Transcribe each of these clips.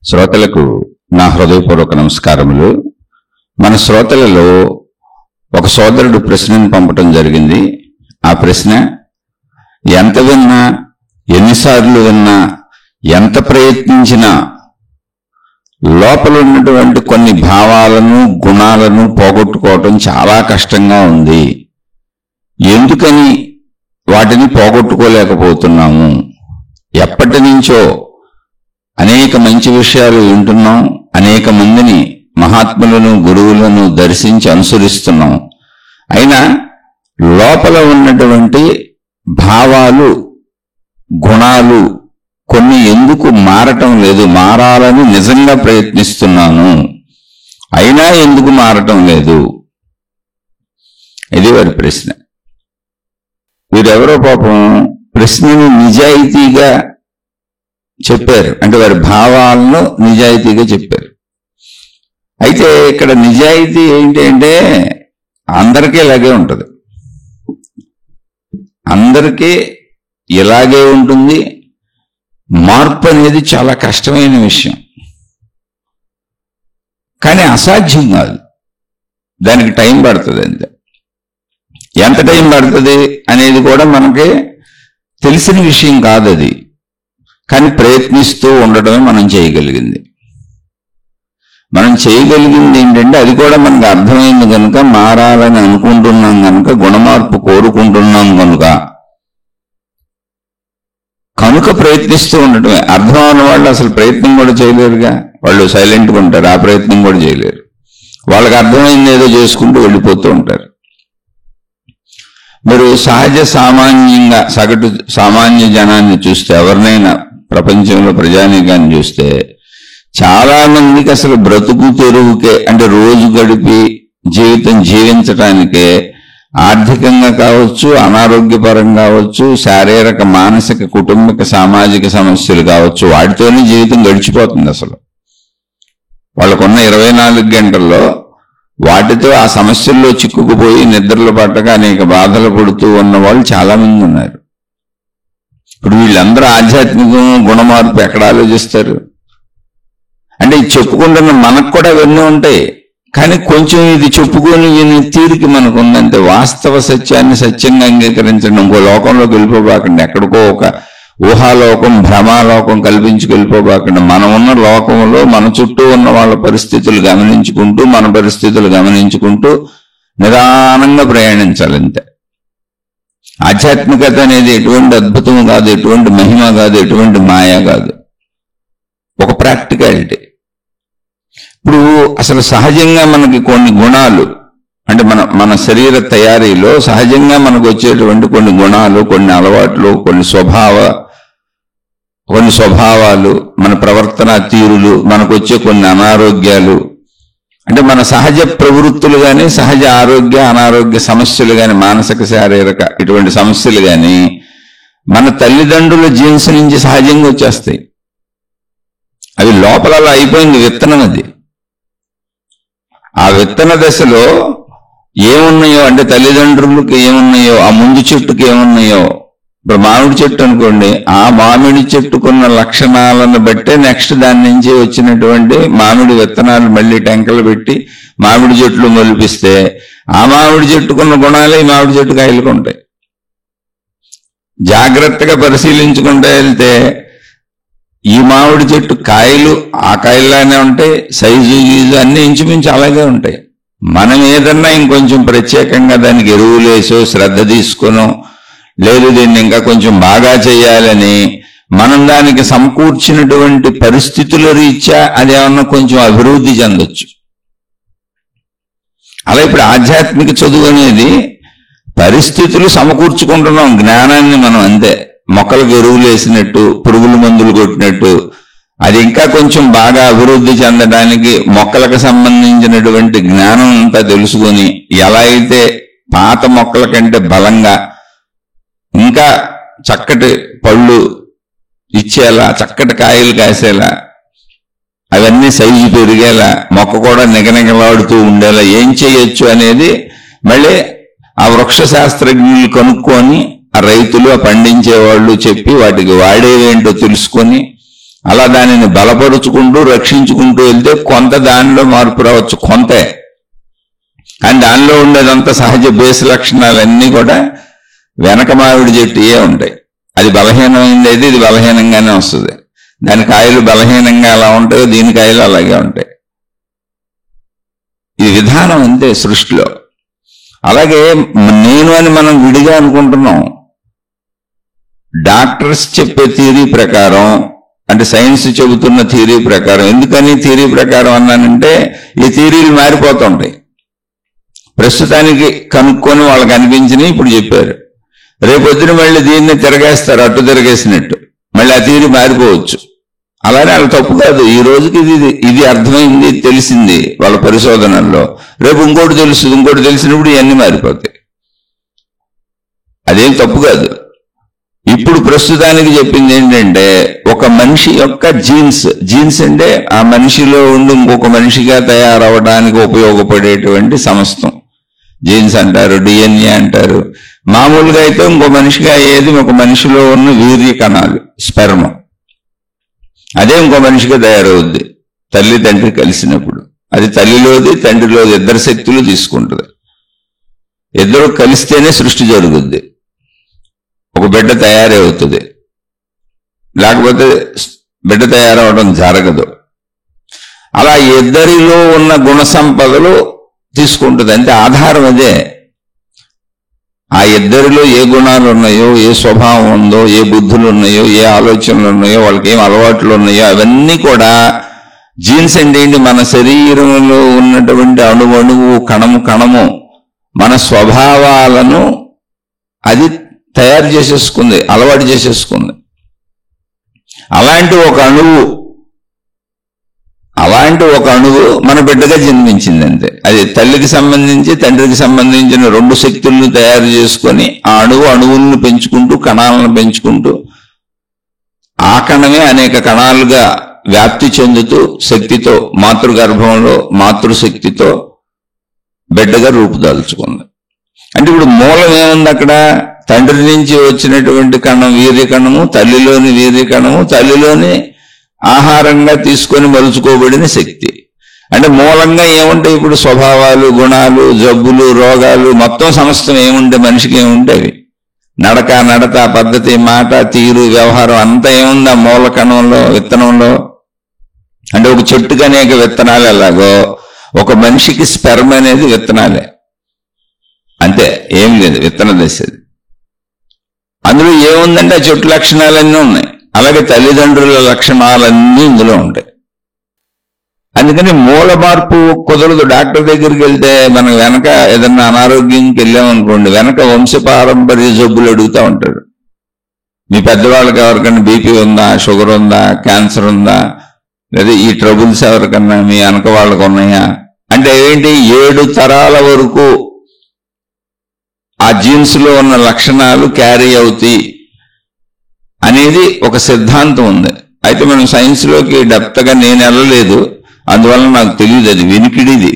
శ్రోతలకు నా హృదయపూర్వక నమస్కారములు. మన శ్రోతలలో ఒక సోదరుడు ప్రశ్నను పంపటం జరిగింది. ఆ ప్రశ్న, ఎంత విన్నా, ఎన్నిసార్లు విన్నా, ఎంత ప్రయత్నించినా లోపల ఉన్నటువంటి కొన్ని భావాలను, గుణాలను పోగొట్టుకోవటం చాలా కష్టంగా ఉంది. ఎందుకని వాటిని పోగొట్టుకోలేకపోతున్నాము? ఎప్పటి నుంచో అనేక మంచి విషయాలు వింటున్నాం, అనేక మందిని, మహాత్ములను, గురువులను దర్శించి అనుసరిస్తున్నాం. అయినా లోపల ఉన్నటువంటి భావాలు, గుణాలు కొన్ని ఎందుకు మారటం లేదు? మారాలని నిజంగా ప్రయత్నిస్తున్నాను, అయినా ఎందుకు మారటం లేదు? ఇది వారి ప్రశ్న. వీరెవరో పాపం ప్రశ్నని నిజాయితీగా చెప్పారు, అంటే వారి భావాలను నిజాయితీగా చెప్పారు. అయితే ఇక్కడ నిజాయితీ ఏంటి అంటే అందరికీ ఇలాగే ఉంటుంది, అందరికీ ఇలాగే ఉంటుంది. మార్పు అనేది చాలా కష్టమైన విషయం, కానీ అసాధ్యం కాదు. దానికి టైం పడుతుంది. అంతే. ఎంత టైం పడుతుంది అనేది కూడా మనకి తెలిసిన విషయం కాదు అది, కానీ ప్రయత్నిస్తూ ఉండడమే మనం చేయగలిగింది. మనం చేయగలిగింది ఏంటంటే, అది కూడా మనకు అర్థమైంది కనుక, మారాలని అనుకుంటున్నాం కనుక, గుణమార్పు కోరుకుంటున్నాం కనుక ప్రయత్నిస్తూ ఉండటమే. అర్థం అన్న వాళ్ళు అసలు ప్రయత్నం కూడా చేయలేరుగా. వాళ్ళు సైలెంట్గా ఉంటారు, ఆ ప్రయత్నం కూడా చేయలేరు. వాళ్ళకి అర్థమైంది ఏదో చేసుకుంటూ వెళ్ళిపోతూ ఉంటారు. మీరు సహజ సామాన్యంగా సగటు సామాన్య జనాన్ని చూస్తే, ఎవరినైనా ప్రపంచంలో ప్రజానీకాన్ని చూస్తే, చాలా మందికి అసలు బ్రతుకు తెరువుకే, అంటే రోజు గడిపి జీవితం జీవించటానికే ఆర్థికంగా కావచ్చు, అనారోగ్యపరంగా కావచ్చు, శారీరక, మానసిక, కుటుంబిక, సామాజిక సమస్యలు కావచ్చు, వాటితోనే జీవితం గడిచిపోతుంది. అసలు వాళ్ళకున్న 24 గంటల్లో వాటితో ఆ సమస్యల్లో చిక్కుకుపోయి నిద్రలు పట్టక అనేక బాధలు పడుతూ ఉన్న వాళ్ళు చాలా మంది ఉన్నారు. ఇప్పుడు వీళ్ళందరూ ఆధ్యాత్మికం, గుణమార్పు ఎక్కడ ఆలోచిస్తారు? అంటే ఇది చెప్పుకుంటున్న మనకు కూడా అవన్నీ ఉంటాయి, కానీ కొంచెం ఇది చెప్పుకొని విని తీరికి మనకు ఉందంటే, వాస్తవ సత్యాన్ని సత్యంగా అంగీకరించండి. ఇంకో లోకంలోకి వెళ్ళిపోబాకండి, ఎక్కడికో ఒక ఊహాలోకం, భ్రమాలోకం కల్పించుకు వెళ్ళిపోబాకండి. మనం ఉన్న లోకంలో మన చుట్టూ ఉన్న వాళ్ళ పరిస్థితులు గమనించుకుంటూ, మన పరిస్థితులు గమనించుకుంటూ నిదానంగా ప్రయాణించాలంతే. ఆధ్యాత్మికత అనేది ఎటువంటి అద్భుతం కాదు, ఎటువంటి మహిమ కాదు, ఎటువంటి మాయ కాదు, ఒక ప్రాక్టికాలిటీ. ఇప్పుడు అసలు సహజంగా మనకి కొన్ని గుణాలు, అంటే మన శరీర తయారీలో సహజంగా మనకు వచ్చేటువంటి కొన్ని గుణాలు, కొన్ని అలవాట్లు, కొన్ని స్వభావాలు, మన ప్రవర్తన తీరులు, మనకు వచ్చే కొన్ని అనారోగ్యాలు, అంటే మన సహజ ప్రవృత్తులు కానీ, సహజ ఆరోగ్య అనారోగ్య సమస్యలు కానీ, మానసిక శారీరక ఇటువంటి సమస్యలు కానీ మన తల్లిదండ్రుల జీన్స్ నుంచి సహజంగా వచ్చేస్తాయి. అవి లోపల అయిపోయింది విత్తనం. అది ఆ విత్తన దశలో ఏమున్నాయో, అంటే తల్లిదండ్రులకు ఏమున్నాయో, ఆ ముందు చెట్టుకు ఏమున్నాయో, ఇప్పుడు మామిడి చెట్టు అనుకోండి, ఆ మామిడి చెట్టుకున్న లక్షణాలను బట్టే నెక్స్ట్ దాని నుంచి వచ్చినటువంటి మామిడి విత్తనాలు మళ్ళీ టెంకలు పెట్టి మామిడి చెట్లు మొలిపిస్తే, ఆ మామిడి చెట్టుకున్న గుణాలే ఈ మామిడి చెట్టు కాయలకు ఉంటాయి. జాగ్రత్తగా పరిశీలించుకుంటూ వెళ్తే ఈ మామిడి చెట్టు కాయలు ఆ కాయల్లానే ఉంటాయి, సైజు గీజు అన్ని ఇంచుమించు అలాగే ఉంటాయి. మనం ఏదన్నా ఇంకొంచెం ప్రత్యేకంగా దానికి ఎరువులు వేసో, శ్రద్ధ తీసుకునో, లేదు దీన్ని ఇంకా కొంచెం బాగా చేయాలని మనం దానికి సమకూర్చినటువంటి పరిస్థితుల రీత్యా అదేమన్నా కొంచెం అభివృద్ధి చెందొచ్చు. అలా ఇప్పుడు ఆధ్యాత్మిక చదువు అనేది పరిస్థితులు సమకూర్చుకుంటున్నాం, జ్ఞానాన్ని మనం అంతే. మొక్కలకు ఎరువులు వేసినట్టు, పురుగుల మందులు కొట్టినట్టు, అది ఇంకా కొంచెం బాగా అభివృద్ధి చెందడానికి మొక్కలకు సంబంధించినటువంటి జ్ఞానం అంతా తెలుసుకొని, ఎలా అయితే పాత మొక్కల కంటే బలంగా ఇంకా చక్కటి పళ్ళు ఇచ్చేలా, చక్కటి కాయలు కాసేలా, అవన్నీ సైజు పెరిగేలా, మొక్క కూడా నిగనిగలాడుతూ ఉండేలా ఏం చేయొచ్చు అనేది మళ్ళీ ఆ వృక్ష శాస్త్రజ్ఞులు కనుక్కొని, ఆ రైతులు, ఆ పండించేవాళ్ళు చెప్పి వాటికి వాడేవేంటో తెలుసుకొని అలా దానిని బలపరుచుకుంటూ రక్షించుకుంటూ వెళ్తే కొంత దానిలో మార్పు రావచ్చు, కొంతే. కానీ దానిలో ఉండేదంతా సహజ బేస్ లక్షణాలన్నీ కూడా వెనక మామిడి చెట్టుయే ఉంటాయి. అది బలహీనమైంది అయితే ఇది బలహీనంగానే వస్తుంది. దాని కాయలు బలహీనంగా అలా ఉంటాయో దీని కాయలు అలాగే ఉంటాయి. ఈ విధానం అంతే సృష్టిలో. అలాగే నేను అని మనం విడిగా అనుకుంటున్నాం. డాక్టర్స్ చెప్పే థియరీ ప్రకారం, అంటే సైన్స్ చెబుతున్న థియరీ ప్రకారం, ఎందుకని థియరీ ప్రకారం అన్నానంటే ఈ థియరీలు మారిపోతుంటాయి. ప్రస్తుతానికి కనుక్కొని వాళ్ళకి అనిపించినవి ఇప్పుడు చెప్పారు. రేపొద్దున మళ్ళీ దీన్ని తిరగేస్తారు, అట్టు తిరగేసినట్టు. మళ్ళీ ఆ థియరీ మారిపోవచ్చు. అలానే అది తప్పు కాదు. ఈ రోజుకి ఇది అర్థమైంది, తెలిసింది వాళ్ళ పరిశోధనల్లో. రేపు ఇంకోటి తెలుస్తుంది, ఇంకోటి తెలిసినప్పుడు ఇవన్నీ మారిపోతాయి. అదేం తప్పు కాదు. ఇప్పుడు ప్రస్తుతానికి చెప్పింది ఏంటంటే ఒక మనిషి యొక్క జీన్స్ అంటే ఆ మనిషిలో ఉండి ఇంకొక మనిషిగా తయారవడానికి ఉపయోగపడేటువంటి సమస్తం జీన్స్ అంటారు, డిఎన్ఏ అంటారు. మామూలుగా అయితే ఇంకో మనిషిగా అయ్యేది ఒక మనిషిలో ఉన్న వీర్య కణాలు, స్పెర్మ్. అదే ఇంకో మనిషిగా తయారవుద్ది తల్లి తండ్రి కలిసినప్పుడు. అది తల్లిలోది తండ్రిలోది ఇద్దరు శక్తులు తీసుకుంటుంది. ఇద్దరు కలిస్తేనే సృష్టి జరుగుద్ది, ఒక బిడ్డ తయారవుతుంది. లేకపోతే బిడ్డ తయారవడం జరగదు. అలా ఇద్దరిలో ఉన్న గుణ సంపదలు తీసుకుంటుంది. అంటే ఆధారం అదే. ఆ ఇద్దరిలో ఏ గుణాలు ఉన్నాయో, ఏ స్వభావం ఉందో, ఏ బుద్ధులు ఉన్నాయో, ఏ ఆలోచనలు ఉన్నాయో, వాళ్ళకి ఏం అలవాట్లు ఉన్నాయో అవన్నీ కూడా జీన్స్ అంటే మన శరీరంలో ఉన్నటువంటి అణువణువు, కణము మన స్వభావాలను అది తయారు చేసేసుకుంది, అలవాటు చేసేసుకుంది. అలాంటి ఒక అణువు మన బిడ్డగా జన్మించింది అంతే. అది తల్లికి సంబంధించి తండ్రికి సంబంధించిన రెండు శక్తులను తయారు చేసుకొని ఆ అణువులను పెంచుకుంటూ, కణాలను పెంచుకుంటూ, ఆ కణమే అనేక కణాలుగా వ్యాప్తి చెందుతూ శక్తితో మాతృగర్భంలో మాతృశక్తితో బిడ్డగా రూపుదాల్చుకుంది. అంటే ఇప్పుడు మూలం ఏముంది అక్కడ? తండ్రి నుంచి వచ్చినటువంటి కణం వీర్యకణము, తల్లిలోని వీర్యకణము, తల్లిలోని ఆహారంగా తీసుకొని మలుచుకోబడిన శక్తి. అంటే మూలంగా ఏముంటాయి ఇప్పుడు? స్వభావాలు, గుణాలు, జబ్బులు, రోగాలు, మొత్తం సమస్తం ఏముంటే మనిషికి ఏముంటాయి? నడత, పద్ధతి, మాట, తీరు, వ్యవహారం అంతా ఏముంది ఆ మూల కణంలో, విత్తనంలో. అంటే ఒక చెట్టుకి అనేక విత్తనాలు ఎలాగో ఒక మనిషికి స్పెర్మ్ అనేది విత్తనాలే, అంతే, ఏం లేదు, విత్తన దశది. అందులో ఏముందంటే ఆ చెట్టు లక్షణాలన్నీ ఉన్నాయి. అలాగే తల్లిదండ్రుల లక్షణాలన్నీ ఇందులో ఉంటాయి. అందుకని మూల మార్పు కుదరదు. డాక్టర్ దగ్గరికి వెళ్తే మనం వెనక ఏదన్నా అనారోగ్యంకి వెళ్ళామనుకోండి, వెనక వంశపారంపర్య జబ్బులు అడుగుతూ ఉంటాడు. మీ పెద్దవాళ్ళకి ఎవరికైనా బీపీ ఉందా, షుగర్ ఉందా, క్యాన్సర్ ఉందా, లేదా ఈ ట్రబుల్స్ ఎవరికన్నా మీ వెనక వాళ్ళకు ఉన్నాయా అంటే ఏంటి? 7 తరాల వరకు ఆ జీన్స్ లో ఉన్న లక్షణాలు క్యారీ అవుతాయి అనేది ఒక సిద్ధాంతం ఉంది. అయితే మనం సైన్స్ లోకి డెప్త్గా నేను వెళ్ళలేదు, అందువల్ల నాకు తెలియదు. అది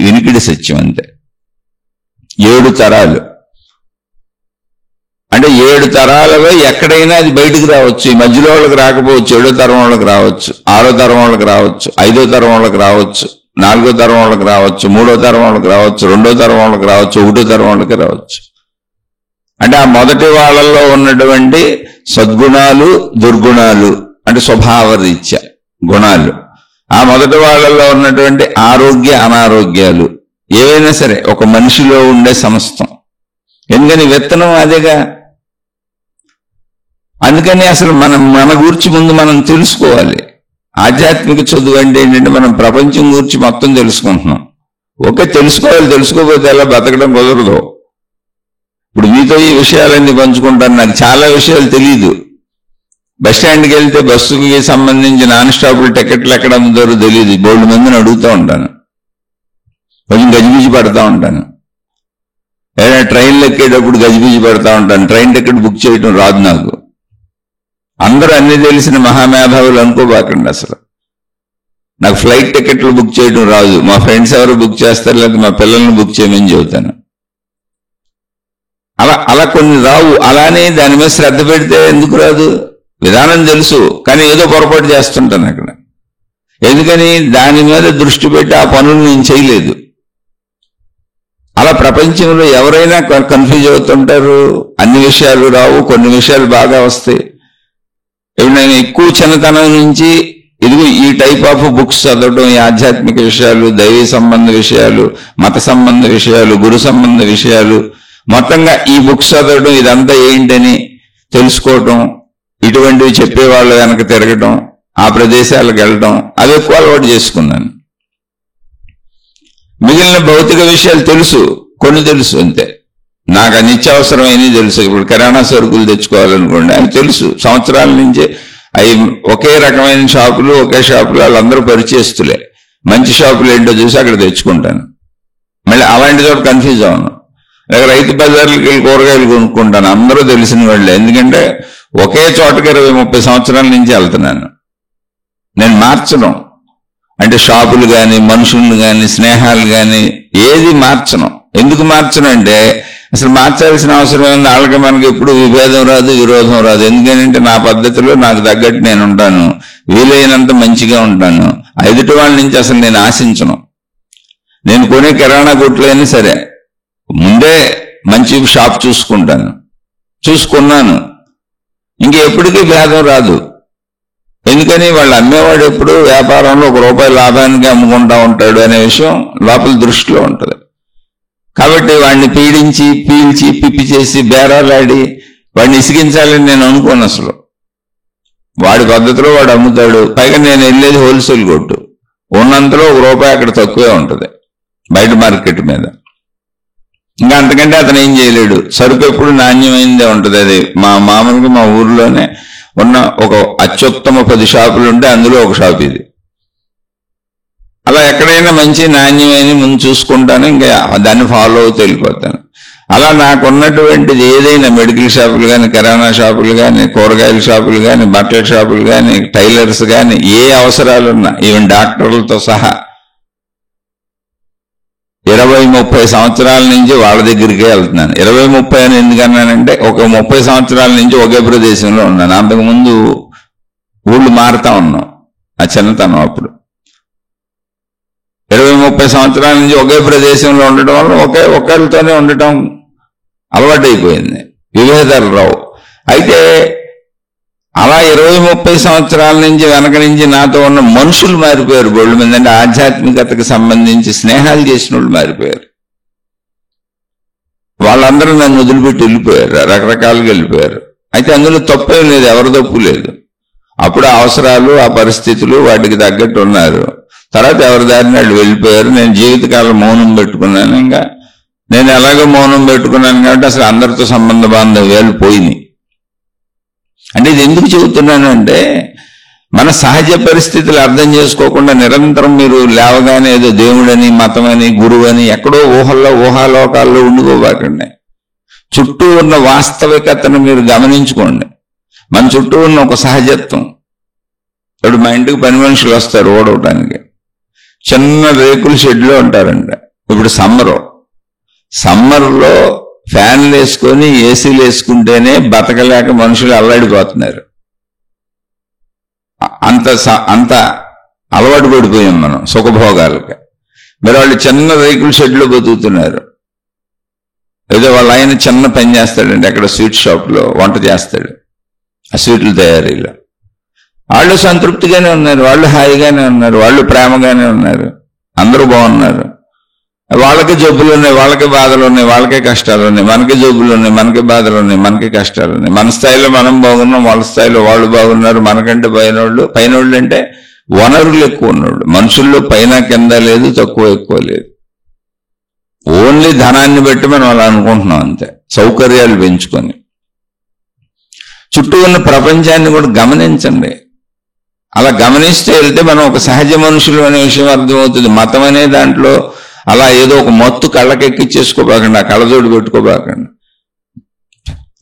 వినికిడి సత్యం అంతే. 7 తరాలు అంటే 7 తరాలలో ఎక్కడైనా అది బయటకు రావచ్చు. ఈ మధ్యలో వాళ్ళకి రాకపోవచ్చు, 7వ తరం వాళ్ళకి రావచ్చు, 6వ తరం వాళ్ళకి రావచ్చు, 5వ తరం వాళ్ళకి రావచ్చు, 4వ తరం వాళ్ళకి రావచ్చు, 3వ తరం వాళ్ళకి రావచ్చు, 2వ తరం వాళ్ళకి రావచ్చు, 1వ తరం వాళ్ళకి రావచ్చు. అంటే ఆ మొదటి వాళ్ళల్లో ఉన్నటువంటి సద్గుణాలు, దుర్గుణాలు అంటే స్వభావ రీత్యా గుణాలు, ఆ మొదటి వాళ్ళల్లో ఉన్నటువంటి ఆరోగ్య అనారోగ్యాలు ఏవైనా సరే ఒక మనిషిలో ఉండే సమస్తం. ఎందుకని విత్తనం అదేగా. అందుకని అసలు మన గురించి ముందు మనం తెలుసుకోవాలి. ఆధ్యాత్మిక చదువు అంటే ఏంటంటే మనం ప్రపంచం గురించి మొత్తం తెలుసుకుంటున్నాం. ఓకే, తెలుసుకోకపోతే ఎలా బతకడం కుదరదు. ఇప్పుడు మీతో ఈ విషయాలన్నీ పంచుకుంటాను. నాకు చాలా విషయాలు తెలియదు. బస్ స్టాండ్కి వెళ్తే బస్సుకి సంబంధించి నాన్ స్టాపులు టికెట్లు ఎక్కడ అమ్ముతారో తెలియదు. బోల్డ్ మందిని అడుగుతూ ఉంటాను, కొంచెం గజిబిజి పడతా ఉంటాను. ఏదైనా ట్రైన్లు ఎక్కేటప్పుడు గజిబిజి పడతా ఉంటాను. ట్రైన్ టికెట్ బుక్ చేయడం రాదు నాకు. అందరూ అన్ని తెలిసిన మహామేధావులు అనుకోబాకండి. అసలు నాకు ఫ్లైట్ టికెట్లు బుక్ చేయడం రాదు. మా ఫ్రెండ్స్ ఎవరు బుక్ చేస్తారు, లేదా మా పిల్లల్ని బుక్ చేయమని చెబుతాను. అలా కొన్ని రావు. అలానే దాని మీద శ్రద్ధ పెడితే ఎందుకు రాదు? విధానం తెలుసు, కానీ ఏదో పొరపాటు చేస్తుంటాను అక్కడ. ఎందుకని? దాని మీద దృష్టి పెట్టి ఆ పనులు నేను చేయలేదు. అలా ప్రపంచంలో ఎవరైనా కన్ఫ్యూజ్ అవుతుంటారు. అన్ని విషయాలు రావు, కొన్ని విషయాలు బాగా వస్తాయి. ఇప్పుడు నేను ఎక్కువ చిన్నతనం నుంచి ఇదిగో ఈ టైప్ ఆఫ్ బుక్స్ చదవడం, ఈ ఆధ్యాత్మిక విషయాలు, దైవీ సంబంధ విషయాలు, మత సంబంధ విషయాలు, గురు సంబంధ విషయాలు, మొత్తంగా ఈ బుక్స్ చదవడం, ఇదంతా ఏంటని తెలుసుకోవటం, ఇటువంటివి చెప్పేవాళ్ళు వెనక తిరగటం, ఆ ప్రదేశాలకు వెళ్ళటం, అవి ఎక్కువ అలవాటు చేసుకున్నాను. మిగిలిన భౌతిక విషయాలు తెలుసు, కొన్ని తెలుసు అంతే. నాకు నిత్యావసరమైనవి తెలుసు. ఇప్పుడు కిరాణా సరుకులు తెచ్చుకోవాలనుకోండి, అవి తెలుసు. సంవత్సరాల నుంచే అవి ఒకే రకమైన షాపులు, ఒకే షాపులు, వాళ్ళందరూ పరిచయస్తులే. మంచి షాపులు ఏంటో చూసి అక్కడ తెచ్చుకుంటాను. మళ్ళీ అలాంటి చోట కన్ఫ్యూజ్ అవును. లేక రైతు బజార్లకి వెళ్ళి కూరగాయలు కొనుక్కుంటాను, అందరూ తెలిసిన వాళ్ళే. ఎందుకంటే ఒకే చోటకి 20-30 సంవత్సరాల నుంచి వెళ్తున్నాను. నేను మార్చను. అంటే షాపులు కానీ, మనుషులు కానీ, స్నేహాలు కానీ ఏది మార్చను. ఎందుకు మార్చను అంటే అసలు మార్చాల్సిన అవసరం ఏంది? వాళ్ళకి మనకి ఎప్పుడు విభేదం రాదు, విరోధం రాదు. ఎందుకంటే నా పద్ధతిలో నాకు తగ్గట్టు నేను ఉంటాను, వీలైనంత మంచిగా ఉంటాను. ఎదుటి వాళ్ళ నుంచి అసలు నేను ఆశించను. నేను కొనే కిరాణా కొట్లైనా సరే ముందే మంచి షాప్ చూసుకున్నాను. ఇంకెప్పటికీ భేదం రాదు. ఎందుకని? వాళ్ళు అమ్మేవాడు ఎప్పుడు వ్యాపారంలో ₹1 లాభానికి అమ్ముకుంటా ఉంటాడు అనే విషయం లోపల దృష్టిలో ఉంటుంది. కాబట్టి వాడిని పీడించి, పీల్చి, పిప్పి చేసి, బేరాలాడి వాడిని ఇసిగించాలని నేను అనుకోను అసలు. వాడి పద్ధతిలో వాడు అమ్ముతాడు. పైగా నేను వెళ్ళేది హోల్సేల్ కొట్టు, ఉన్నంతలో ₹1 అక్కడ తక్కువే ఉంటుంది బయట మార్కెట్ మీద. ఇంకా అంతకంటే అతను ఏం చేయలేడు. సరుకు ఎప్పుడు నాణ్యమైనదే ఉంటుంది. అది మామూలుగా మా ఊర్లోనే ఉన్న ఒక అత్యుత్తమ 10 షాపులు ఉంటే అందులో ఒక షాప్ ఇది. అలా ఎక్కడైనా మంచి నాణ్యమైన ముందు చూసుకుంటాను, ఇంకా దాన్ని ఫాలో అవుతూ వెళ్ళిపోతాను. అలా నాకున్నటువంటిది ఏదైనా మెడికల్ షాపులు కానీ, కిరాణా షాపులు కానీ, కూరగాయల షాపులు కానీ, బట్టల షాపులు కానీ, టైలర్స్ కానీ, ఏ అవసరాలున్నా ఈవెన్ డాక్టర్లతో సహా 20-30 సంవత్సరాల నుంచి వాళ్ళ దగ్గరికే వెళ్తున్నాను. 20-30 అని ఎందుకన్నానంటే ఒక 30 సంవత్సరాల నుంచి ఒకే ప్రదేశంలో ఉన్నాను. అంతకుముందు ఊళ్ళు మారుతా ఉన్నాం. ఆ చిన్నతనం అప్పుడు 20-30 సంవత్సరాల నుంచి ఒకే ప్రదేశంలో ఉండటం వల్ల ఒకరితోనే ఉండటం అలవాటు అయిపోయింది. విభేదాలు రావు. అయితే అలా 20-30 సంవత్సరాల నుంచి వెనక నుంచి నాతో ఉన్న మనుషులు మారిపోయారు. బోళ్ళు మంది అంటే ఆధ్యాత్మికతకు సంబంధించి స్నేహాలు చేసిన వాళ్ళు మారిపోయారు. వాళ్ళందరూ నన్ను వదిలిపెట్టి వెళ్ళిపోయారు, రకరకాలుగా వెళ్ళిపోయారు. అయితే అందులో తప్పేం లేదు, ఎవరి తప్పు లేదు. అప్పుడు అవసరాలు, ఆ పరిస్థితులు వాటికి తగ్గట్టు ఉన్నారు. తర్వాత ఎవరి దారిని వాళ్ళు వెళ్ళిపోయారు. నేను జీవితకాలం మౌనం పెట్టుకున్నాను. ఇంకా నేను ఎలాగో మౌనం పెట్టుకున్నాను కాబట్టి అసలు అందరితో సంబంధ బాంధవ్యాలు పోయినాయి. అంటే ఇది ఎందుకు చెబుతున్నాను అంటే, మన సహజ పరిస్థితులు అర్థం చేసుకోకుండా నిరంతరం మీరు లేవగానే ఏదో దేవుడని, మతమని, గురువని ఎక్కడో ఊహాలోకాల్లో ఉండిపోబాకండి. చుట్టూ ఉన్న వాస్తవికతను మీరు గమనించుకోండి. మన చుట్టూ ఉన్న ఒక సహజత్వం. ఇప్పుడు మా ఇంటికి పని మనుషులు వస్తారు ఓడవటానికి. చిన్న రేకుల షెడ్లో ఉంటారంట. ఇప్పుడు సమ్మర్లో ఫ్యాన్లు వేసుకొని ఏసీలు వేసుకుంటేనే బతకలేక మనుషులు అల్లాడిపోతున్నారు. అంత అలవాటు పడిపోయాం మనం సుఖభోగాలకి. మరి వాళ్ళు చిన్న రేకుల షెడ్లో బతుకుతున్నారు. ఏదో వాళ్ళ ఆయన చిన్న పని చేస్తాడండి, అక్కడ స్వీట్ షాప్లో వంట చేస్తాడు, ఆ స్వీట్ల తయారీలో. వాళ్ళు సంతృప్తిగానే ఉన్నారు, వాళ్ళు హాయిగానే ఉన్నారు, వాళ్ళు ప్రేమగానే ఉన్నారు, అందరూ బాగున్నారు. వాళ్ళకి జబ్బులు ఉన్నాయి, వాళ్ళకి బాధలు ఉన్నాయి, వాళ్ళకే కష్టాలు ఉన్నాయి. మనకి జబ్బులు ఉన్నాయి, మనకి బాధలు ఉన్నాయి, మనకి కష్టాలు ఉన్నాయి. మన స్థాయిలో మనం బాగున్నాం, వాళ్ళ స్థాయిలో వాళ్ళు బాగున్నారు. మనకంటే పైనోళ్ళు అంటే వనరులు ఎక్కువ ఉన్నోళ్ళు. మనుషుల్లో పైన కింద లేదు, తక్కువ ఎక్కువ లేదు. ఓన్లీ ధనాన్ని బట్టి మనం అలా అనుకుంటున్నాం అంతే, సౌకర్యాలు పెంచుకొని. చుట్టూ ఉన్న ప్రపంచాన్ని కూడా గమనించండి. అలా గమనిస్తే వెళ్తే మనం ఒక సహజ మనుషులు అనే విషయం అర్థమవుతుంది. మతం అనే దాంట్లో అలా ఏదో ఒక మత్తు కళ్ళకెక్కిచ్చేసుకోబాకండి, ఆ కళ్ళజోడు పెట్టుకోబాకండి.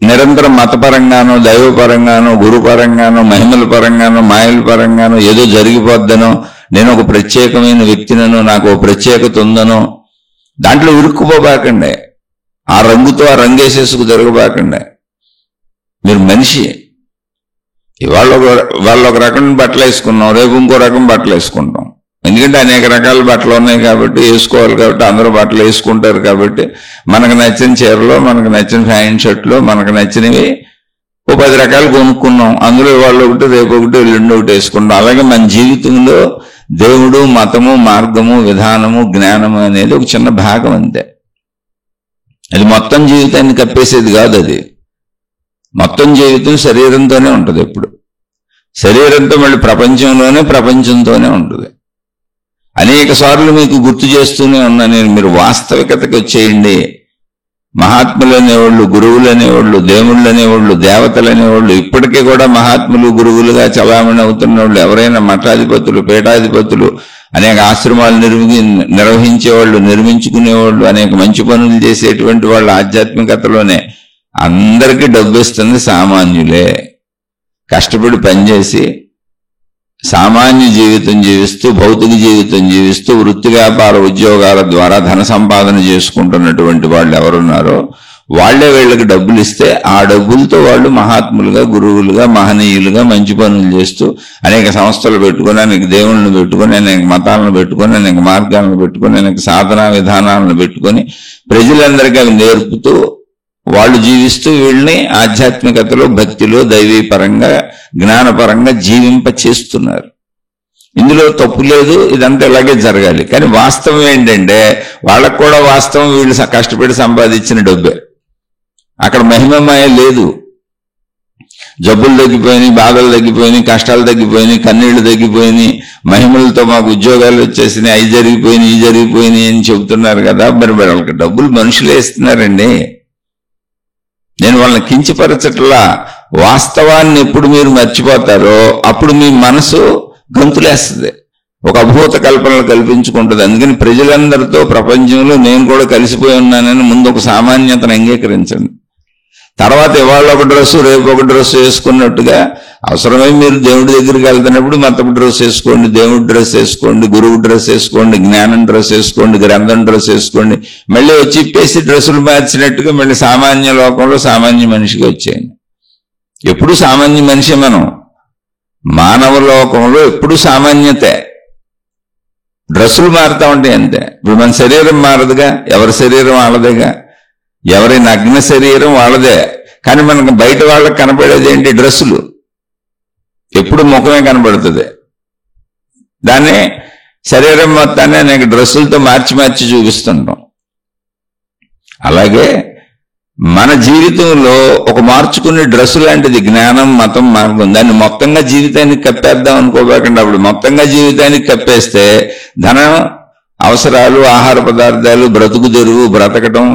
నిరంతరం మతపరంగానో, దైవపరంగానో, గురుపరంగానో, మహిమల పరంగానో, మాయల పరంగానో ఏదో జరిగిపోద్దనో, నేను ఒక ప్రత్యేకమైన వ్యక్తినో, నాకు ఒక ప్రత్యేకత ఉందనో దాంట్లో ఇరుక్కుపోబాకండి. ఆ రంగుతో ఆ రంగేసేసుకు జరగబాకండి. మీరు మనిషి. ఇవాళ వాళ్ళు ఒక రకం బట్టలు వేసుకున్నాం, రేపు ఇంకో రకం బట్టలు వేసుకుంటాం. ఎందుకంటే అనేక రకాల బట్టలు ఉన్నాయి కాబట్టి, వేసుకోవాలి కాబట్టి, అందరూ బట్టలు వేసుకుంటారు కాబట్టి, మనకు నచ్చిన చీరలో, మనకు నచ్చిన ప్యాంట్ షర్ట్లో, మనకు నచ్చినవి ఓ 10 రకాలు కొనుక్కున్నాం. అందులో ఇవాళ ఒకటి, రేపు ఒకటి, ఎల్లుండి ఒకటి వేసుకుంటాం. అలాగే మన జీవితంలో దేవుడు, మతము, మార్గము, విధానము, జ్ఞానము అనేది ఒక చిన్న భాగం అంతే. అది మొత్తం జీవితాన్ని కప్పేసేది కాదు. అది మొత్తం జీవితం శరీరంతోనే ఉంటుంది. ఎప్పుడు శరీరంతో మళ్ళీ ప్రపంచంతోనే ఉంటుంది. అనేక సార్లు మీకు గుర్తు చేస్తూనే ఉన్నా నేను, మీరు వాస్తవికతకు వచ్చేయండి. మహాత్ములు అనేవాళ్ళు, గురువులు అనేవాళ్ళు, దేవుళ్ళు అనేవాళ్ళు, దేవతలు అనేవాళ్ళు, ఇప్పటికీ కూడా మహాత్ములు గురువులుగా చలామణి అవుతున్న వాళ్ళు ఎవరైనా మఠాధిపతులు, పీఠాధిపతులు, అనేక ఆశ్రమాలు నిర్వహించేవాళ్ళు, నిర్మించుకునేవాళ్ళు, అనేక మంచి పనులు చేసేటువంటి వాళ్ళు ఆధ్యాత్మికతలోనే అందరికీ డబ్బు ఇస్తుంది సామాన్యులే. కష్టపడి పనిచేసి సామాన్య జీవితం జీవిస్తూ, భౌతిక జీవితం జీవిస్తూ, వృత్తి వ్యాపార ఉద్యోగాల ద్వారా ధన సంపాదన చేసుకుంటున్నటువంటి వాళ్ళు ఎవరున్నారో వాళ్లే వీళ్ళకి డబ్బులు ఇస్తే ఆ డబ్బులతో వాళ్ళు మహాత్ములుగా, గురువులుగా, మహనీయులుగా మంచి పనులు చేస్తూ అనేక సంస్థలు పెట్టుకుని, అనేక దేవుళ్ళను పెట్టుకుని, అనేక మతాలను పెట్టుకుని, అనేక మార్గాలను పెట్టుకుని, అనేక సాధనా విధానాలను పెట్టుకుని ప్రజలందరికీ అవి నేర్పుతూ వాళ్ళు జీవిస్తూ వీళ్ళని ఆధ్యాత్మికతలో, భక్తిలో, దైవీపరంగా, జ్ఞానపరంగా జీవింప చేస్తున్నారు. ఇందులో తప్పు లేదు. ఇదంతా ఇలాగే జరగాలి. కానీ వాస్తవం ఏంటంటే వాళ్ళకు కూడా వాస్తవం వీళ్ళు కష్టపడి సంపాదించిన డబ్బే. అక్కడ మహిమమయ లేదు. జబ్బులు తగ్గిపోయినాయి, బాధలు తగ్గిపోయినాయి, కష్టాలు తగ్గిపోయినాయి, కన్నీళ్లు తగ్గిపోయినాయి, మహిమలతో మాకు ఉద్యోగాలు వచ్చేసినాయి, అవి జరిగిపోయినాయి, ఈ జరిగిపోయినాయి అని చెబుతున్నారు కదా. మరి వాళ్ళకి డబ్బులు మనుషులే ఇస్తున్నారండి. నేను వాళ్ళని కించపరచట్లా. వాస్తవాన్ని ఎప్పుడు మీరు మర్చిపోతారో అప్పుడు మీ మనసు గంతులేస్తుంది, ఒక అభూత కల్పనలు కల్పించుకుంటుంది. అందుకని ప్రజలందరితో ప్రపంచంలో నేను కూడా కలిసిపోయి ఉన్నానని ముందు ఒక సామాన్యతను అంగీకరించండి. తర్వాత ఇవాళ ఒక డ్రెస్సు, రేపు ఒక డ్రెస్సు వేసుకున్నట్టుగా అవసరమై మీరు దేవుడి దగ్గరికి వెళ్తున్నప్పుడు మతపు డ్రెస్ వేసుకోండి, దేవుడి డ్రెస్ వేసుకోండి, గురువు డ్రెస్ వేసుకోండి, జ్ఞానం డ్రెస్ వేసుకోండి, గ్రంథం డ్రెస్ వేసుకోండి. మళ్ళీ వచ్చి ఇప్పేసి డ్రెస్సులు మార్చినట్టుగా మళ్ళీ సామాన్య లోకంలో సామాన్య మనిషిగా వచ్చేయండి. ఎప్పుడు సామాన్య మనిషి మనం. మానవ లోకంలో ఎప్పుడు సామాన్యతే. డ్రెస్సులు మారుతా ఉంటాయి అంతే. ఇప్పుడు మన శరీరం మారదుగా, ఎవరి శరీరం వాళ్ళదేగా, ఎవరి నగ్న శరీరం వాళ్ళదే. కానీ మనకు బయట వాళ్ళకి కనపడేది ఏంటి? డ్రెస్సులు. ఎప్పుడు ముఖమే కనబడుతుంది. దాన్ని శరీరం మొత్తాన్ని అనేక డ్రెస్సులతో మార్చి మార్చి చూపిస్తుంటాం. అలాగే మన జీవితంలో ఒక మార్చుకునే డ్రెస్సు లాంటిది జ్ఞానం, మతం, మార్గం. దాన్ని మొత్తంగా జీవితానికి కప్పేద్దాం అనుకోబోకండి. అప్పుడు మొత్తంగా జీవితానికి కప్పేస్తే ధనం, అవసరాలు, ఆహార పదార్థాలు, బ్రతుకు తెరువు, బ్రతకడం,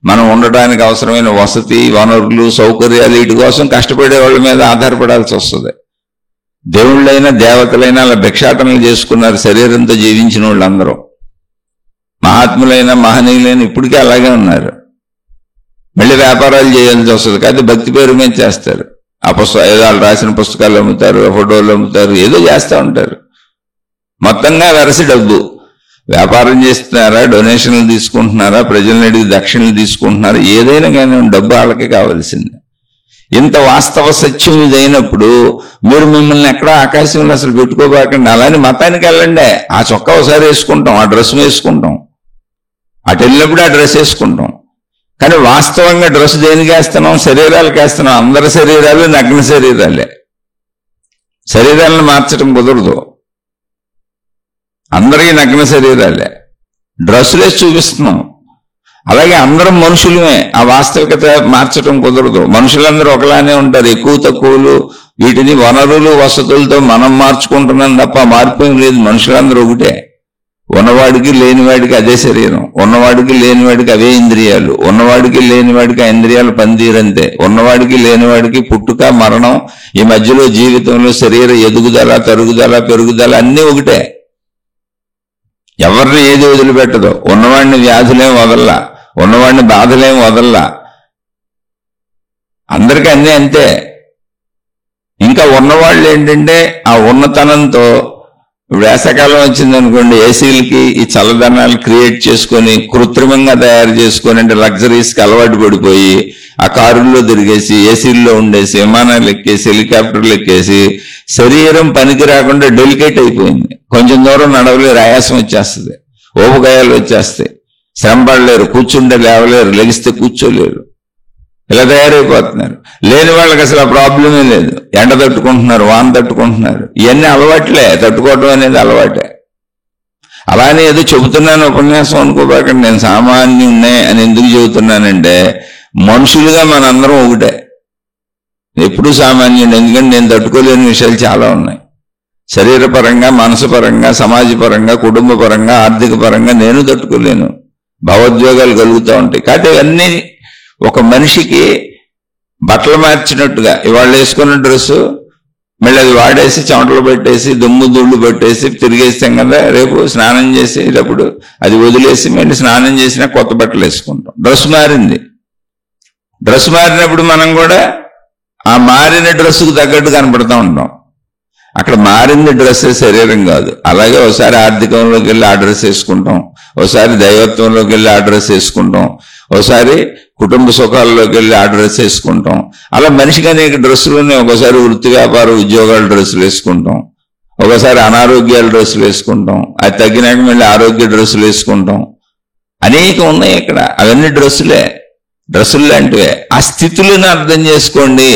మనం ఉండటానికి అవసరమైన వసతి, వనరులు, సౌకర్యాలు, వీటి కోసం కష్టపడే వాళ్ళ మీద ఆధారపడాల్సి వస్తుంది. దేవుళ్ళైనా దేవతలైనా అలా భిక్షాటనలు చేసుకున్నారు శరీరంతో జీవించిన వాళ్ళందరూ. మహాత్ములైన, మహనీయులైన ఇప్పటికీ అలాగే ఉన్నారు. మళ్ళీ వ్యాపారాలు చేయాల్సి వస్తుంది. కానీ భక్తి పేరు మీద చేస్తారు. ఆ ఏదో వాళ్ళు రాసిన పుస్తకాలు అమ్ముతారు, ఫోటోలు అమ్ముతారు, ఏదో చేస్తూ ఉంటారు. మొత్తంగా వెరసి డబ్బు. వ్యాపారం చేస్తున్నారా, డొనేషన్లు తీసుకుంటున్నారా, ప్రజలను అడిగి దక్షిణలు తీసుకుంటున్నారా, ఏదైనా కానీ డబ్బు వాళ్ళకి కావాల్సిందే. ఇంత వాస్తవ సత్యం ఇదైనప్పుడు మీరు మిమ్మల్ని ఎక్కడా ఆకాశంలో అసలు పెట్టుకోబాకండి. అలానే మతానికి వెళ్ళండి. ఆ చొక్కా ఒకసారి వేసుకుంటాం, ఆ డ్రెస్ వేసుకుంటాం, అటు వెళ్ళినప్పుడు ఆ డ్రెస్ వేసుకుంటాం. కానీ వాస్తవంగా డ్రెస్ దేనికి వేస్తున్నాం? శరీరాలకు వేస్తున్నాం. అందరి శరీరాలు నగ్న శరీరాలే. శరీరాలను మార్చడం కుదరదు. అందరికీ నగ్న శరీరాలే. డ్రెస్సులేసి చూపిస్తున్నాం. అలాగే అందరం మనుషులమే. ఆ వాస్తవికత మార్చడం కుదరదు. మనుషులందరూ ఒకలానే ఉంటారు. ఎక్కువ తక్కువలు, వీటిని వనరులు, వసతులతో మనం మార్చుకుంటున్నాం తప్ప మార్పు లేదు. మనుషులందరూ ఒకటే. ఉన్నవాడికి లేనివాడికి అదే శరీరం, ఉన్నవాడికి లేనివాడికి అవే ఇంద్రియాలు, ఉన్నవాడికి లేనివాడికి ఆ ఇంద్రియాలు పనితీరంతే, ఉన్నవాడికి లేనివాడికి పుట్టుక, మరణం, ఈ మధ్యలో జీవితంలో శరీర ఎదుగుదల, తరుగుదల, పెరుగుదల అన్నీ ఒకటే. ఎవరిని ఏది వదిలిపెట్టదో. ఉన్నవాడిని వ్యాధులేం వదల్లా, ఉన్నవాడిని బాధలేం వదల్లా. అందరికీ అన్నీ అంతే. ఇంకా ఉన్నవాళ్ళు ఏంటంటే ఆ ఉన్నతనంతో ఇప్పుడు వేసవకాలం వచ్చింది అనుకోండి, ఏసీలకి ఈ చల్లదనాలు క్రియేట్ చేసుకొని కృత్రిమంగా తయారు చేసుకొని, అంటే లగ్జరీస్కి అలవాటు పడిపోయి ఆ కారుల్లో తిరిగేసి ఏసీల్లో ఉండేసి విమానాలు ఎక్కేసి హెలికాప్టర్లు ఎక్కేసి శరీరం పనికి రాకుండా డెలికేట్ అయిపోయింది. కొంచెం దూరం నడవలేరు, ఆయాసం వచ్చేస్తుంది, ఊబకాయాలు వచ్చేస్తాయి, శ్రమ పడలేరు, కూర్చుంటే లేవలేరు, లెగిస్తే కూర్చోలేరు, ఇలా తయారైపోతున్నారు. లేని వాళ్ళకి అసలు ఆ ప్రాబ్లమే లేదు. ఎండ తట్టుకుంటున్నారు, వాన తట్టుకుంటున్నారు. ఇవన్నీ అలవాట్లే, తట్టుకోవటం అనేది అలవాటే. అలానే ఏదో చెబుతున్నాను ఉపన్యాసం అనుకోబాకండి. నేను సామాన్యున్నే అని ఎందుకు చెబుతున్నానంటే, మనుషులుగా మనందరం ఒకటే, ఎప్పుడూ సామాన్యుడు. ఎందుకంటే నేను తట్టుకోలేని విషయాలు చాలా ఉన్నాయి. శరీరపరంగా, మనసు పరంగా, సమాజపరంగా, కుటుంబ పరంగా, ఆర్థిక పరంగా నేను తట్టుకోలేను. భావోద్వేగాలు కలుగుతూ ఉంటాయి. కాబట్టి ఇవన్నీ ఒక మనిషికి బట్టలు మార్చినట్టుగా, ఇవాళ వేసుకున్న డ్రెస్సు మళ్ళీ అది వాడేసి చెమటలు పెట్టేసి దుమ్ము ధూళ్ళు పెట్టేసి తిరిగేస్తాం కదా, రేపు స్నానం చేసేటప్పుడు అది వదిలేసి మళ్ళీ స్నానం చేసినా కొత్త బట్టలు వేసుకుంటాం. డ్రెస్ మారింది. డ్రెస్ మారినప్పుడు మనం కూడా ఆ మారిన డ్రెస్సుకు తగ్గట్టు కనపడుతూ ఉంటాం. అక్కడ మారింది డ్రెస్, శరీరం కాదు. అలాగే ఒకసారి ఆర్థికంలోకి వెళ్ళి ఆ డ్రెస్ వేసుకుంటాం, ఒకసారి దైవత్వంలోకి వెళ్ళి ఆ డ్రెస్ వేసుకుంటాం, ఒకసారి కుటుంబ సుఖాల్లోకి వెళ్ళి ఆ డ్రెస్ వేసుకుంటాం. అలా మనిషికి అనేక డ్రెస్సులునే. ఒకసారి వృత్తి వ్యాపార ఉద్యోగాల డ్రెస్సులు వేసుకుంటాం, ఒకసారి అనారోగ్యాల డ్రెస్సులు వేసుకుంటాం, అది తగ్గినాక మళ్ళీ ఆరోగ్య డ్రెస్సులు వేసుకుంటాం. అనేకం ఉన్నాయి ఇక్కడ. అవన్నీ డ్రెస్సులే, డ్రెస్సులు లాంటివే. ఆ స్థితులను అర్థం చేసుకోండి.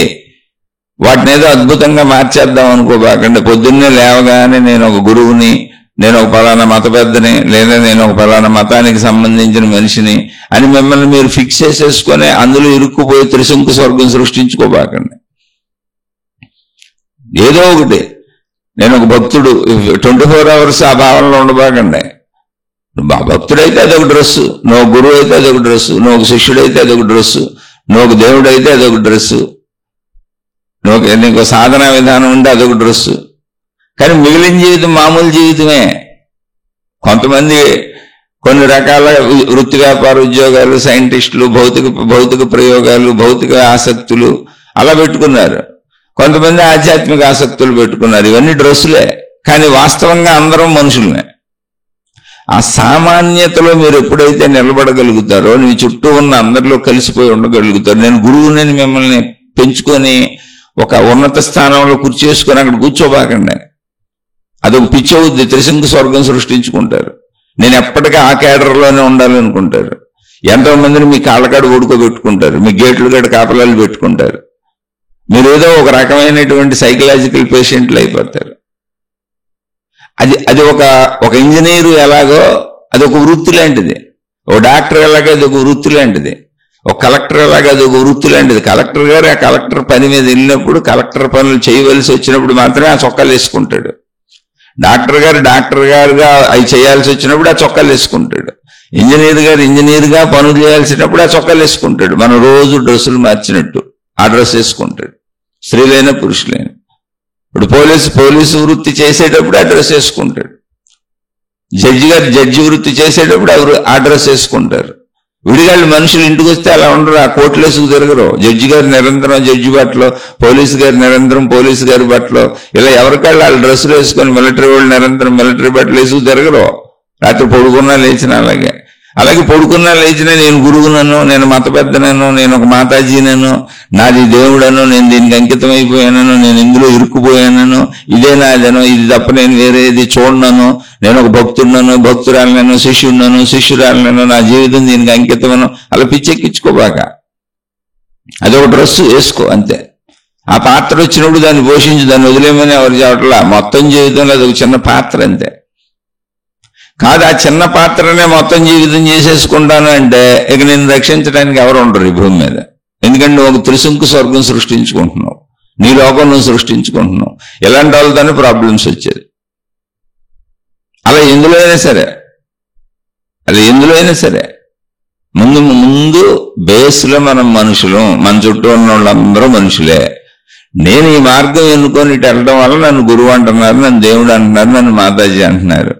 వాటిని ఏదో అద్భుతంగా మార్చేద్దాం అనుకోబాకండి. పొద్దున్నే లేవగానే నేను ఒక గురువుని, నేను ఒక ఫలానా మత పెద్దని, లేదా నేను ఒక ఫలానా మతానికి సంబంధించిన మనిషిని అని మిమ్మల్ని మీరు ఫిక్స్ చేసేసుకొని అందులో ఇరుక్కుపోయి త్రిశంకు స్వర్గం సృష్టించుకోబాకండి. ఏదో ఒకటి, నేను ఒక భక్తుడు 24 hours ఆ భావనలో ఉండబాకండి. నువ్వు భక్తుడైతే అదొక డ్రెస్సు, నువ్వు గురువు అయితే అదొక డ్రెస్సు, నువ్వు ఒక శిష్యుడైతే అదొక డ్రెస్సు, నువ్వు ఒక దేవుడైతే అదొక డ్రెస్సు, నీకు సాధనా విధానం ఉంటే అదొక డ్రెస్సు. కానీ మిగిలిన జీవితం మామూలు జీవితమే. కొంతమంది కొన్ని రకాల వృత్తి వ్యాపార ఉద్యోగాలు, సైంటిస్టులు, భౌతిక ప్రయోగాలు, భౌతిక ఆసక్తులు అలా పెట్టుకున్నారు. కొంతమంది ఆధ్యాత్మిక ఆసక్తులు పెట్టుకున్నారు. ఇవన్నీ డ్రెస్సులే, కానీ వాస్తవంగా అందరం మనుషులనే. ఆ సామాన్యతలో మీరు ఎప్పుడైతే నిలబడగలుగుతారో మీ చుట్టూ ఉన్న అందరిలో కలిసిపోయి ఉండగలుగుతారు. నేను గురువుని మిమ్మల్ని పెంచుకొని ఒక ఉన్నత స్థానంలో కూర్చేసుకొని అక్కడ కూర్చోబాకండి. అదొక పిచ్చవుద్ది, త్రిశంకు స్వర్గం సృష్టించుకుంటారు. నేను ఎప్పటికీ ఆ కేడర్లోనే ఉండాలనుకుంటారు. ఎంతో మందిని మీ కాళ్ళకాడ ఊడుకోబెట్టుకుంటారు, మీ గేట్లు గడ కాపలాలు పెట్టుకుంటారు. మీరు ఏదో ఒక రకమైనటువంటి సైకలాజికల్ పేషెంట్లు అయిపోతారు. అది ఒక ఇంజనీరు ఎలాగో అది ఒక వృత్తి లాంటిది, ఓ డాక్టర్ ఎలాగో అది ఒక వృత్తి లాంటిది, ఒక కలెక్టర్ ఎలాగో అది ఒక వృత్తి లాంటిది. కలెక్టర్ గారు ఆ కలెక్టర్ పని మీద వెళ్ళినప్పుడు, కలెక్టర్ పనులు చేయవలసి వచ్చినప్పుడు మాత్రమే ఆ చొక్కాలు వేసుకుంటాడు. డాక్టర్ గారుగా అవి చేయాల్సి వచ్చినప్పుడు ఆ చొక్కాలు వేసుకుంటాడు. ఇంజనీర్గా పనులు చేయాల్సినప్పుడు ఆ చొక్కాలు వేసుకుంటాడు. మనం రోజు డ్రెస్సులు మార్చినట్టు ఆ డ్రెస్ వేసుకుంటాడు, స్త్రీలైన పురుషులైన. ఇప్పుడు పోలీసు వృత్తి చేసేటప్పుడు ఆ డ్రెస్ వేసుకుంటాడు. జడ్జి వృత్తి చేసేటప్పుడు ఆ డ్రెస్ వేసుకుంటారు. విడిగాళ్ళు మనుషులు ఇంటికి వస్తే అలా ఉండరు, ఆ కోట్లు వేసుకు తిరగరు. జడ్జి గారు నిరంతరం జడ్జి బట్టలో, పోలీసు గారు నిరంతరం పోలీసు గారి బట్టలో, ఇలా ఎవరికాళ్ళు వాళ్ళ డ్రెస్సులు వేసుకొని, మిలిటరీ వాళ్ళు నిరంతరం మిలిటరీ బట్టలు వేసుకు తిరగరు. రాత్రి పడుకున్నా లేచినా అలాగే పడుకున్నా లేచినా నేను గురువునను, నేను మత పెద్దనను, నేను ఒక మాతాజీనను, నాది దేవుడను, నేను దీనికి అంకితం అయిపోయానను, నేను ఇందులో ఇరుక్కుపోయానను, ఇదే నాదను, ఇది తప్ప నేను వేరేది చూడనను, నేను ఒక భక్తురాలనను, శిష్యురాలనను, నా జీవితం దీనికి అంకితమను, అలా పిచ్చెక్కించుకోబాక. అదొక డ్రెస్సు వేసుకో అంతే. ఆ పాత్ర వచ్చినప్పుడు దాన్ని పోషించి దాన్ని వదిలేమని ఎవరు చెప్పట్లా. మొత్తం జీవితంలో అదొక చిన్న పాత్ర అంతే. కాదు, ఆ చిన్న పాత్రనే మొత్తం జీవితం చేసేసుకుంటాను అంటే ఇక నేను రక్షించడానికి ఎవరు ఉండరు ఈ భూమి మీద. ఎందుకంటే ఒక త్రిశంకు స్వర్గం సృష్టించుకుంటున్నావు, నీ లోకం నువ్వు సృష్టించుకుంటున్నావు. ఎలాంటి వాళ్ళతోనే ప్రాబ్లమ్స్ వచ్చేది. అలా ఎందులో అయినా సరే ముందు బేస్లో మనం మనుషులు, మన చుట్టూ ఉన్న వాళ్ళందరూ మనుషులే. నేను ఈ మార్గం ఎన్నుకొని ఇటు వెళ్ళడం వల్ల నన్ను గురువు అంటున్నారు, నన్ను దేవుడు అంటున్నారు, నన్ను మాతాజీ అంటున్నారు,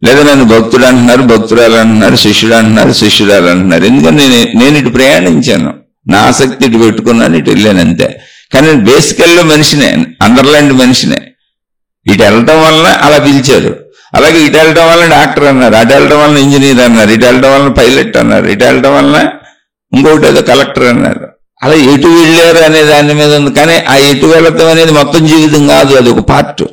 లేదా నన్ను భక్తుడు అంటున్నారు, భక్తురాలు అంటున్నారు, శిష్యుడు అంటున్నారు, శిష్యురాలు అంటున్నారు. ఎందుకంటే నేను ఇటు ప్రయాణించాను, నా ఆసక్తి ఇటు పెట్టుకున్నాను, ఇటు వెళ్ళాను అంతే. కానీ బేసికల్లో మనిషినే, అండర్లాండ్ మనిషినే. ఇటు వెళ్ళటం వలన అలా పిలిచారు. అలాగే ఇటు వెళ్ళటం వలన డాక్టర్ అన్నారు, అటు వెళ్ళటం వలన ఇంజనీర్ అన్నారు, ఇటు వెళ్ళటం వలన పైలట్ అన్నారు, ఇటు వెళ్ళటం వలన ఇంకొకటి ఏదో కలెక్టర్ అన్నారు. అలా ఎటు వెళ్ళారు అనే దాని మీద ఉంది. కానీ ఆ ఎటు వెళ్ళటం అనేది మొత్తం జీవితం కాదు, అది ఒక పార్ట్.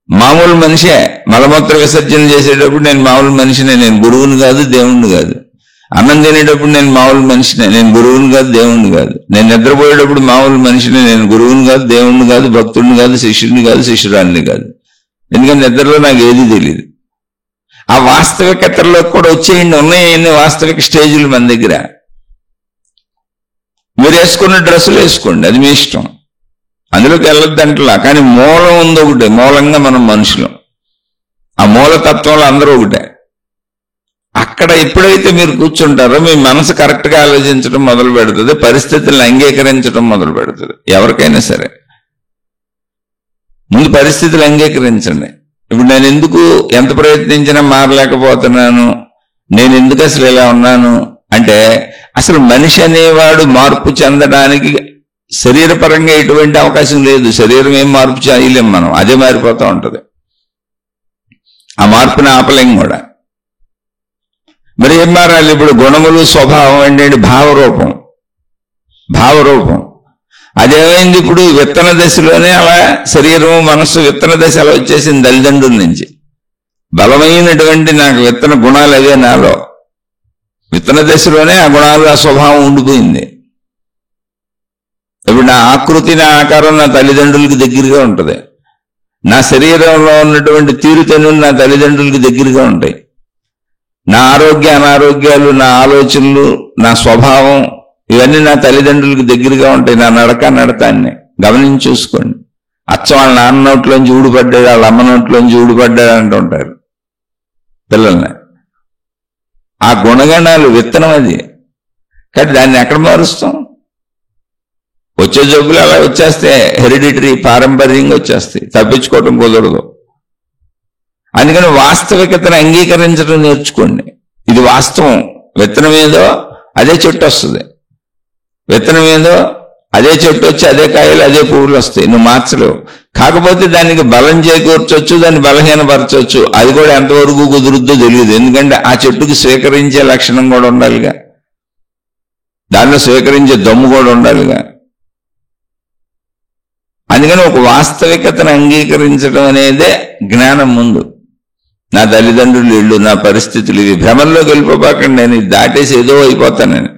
మామూలు మనిషే మలమూత్ర విసర్జన చేసేటప్పుడు నేను మామూలు మనిషినే, నేను గురువుని కాదు దేవుణ్ణి కాదు. అన్నం తినేటప్పుడు నేను మామూలు మనిషినే, నేను గురువుని కాదు దేవుణ్ణి కాదు. నేను నిద్రపోయేటప్పుడు మామూలు మనిషినే, నేను గురువుని కాదు దేవుణ్ణి కాదు, భక్తుడిని కాదు, శిష్యుడిని కాదు, శిష్యురాన్ని కాదు. ఎందుకంటే నిద్రలో నాకు ఏది తెలియదు. ఆ వాస్తవికతల్లో కూడా వచ్చేయండి, ఉన్నాయన్ని వాస్తవిక స్టేజీలు మన దగ్గర. మీరు వేసుకున్న డ్రెస్సులు వేసుకోండి, అది మీ ఇష్టం, అందులోకి వెళ్ళొద్దంటలా. కానీ మూలం ఉంది ఒకటే, మూలంగా మనం మనుషులం. ఆ మూలతత్వంలో అందరూ ఒకటే. అక్కడ ఎప్పుడైతే మీరు కూర్చుంటారో మీ మనసు కరెక్ట్గా ఆలోచించడం మొదలు పెడుతుంది, పరిస్థితులను అంగీకరించడం మొదలు పెడుతుంది. ఎవరికైనా సరే ముందు పరిస్థితులు అంగీకరించండి. ఇప్పుడు నేను ఎందుకు ఎంత ప్రయత్నించినా మారలేకపోతున్నాను, నేను ఎందుకు అసలు ఇలా ఉన్నాను అంటే, అసలు మనిషి అనేవాడు మార్పు చెందడానికి శరీరపరంగా ఎటువంటి అవకాశం లేదు. శరీరం ఏం మార్పు చేయలేం మనం, అదే మారిపోతూ ఉంటుంది. ఆ మార్పుని ఆపలేం కూడా. మరి ఏం మారాలి? ఇప్పుడు గుణములు స్వభావం ఏంటంటే భావరూపం. అదేమైంది? ఇప్పుడు విత్తన దశలోనే అలా శరీరం మనస్సు విత్తన దశ అలా వచ్చేసింది తల్లిదండ్రుల నుంచి. బలమైనటువంటి నాకు విత్తన గుణాలు అవే నాలో. విత్తన దశలోనే ఆ గుణాలు ఆ స్వభావం ఉండిపోయింది. ఇప్పుడు నా ఆకృతి నా ఆకారం నా తల్లిదండ్రులకి దగ్గరగా ఉంటుంది. నా శరీరంలో ఉన్నటువంటి తీరుతెన్నులు నా తల్లిదండ్రులకి దగ్గరగా ఉంటాయి. నా ఆరోగ్య అనారోగ్యాలు, నా ఆలోచనలు, నా స్వభావం ఇవన్నీ నా తల్లిదండ్రులకు దగ్గరగా ఉంటాయి. నా నడతాన్ని గమనించి చూసుకోండి. అచ్చం వాళ్ళ నాన్న నోట్లోంచి ఊడిపడ్డాడు, వాళ్ళ అమ్మ నోట్లోంచి ఊడిపడ్డాడు అంటుంటారు పిల్లల్ని. ఆ గుణగణాలు విత్తనం అది. కానీ దాన్ని ఎక్కడ మారుస్తాం? వచ్చే జబ్బులు అలా వచ్చేస్తే హెరిడిటరీ, పారంపర్యంగా వచ్చేస్తాయి, తప్పించుకోవటం కుదరదు. అందుకని వాస్తవికతను అంగీకరించడం నేర్చుకోండి. ఇది వాస్తవం. విత్తనం ఏదో అదే చెట్టు వస్తుంది, విత్తనం ఏదో అదే చెట్టు వచ్చి అదే కాయలు అదే పువ్వులు వస్తాయి, నువ్వు మార్చలేవు. కాకపోతే దానికి బలం చేకూర్చొచ్చు, దాన్ని బలహీనపరచవచ్చు. అది కూడా ఎంతవరకు కుదురుద్దో తెలియదు. ఎందుకంటే ఆ చెట్టుకి స్వీకరించే లక్షణం కూడా ఉండాలిగా, దానిలో స్వీకరించే దమ్ము కూడా ఉండాలిగా. అందుకని ఒక వాస్తవికతను అంగీకరించడం అనేదే జ్ఞానం. ముందు నా తల్లిదండ్రులు ఇళ్ళు, నా పరిస్థితులు ఇవి. భ్రమంలోకి వెళ్ళిపోబాకండి, నేను దాటేసి ఏదో అయిపోతానని.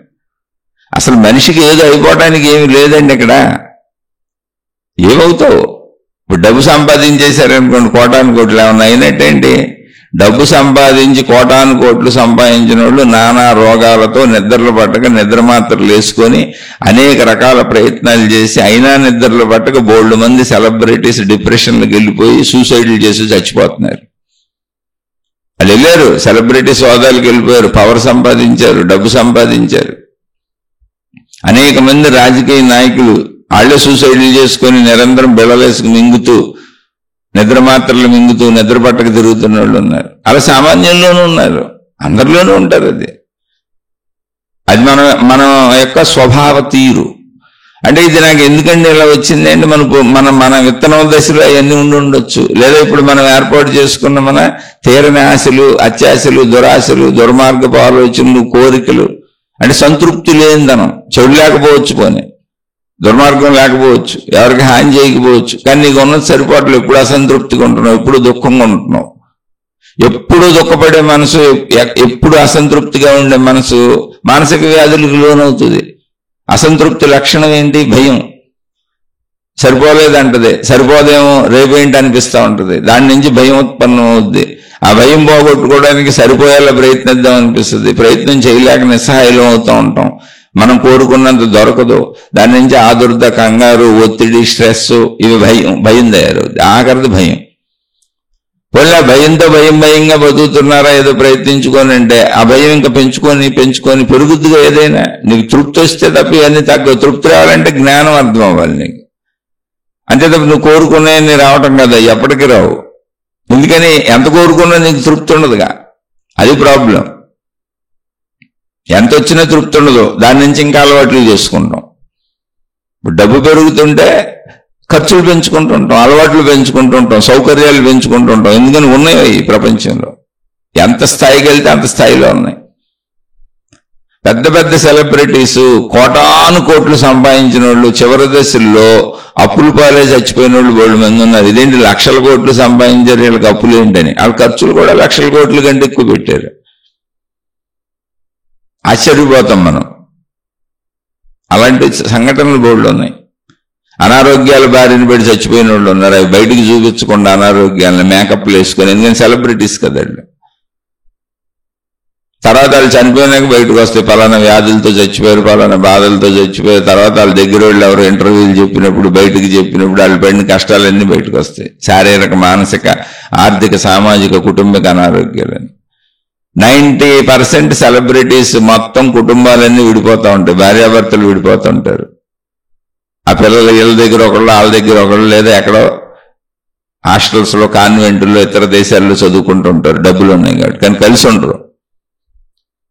అసలు మనిషికి ఏదో అయిపోవడానికి ఏమి లేదండి. ఇక్కడ ఏమవుతావు? ఇప్పుడు డబ్బు సంపాదించేశారనుకోండి, కోటాను కోట్లు ఏమన్నా అయినట్టేంటి? డబ్బు సంపాదించి కోటాను కోట్లు సంపాదించిన వాళ్ళు నానా రోగాలతో నిద్రలు పట్టక నిద్ర మాత్రలు వేసుకొని అనేక రకాల ప్రయత్నాలు చేసి అయినా నిద్రలు పట్టక బోల్డ్ మంది సెలబ్రిటీస్ డిప్రెషన్లకు వెళ్ళిపోయి సూసైడ్లు చేసి చచ్చిపోతున్నారు. వాళ్ళు వెళ్ళారు, సెలబ్రిటీ సోదాలకు వెళ్ళిపోయారు, పవర్ సంపాదించారు, డబ్బు సంపాదించారు. అనేక మంది రాజకీయ నాయకులు వాళ్ళే సూసైడ్లు చేసుకొని నిరంతరం బిళ్ళలేసుకు మింగుతూ నిద్ర మాత్రలు మింగుతూ నిద్ర పట్టక తిరుగుతున్న వాళ్ళు ఉన్నారు. అలా సామాన్యంలోనూ ఉన్నారు, అందరిలోనూ ఉంటారు. అది మన యొక్క స్వభావ తీరు. అంటే ఇది నాకు ఎందుకంటే ఇలా వచ్చింది అంటే మన విత్తనం దశలో అవన్నీ ఉండొచ్చు. లేదా ఇప్పుడు మనం ఏర్పాటు చేసుకున్న మన తీరని ఆశలు, అత్యాశలు, దురాశలు, దుర్మార్గపు ఆలోచనలు, కోరికలు, అంటే సంతృప్తి లేనిదనం. చెడు లేకపోవచ్చు, పోనీ దుర్మార్గం లేకపోవచ్చు, ఎవరికి హాని చేయకపోవచ్చు, కానీ నీకు ఉన్నది సరిపోవట్లేదు. ఎప్పుడు అసంతృప్తిగా ఉంటున్నావు, ఎప్పుడు దుఃఖంగా ఉంటున్నావు. ఎప్పుడు దుఃఖపడే మనసు, ఎప్పుడు అసంతృప్తిగా ఉండే మనసు మానసిక వ్యాధులకు లోనవుతుంది. అసంతృప్తి లక్షణం ఏంటి? భయం. సరిపోలేదంటది, సరిపోదేమో రేపేంటి అనిపిస్తూ ఉంటుంది. దాని నుంచి భయం ఉత్పన్నం అవుద్ది. ఆ భయం పోగొట్టుకోవడానికి సరిపోయేలా ప్రయత్నిద్దాం అనిపిస్తుంది. ప్రయత్నం చేయలేక నిస్సహాయం అవుతూ ఉంటాం. మనం కోరుకున్నంత దొరకదు. దాని నుంచి ఆదుర్ద, కంగారు, ఒత్తిడి, స్ట్రెస్, ఇవి భయం తయారవుద్ది. ఆఖరిది భయం. పోనీ భయంగా బతుకుతున్నారా ఏదో ప్రయత్నించుకొని అంటే ఆ భయం ఇంకా పెంచుకొని పెరుగుద్దిగా. ఏదైనా నీకు తృప్తి వస్తే తప్ప ఇవన్నీ తగ్గ. తృప్తి రావాలంటే జ్ఞానం అర్థం అవ్వాలి నీకు. అంతే తప్ప నువ్వు కోరుకునే రావటం కదా, ఎప్పటికీ రావు. ఎందుకని ఎంత కోరుకున్నా నీకు తృప్తి ఉండదుగా, అది ప్రాబ్లం. ఎంత వచ్చినా తృప్తి ఉండదు, దాని నుంచి ఇంకా అలవాట్లు చేసుకుంటాం. ఇప్పుడు డబ్బు పెరుగుతుంటే ఖర్చులు పెంచుకుంటుంటాం, అలవాట్లు పెంచుకుంటుంటాం, సౌకర్యాలు పెంచుకుంటుంటాం. ఎందుకని ఉన్నాయి ఈ ప్రపంచంలో. ఎంత స్థాయికి వెళ్తే అంత స్థాయిలో ఉన్నాయి. పెద్ద పెద్ద సెలబ్రిటీస్ కోటాను కోట్లు సంపాదించిన వాళ్ళు చివరి దశల్లో అప్పులు పాలే చచ్చిపోయిన వాళ్ళు 100 మంది ఉన్నారు. ఇదేంటి లక్షల కోట్లు సంపాదించారు, వీళ్ళకి అప్పులు ఏంటని. వాళ్ళ ఖర్చులు కూడా లక్షల కోట్ల కంటే ఎక్కువ పెట్టారు. ఆశ్చర్యపోతాం మనం. అలాంటి సంఘటనలు బోర్డులు ఉన్నాయి. అనారోగ్యాల బారిన పడి చచ్చిపోయిన వాళ్ళు ఉన్నారు. అవి బయటికి చూపించకుండా అనారోగ్యాలను మేకప్లు వేసుకొని, ఎందుకని సెలబ్రిటీస్ కదండి. తర్వాత వాళ్ళు చనిపోయినాక బయటకు వస్తాయి, పలానా వ్యాధులతో చచ్చిపోయారు, పలానా బాధలతో చచ్చిపోయారు. తర్వాత వాళ్ళ దగ్గర వాళ్ళు ఎవరు ఇంటర్వ్యూలు చెప్పినప్పుడు, బయటకు చెప్పినప్పుడు వాళ్ళు పడిన కష్టాలన్నీ బయటకు వస్తాయి. శారీరక, మానసిక, ఆర్థిక, సామాజిక, కుటుంబిక అనారోగ్యాలని. 90% సెలబ్రిటీస్ మొత్తం కుటుంబాలన్నీ విడిపోతూ ఉంటాయి, భార్యాభర్తలు విడిపోతూ ఉంటారు. ఆ పిల్లలు వీళ్ళ దగ్గర ఒకళ్ళు, వాళ్ళ దగ్గర ఒకళ్ళు, లేదా ఎక్కడో హాస్టల్స్లో, కాన్వెంట్లో, ఇతర దేశాల్లో చదువుకుంటూ ఉంటారు. డబ్బులు ఉన్నాయి కాబట్టి, కానీ కలిసి ఉండరు.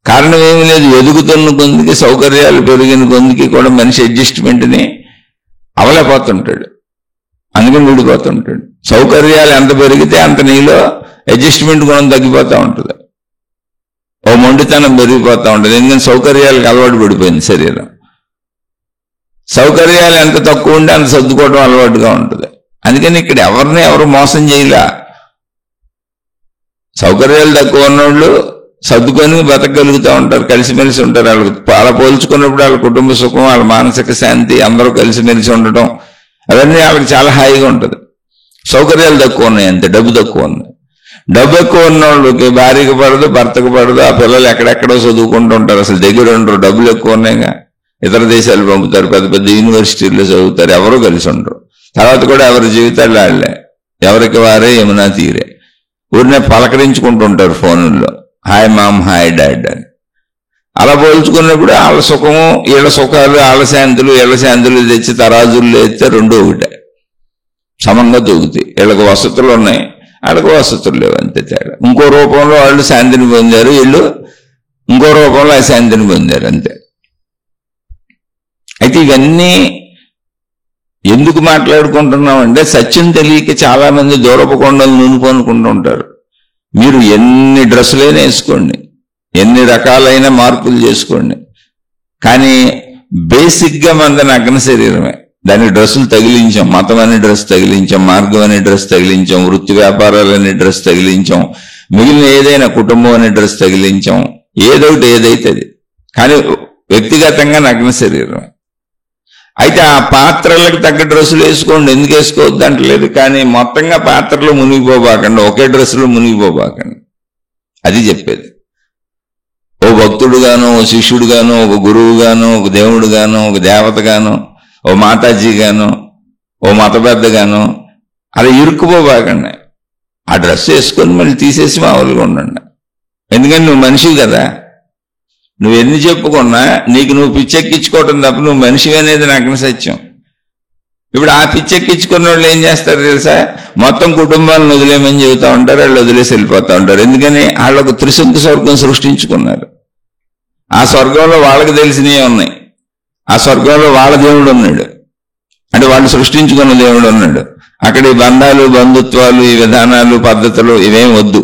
కారణం ఏమీ లేదు. ఎదుగుతున్న కొందికి, సౌకర్యాలు పెరిగిన కొందికి కూడా మనిషి అడ్జస్ట్మెంట్ని అవలేకపోతుంటాడు. అందుకని విడిపోతుంటాడు. సౌకర్యాలు ఎంత పెరిగితే అంత నీలో అడ్జస్ట్మెంట్ గుణం తగ్గిపోతూ ఉంటుంది. ఓ మొండితనం పెరిగిపోతూ ఉంటుంది. ఎందుకంటే సౌకర్యాలకు అలవాటు పడిపోయింది శరీరం. సౌకర్యాలు ఎంత తక్కువ ఉంటే అంత సర్దుకోవడం అలవాటుగా ఉంటుంది. అందుకని ఇక్కడ ఎవరిని ఎవరు మోసం చేయలే. సౌకర్యాలు తక్కువ ఉన్నోళ్ళు సర్దుకొని బతకగలుగుతూ ఉంటారు, కలిసిమెలిసి ఉంటారు. వాళ్ళ పోల్చుకున్నప్పుడు వాళ్ళ కుటుంబ సుఖం, వాళ్ళ మానసిక శాంతి, అందరూ కలిసిమెలిసి ఉండటం, అవన్నీ వాళ్ళకి చాలా హాయిగా ఉంటుంది. సౌకర్యాలు తక్కువ ఉన్నాయి అంతే, డబ్బు తక్కువ ఉంది. డబ్బు ఎక్కువ ఉన్న వాళ్ళకి భార్యకు పడదు, భర్తకు పడదు. ఆ పిల్లలు ఎక్కడెక్కడో చదువుకుంటూ ఉంటారు, అసలు దగ్గర ఉండరు. డబ్బులు ఎక్కువ ఉన్నాయిగా, ఇతర దేశాలు పంపుతారు, పెద్ద పెద్ద యూనివర్సిటీల్లో చదువుతారు, ఎవరూ కలిసి ఉండరు. తర్వాత కూడా ఎవరి జీవితాలు వాళ్ళే, ఎవరికి వారే యమునా తీరే. ఊరినే పలకరించుకుంటుంటారు ఫోనుల్లో, హాయ్ మామ్, హాయ్ డాడ్ అని. అలా పోల్చుకున్నప్పుడు వాళ్ళ సుఖము, వీళ్ళ సుఖాలు, వాళ్ళ శాంతులు, వీళ్ళ శాంతులు తెచ్చి తరాజుల్లో ఎత్తే రెండో ఒకటే, సమంగా తూగుతాయి. వీళ్ళకి వసతులు ఉన్నాయి, వాళ్ళకి వసతులు లేవు, అంతే తేడా. ఇంకో రూపంలో వాళ్ళు శాంతిని పొందారు, వీళ్ళు ఇంకో రూపంలో ఆ శాంతిని పొందారు, అంతే. అయితే ఇవన్నీ ఎందుకు మాట్లాడుకుంటున్నామంటే, సత్యం తెలియక చాలా మంది దూరపు కొండలు నూనుకొనుకుంటూ ఉంటారు. మీరు ఎన్ని డ్రెస్సులైనా వేసుకోండి, ఎన్ని రకాలైన మార్పులు చేసుకోండి, కానీ బేసిక్గా మనది నగ్న శరీరమే. దానికి డ్రెస్సులు తగిలించాం, మతం అనే డ్రెస్ తగిలించాం, మార్గం అనే డ్రెస్ తగిలించాం, వృత్తి వ్యాపారాలు అనే డ్రెస్ తగిలించాం, మిగిలిన ఏదైనా కుటుంబం అనే డ్రెస్ తగిలించాం, ఏదోటి ఏదైతుంది, కానీ వ్యక్తిగతంగా నగ్న శరీరం. అయితే ఆ పాత్రలకు తగ్గ డ్రెస్సులు వేసుకోండి, ఎందుకు వేసుకోవద్దు అంటలేదు, కానీ మొత్తంగా పాత్రలో మునిగిపోబాకండి, ఒకే డ్రెస్సులో మునిగిపోబాకండి, అది చెప్పేది. ఓ భక్తుడుగాను, ఓ శిష్యుడుగాను, ఒక గురువుగాను, ఒక దేవుడుగాను, ఒక దేవతగాను, ఓ మాతాజీగాను, ఓ మత పెద్దగాను అలా ఇరుక్కుపోబాకండి. ఆ డ్రెస్ వేసుకొని మళ్ళీ తీసేసి మామూలుగా ఉండండి. ఎందుకంటే నువ్వు మనిషివి కదా, నువ్వు ఎన్ని చెప్పుకున్నా నీకు నువ్వు పిచ్చెక్కించుకోవటం తప్ప నువ్వు మనిషి అనేది నగ్న సత్యం. ఇప్పుడు ఆ పిచ్చెక్కించుకున్న వాళ్ళు ఏం చేస్తారు తెలుసా, మొత్తం కుటుంబాలను వదిలేమని చెబుతూ ఉంటారు, వాళ్ళు వదిలేసి వెళ్ళిపోతూ ఉంటారు. ఎందుకని వాళ్ళకు త్రిశంకు స్వర్గం సృష్టించుకున్నారు. ఆ స్వర్గంలో వాళ్ళకి తెలిసినవి ఉన్నాయి, ఆ స్వర్గంలో వాళ్ళ దేవుడు ఉన్నాడు, అంటే వాళ్ళు సృష్టించుకున్న దేవుడు ఉన్నాడు. అక్కడ ఈ బంధాలు, బంధుత్వాలు, ఈ విధానాలు, పద్ధతులు ఇవేం వద్దు.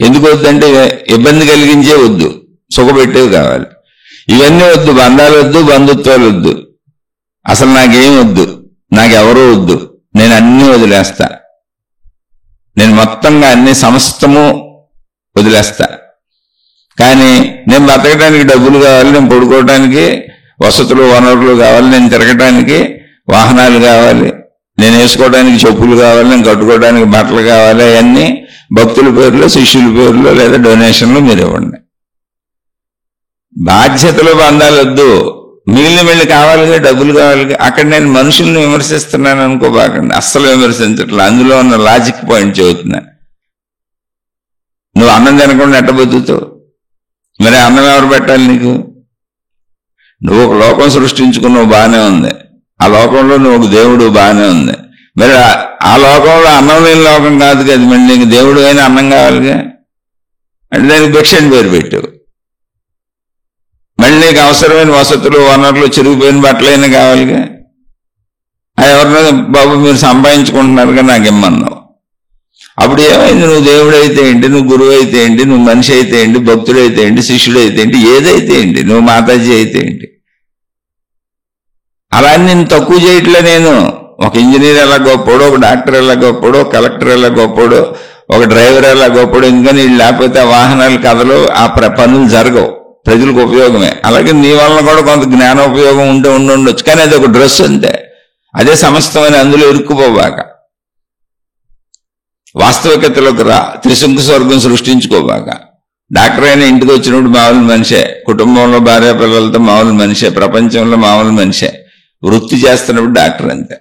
ఎందుకు వద్దంటే ఇబ్బంది కలిగించే వద్దు, సుఖపెట్టేవి కావాలి. ఇవన్నీ వద్దు, బంధాలు వద్దు, బంధుత్వాలు వద్దు, అసలు నాకేం వద్దు, నాకెవరూ వద్దు, నేను అన్నీ వదిలేస్తా, నేను మొత్తంగా అన్ని సమస్తము వదిలేస్తా. కానీ నేను బతకడానికి డబ్బులు కావాలి, నేను పడుకోవడానికి వసతులు వనరులు కావాలి, నేను తిరగటానికి వాహనాలు కావాలి, నేను వేసుకోవడానికి చెప్పులు కావాలి, నేను కట్టుకోవడానికి బట్టలు కావాలి. అవన్నీ భక్తుల పేరులో, శిష్యుల పేరులో లేదా డొనేషన్లు మీరు ఇవ్వండి. బాధ్యతలు, బంధాలు వద్దు, మిగిలిన వెళ్ళి కావాలిగా, డబ్బులు కావాలిగా. అక్కడ నేను మనుషుల్ని విమర్శిస్తున్నాను అనుకోబాకండి, అస్సలు విమర్శించట్లా, అందులో ఉన్న లాజిక్ పాయింట్ చెబుతున్నా. నువ్వు అన్నం తినకుండా ఎట్ట బతుకుతావు? మరి అన్నం ఎవరు పెట్టాలి నీకు? నువ్వు ఒక లోకం సృష్టించుకున్నావు, బాగానే ఉంది, ఆ లోకంలో నువ్వు ఒక దేవుడు, బాగానే ఉంది. మరి ఆ లోకంలో అన్నం లేని లోకం కాదు కదా, మరి నీకు దేవుడు అయినా అన్నం కావాలిగా, అంటే దానికి భిక్ష అని పేరు పెట్టావు. మళ్ళీ నీకు అవసరమైన వసతులు, వనరులు, చిరిగిపోయిన బట్టలైనా కావాలిగా, ఎవరినో బాబు మీరు సంపాదించుకుంటున్నారుగా నాకు ఇమ్మన్నావు. అప్పుడు ఏమైంది? నువ్వు దేవుడు అయితే ఏంటి, నువ్వు గురువు అయితే ఏంటి, నువ్వు మనిషి అయితే ఏంటి, భక్తుడు అయితే ఏంటి, శిష్యుడు అయితే ఏంటి, ఏదైతే ఏంటి, నువ్వు మాతాజీ అయితే ఏంటి? అలా నేను తక్కువ చేయట్లే. నేను ఒక ఇంజనీర్ ఎలా గొప్పడో, ఒక డాక్టర్ ఎలా గొప్పడో, ఒక కలెక్టర్ ఎలా గొప్పడో, ఒక డ్రైవర్ ఎలా గొప్పడో, ఇంకా నీళ్ళు లేకపోతే ఆ వాహనాలు కథలు ఆ పనులు జరగవు, ప్రజలకు ఉపయోగమే. అలాగే నీ వలన కూడా కొంత జ్ఞానోపయోగం ఉండొచ్చు, కానీ అది ఒక డ్రెస్ అంతే. అదే సమస్తమని అందులో ఇరుక్కుపోబాక. వాస్తవికతలోకి రా, త్రిశంకు స్వర్గం సృష్టించుకోబాక. డాక్టర్ అయినా ఇంటికి వచ్చినప్పుడు మామూలు మనిషే, కుటుంబంలో భార్య పిల్లలతో మామూలు మనిషే, ప్రపంచంలో మామూలు మనిషే. వృత్తి చేస్తున్నప్పుడు డాక్టర్ అంతే.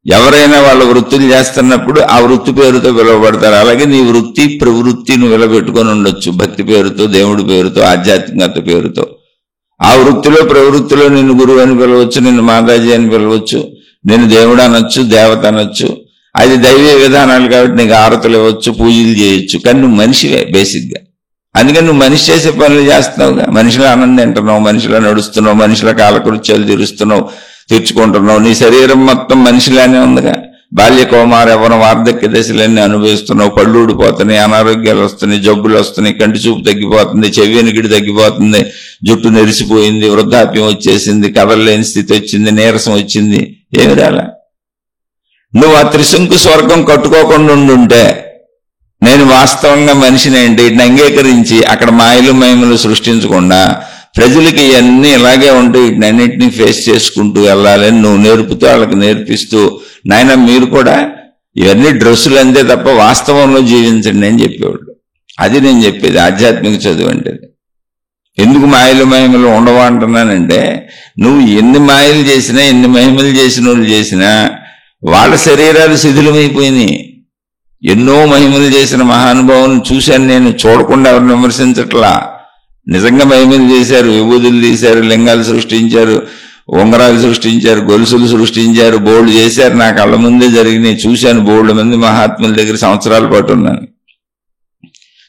ఎవరైనా వాళ్ళ వృత్తులు చేస్తున్నప్పుడు ఆ వృత్తి పేరుతో పిలువబడతారు. అలాగే నీ వృత్తి ప్రవృత్తి నువ్వు నిలబెట్టుకొని ఉండొచ్చు, భక్తి పేరుతో, దేవుడి పేరుతో, ఆధ్యాత్మికత పేరుతో. ఆ వృత్తిలో ప్రవృత్తిలో నిన్ను గురువు అని పిలవచ్చు, నిన్ను మాతాజీ అని పిలవచ్చు, నిన్ను దేవుడు అనొచ్చు, దేవత అనొచ్చు. అది దైవీ విధానాలు కాబట్టి నీకు ఆరతులు ఇవ్వచ్చు, పూజలు చేయొచ్చు, కానీ నువ్వు మనిషివే బేసిక్గా. అందుకని నువ్వు మనిషి చేసే పనులు చేస్తున్నావుగా. మనిషిలో ఆనందం తింటున్నావు, మనిషిలో నడుస్తున్నావు, మనిషిలో కాలకృత్యాలు తీర్చుకుంటున్నావు. నీ శరీరం మొత్తం మనిషిలానే ఉందిగా. బాల్య కౌమార యవ్వన వార్ధక్య దశలన్నీ అనుభవిస్తున్నావు. పళ్ళు ఊడిపోతున్నాయి, అనారోగ్యాలు వస్తున్నాయి, జబ్బులు వస్తున్నాయి, కంటి చూపు తగ్గిపోతుంది, చెవి వెనుకిడి తగ్గిపోతుంది, జుట్టు నెరిసిపోయింది, వృద్ధాప్యం వచ్చేసింది, కదలలేని స్థితి వచ్చింది, నీరసం వచ్చింది. ఏమి రాలా? నువ్వు ఆ త్రిశంకు స్వర్గం కట్టుకోకుండా ఉండుంటే, నేను వాస్తవంగా మనిషినేంటి వీటిని అంగీకరించి అక్కడ మాయలు మహిమలు సృష్టించకుండా ప్రజలకి ఇవన్నీ ఇలాగే ఉంటూ వీటిని అన్నింటినీ ఫేస్ చేసుకుంటూ వెళ్ళాలని నువ్వు నేర్పుతూ వాళ్ళకి నేర్పిస్తూ, నాయన మీరు కూడా ఇవన్నీ డ్రెస్సులు అంతే తప్ప వాస్తవంలో జీవించండి అని చెప్పేవాళ్ళు. అది నేను చెప్పేది ఆధ్యాత్మిక చదువు అంటే. ఎందుకు మాయలు మహిమలు ఉండవా అంటున్నానంటే, నువ్వు ఎన్ని మాయలు చేసినా, ఎన్ని మహిమలు చేసిన వాళ్ళు చేసినా వాళ్ళ శరీరాలు శిథిలమైపోయినాయి. ఎన్నో మహిమలు చేసిన మహానుభావులను చూశాను నేను, చూడకుండా ఎవరిని విమర్శించట్లా. నిజంగా మహిమలు చేశారు, విభూతులు తీశారు, లింగాలు సృష్టించారు, ఉంగరాలు సృష్టించారు, గొలుసులు సృష్టించారు, బోల్డ్ చేశారు. నా కళ్ళ ముందే జరిగినాయి, చూశాను. బోల్డ్ మంది మహాత్ముల దగ్గర సంవత్సరాల పాటు ఉన్నాను.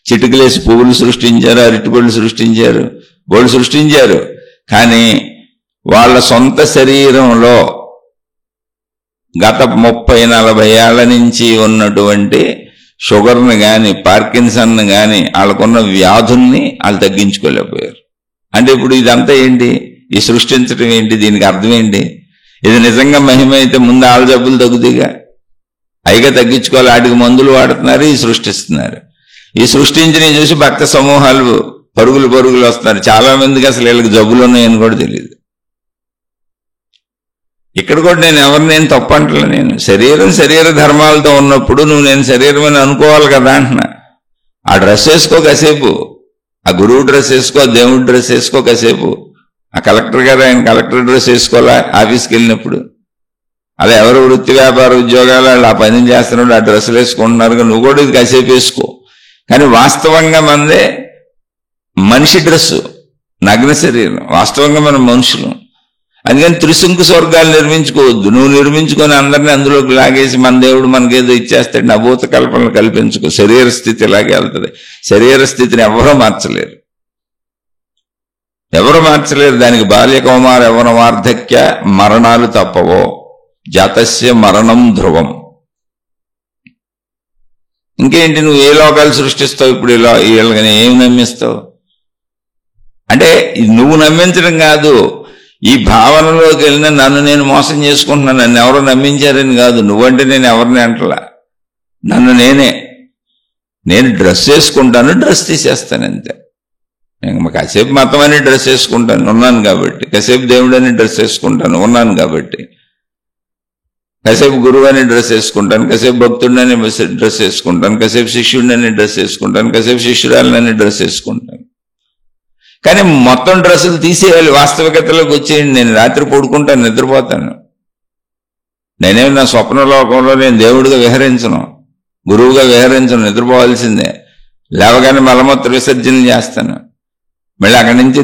చిటికలేసి పువ్వులు సృష్టించారు, అరటిపళ్ళు సృష్టించారు, బోల్డ్ సృష్టించారు. కానీ వాళ్ళ సొంత శరీరంలో గత 30-40 ఏళ్ల నుంచి ఉన్నటువంటి షుగర్ని కానీ, పార్కిన్సన్ కానీ, వాళ్ళకున్న వ్యాధుల్ని వాళ్ళు తగ్గించుకోలేకపోయారు. అంటే ఇప్పుడు ఇదంతా ఏంటి? ఈ సృష్టించడం ఏంటి? దీనికి అర్థం ఏంటి? ఇది నిజంగా మహిమ అయితే ముందు ఆళ్ళ జబ్బులు తగ్గుతాయిగా. అయిగా తగ్గించుకోవాలి, వాటికి మందులు వాడుతున్నారు, ఈ సృష్టిస్తున్నారు. ఈ సృష్టించిన చూసి భక్త సమూహాలు పరుగులు వస్తున్నారు. చాలా మందికి అసలు వీళ్ళకి జబ్బులు ఉన్నాయని కూడా తెలియదు. ఇక్కడ కూడా నేను ఎవరినేం తప్పంటలే. నేను శరీర ధర్మాలతో ఉన్నప్పుడు నువ్వు నేను శరీరం అని అనుకోవాలి కదా అంటున్నా. ఆ డ్రెస్ వేసుకో కాసేపు, ఆ గురువు డ్రెస్ వేసుకో, ఆ దేవుడి డ్రెస్ వేసుకో కాసేపు. ఆ కలెక్టర్ గారు ఆయన కలెక్టర్ డ్రెస్ వేసుకోవాలా ఆఫీస్కి వెళ్ళినప్పుడు? అలా ఎవరు వృత్తి వ్యాపార ఉద్యోగాలు వాళ్ళు ఆ పని చేస్తున్నప్పుడు ఆ డ్రెస్సులు వేసుకుంటున్నారు, నువ్వు కూడా ఇది కాసేపు వేసుకో. కానీ వాస్తవంగా మనదే మనిషి డ్రెస్సు, నగ్న శరీరం. వాస్తవంగా మనం మనుషులు. అందుకని త్రిశంకు స్వర్గాలు నిర్మించుకోవద్దు. నువ్వు నిర్మించుకొని అందరినీ అందులోకి లాగేసి మన దేవుడు మనకేదో ఇచ్చేస్తాడు అభూత కల్పనలు కల్పించుకో. శరీర స్థితి ఇలాగే వెళ్తుంది. శరీర స్థితిని ఎవరూ మార్చలేరు. దానికి బాల్య కౌమార యవ్వన వార్ధక్య మరణాలు తప్పవో. జాతస్య మరణం ధ్రువం. ఇంకేంటి? నువ్వు ఏ లోకాలు సృష్టిస్తావు ఇప్పుడు? వీళ్ళని ఏమి నమ్మిస్తావు? అంటే నువ్వు నమ్మించడం కాదు, ఈ భావనలోకి వెళ్ళిన నన్ను నేను మోసం చేసుకుంటున్నాను, నన్ను ఎవరో నమ్మించారని కాదు. నువ్వంటే నేను ఎవరిని అంటలా, నన్ను నేను డ్రెస్ వేసుకుంటాను, డ్రెస్ తీసేస్తాను అంతే. కాసేపు మతం అని డ్రెస్ వేసుకుంటాను, ఉన్నాను కాబట్టి. కాసేపు దేవుడు అని డ్రెస్ వేసుకుంటాను, ఉన్నాను కాబట్టి. కాసేపు గురువు అని డ్రెస్ వేసుకుంటాను, కాసేపు భక్తుడిని డ్రెస్ వేసుకుంటాను, కాసేపు శిష్యుడిని డ్రెస్ వేసుకుంటాను, కాసేపు శిష్యురాలని డ్రెస్ వేసుకుంటాను. కానీ మొత్తం డ్రెస్సులు తీసేయాలి. వాస్తవికతలోకి వచ్చేయండి. నేను రాత్రి పడుకుంటాను, నిద్రపోతాను. నేనేమి నా స్వప్న లోకంలో నేను దేవుడిగా విహరించను, గురువుగా విహరించను. నిద్రపోవాల్సిందే. లేవగానే మలమూత్ర విసర్జన చేస్తాను. మళ్ళీ అక్కడి నుంచి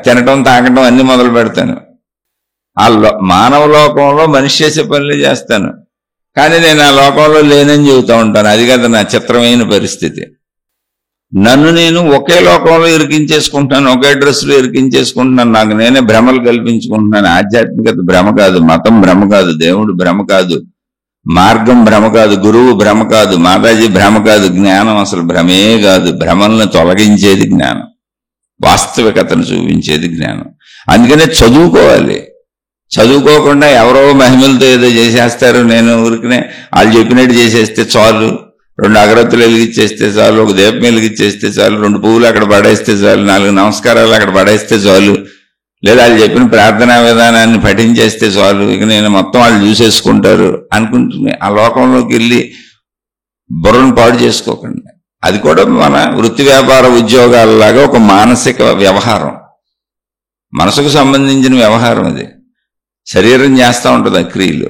తినటం తాగటం అన్ని మొదలు పెడతాను. ఆ మానవ లోకంలో మనిషి చేసే పనులు చేస్తాను. కానీ నేను ఆ లోకంలో లేనని చెబుతూ ఉంటాను. అది కదా నా చిత్రమైన పరిస్థితి. నన్ను నేను ఒకే లోకంలో ఇరికించేసుకుంటున్నాను, ఒకే డ్రెస్సులో ఇరికించేసుకుంటున్నాను, నాకు నేనే భ్రమలు కల్పించుకుంటున్నాను. ఆధ్యాత్మికత భ్రమ కాదు, మతం భ్రమ కాదు, దేవుడు భ్రమ కాదు, మార్గం భ్రమ కాదు, గురువు భ్రమ కాదు, మాతాజీ భ్రమ కాదు, జ్ఞానం అసలు భ్రమే కాదు. భ్రమలను తొలగించేది జ్ఞానం, వాస్తవికతను చూపించేది జ్ఞానం. అందుకనే చదువుకోవాలి. చదువుకోకుండా ఎవరో మహిమలతో ఏదో చేసేస్తారు, నేను ఊరికనే వాళ్ళు చెప్పినట్టు చేసేస్తే చాలు, 2 అగరత్తులు వెలిగిచ్చేస్తే చాలు, ఒక దీపం వెలిగిచ్చేస్తే చాలు, 2 పువ్వులు అక్కడ పడేస్తే చాలు, 4 నమస్కారాలు అక్కడ పడేస్తే చాలు, లేదా వాళ్ళు చెప్పిన ప్రార్థనా విధానాన్ని పఠించేస్తే చాలు, ఇక నేను మొత్తం వాళ్ళు చూసేసుకుంటారు అనుకుంటున్నా. ఆ లోకంలోకి వెళ్ళి బుర్రను పాడు చేసుకోకండి. అది కూడా మన వృత్తి వ్యాపార ఉద్యోగాలలాగా ఒక మానసిక వ్యవహారం, మనసుకు సంబంధించిన వ్యవహారం. అది శరీరం చేస్తూ ఉంటుంది ఆ క్రియలు,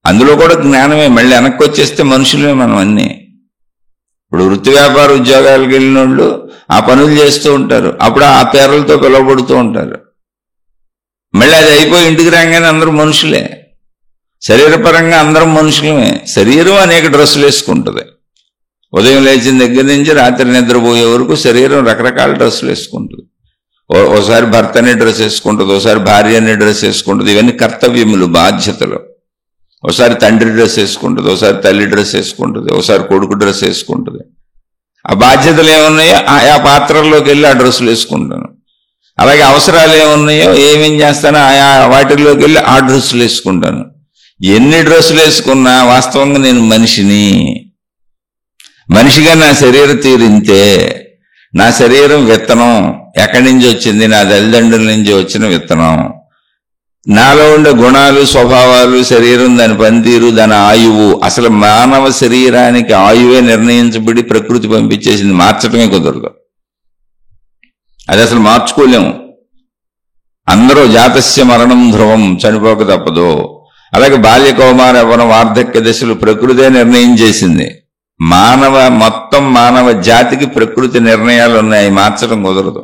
అందులో కూడా జ్ఞానమే. మళ్ళీ వెనక్కి వచ్చేస్తే మనుషులే మనం అన్నీ. ఇప్పుడు వృత్తి వ్యాపార ఉద్యోగాలకు వెళ్ళిన వాళ్ళు ఆ పనులు చేస్తూ ఉంటారు, అప్పుడు ఆ పేర్లతో పిలువబడుతూ ఉంటారు. మళ్ళీ అది అయిపోయి ఇంటికి రాగానే అందరూ మనుషులే. శరీరపరంగా అందరం మనుషులమే. శరీరం అనేక డ్రెస్సులు వేసుకుంటుంది. ఉదయం లేచిన దగ్గర నుంచి రాత్రి నిద్రపోయే వరకు శరీరం రకరకాల డ్రెస్సులు వేసుకుంటుంది. ఓసారి భర్త అనే డ్రెస్ వేసుకుంటుంది, ఓసారి భార్య అనే డ్రెస్ వేసుకుంటుంది. ఇవన్నీ కర్తవ్యములు, బాధ్యతలు. ఒకసారి తండ్రి డ్రెస్ వేసుకుంటుంది, ఒకసారి తల్లి డ్రెస్ వేసుకుంటుంది, ఒకసారి కొడుకు డ్రెస్ వేసుకుంటుంది. ఆ బాధ్యతలు ఏమున్నాయో ఆయా పాత్రల్లోకి వెళ్ళి ఆ డ్రెస్సులు వేసుకుంటాను. అలాగే అవసరాలు ఏమున్నాయో ఏమేం చేస్తానో ఆయా వాటిల్లోకి వెళ్ళి ఆ డ్రెస్సులు వేసుకుంటాను. ఎన్ని డ్రెస్సులు వేసుకున్నా వాస్తవంగా నేను మనిషిని. మనిషిగా నా శరీర తీరింతే. నా శరీరం విత్తనం. ఎక్కడి నుంచి వచ్చింది? నా తల్లిదండ్రుల నుంచి వచ్చిన విత్తనం. నాలో ఉండే గుణాలు, స్వభావాలు, శరీరం, దాని పనితీరు, దాని ఆయువు, అసలు మానవ శరీరానికి ఆయువే నిర్ణయించబడి ప్రకృతి పంపించేసింది. మార్చడమే కుదరదు, అది అసలు మార్చుకోలేము. అందరూ జాతస్య మరణం ధ్రువం, చనిపోక తప్పదు. అలాగే బాల్య, కౌమార, యవ్వన, వార్ధక్య దశలు ప్రకృతే నిర్ణయం చేసింది. మొత్తం మానవ జాతికి ప్రకృతి నిర్ణయాలు ఉన్నాయి, మార్చడం కుదరదు.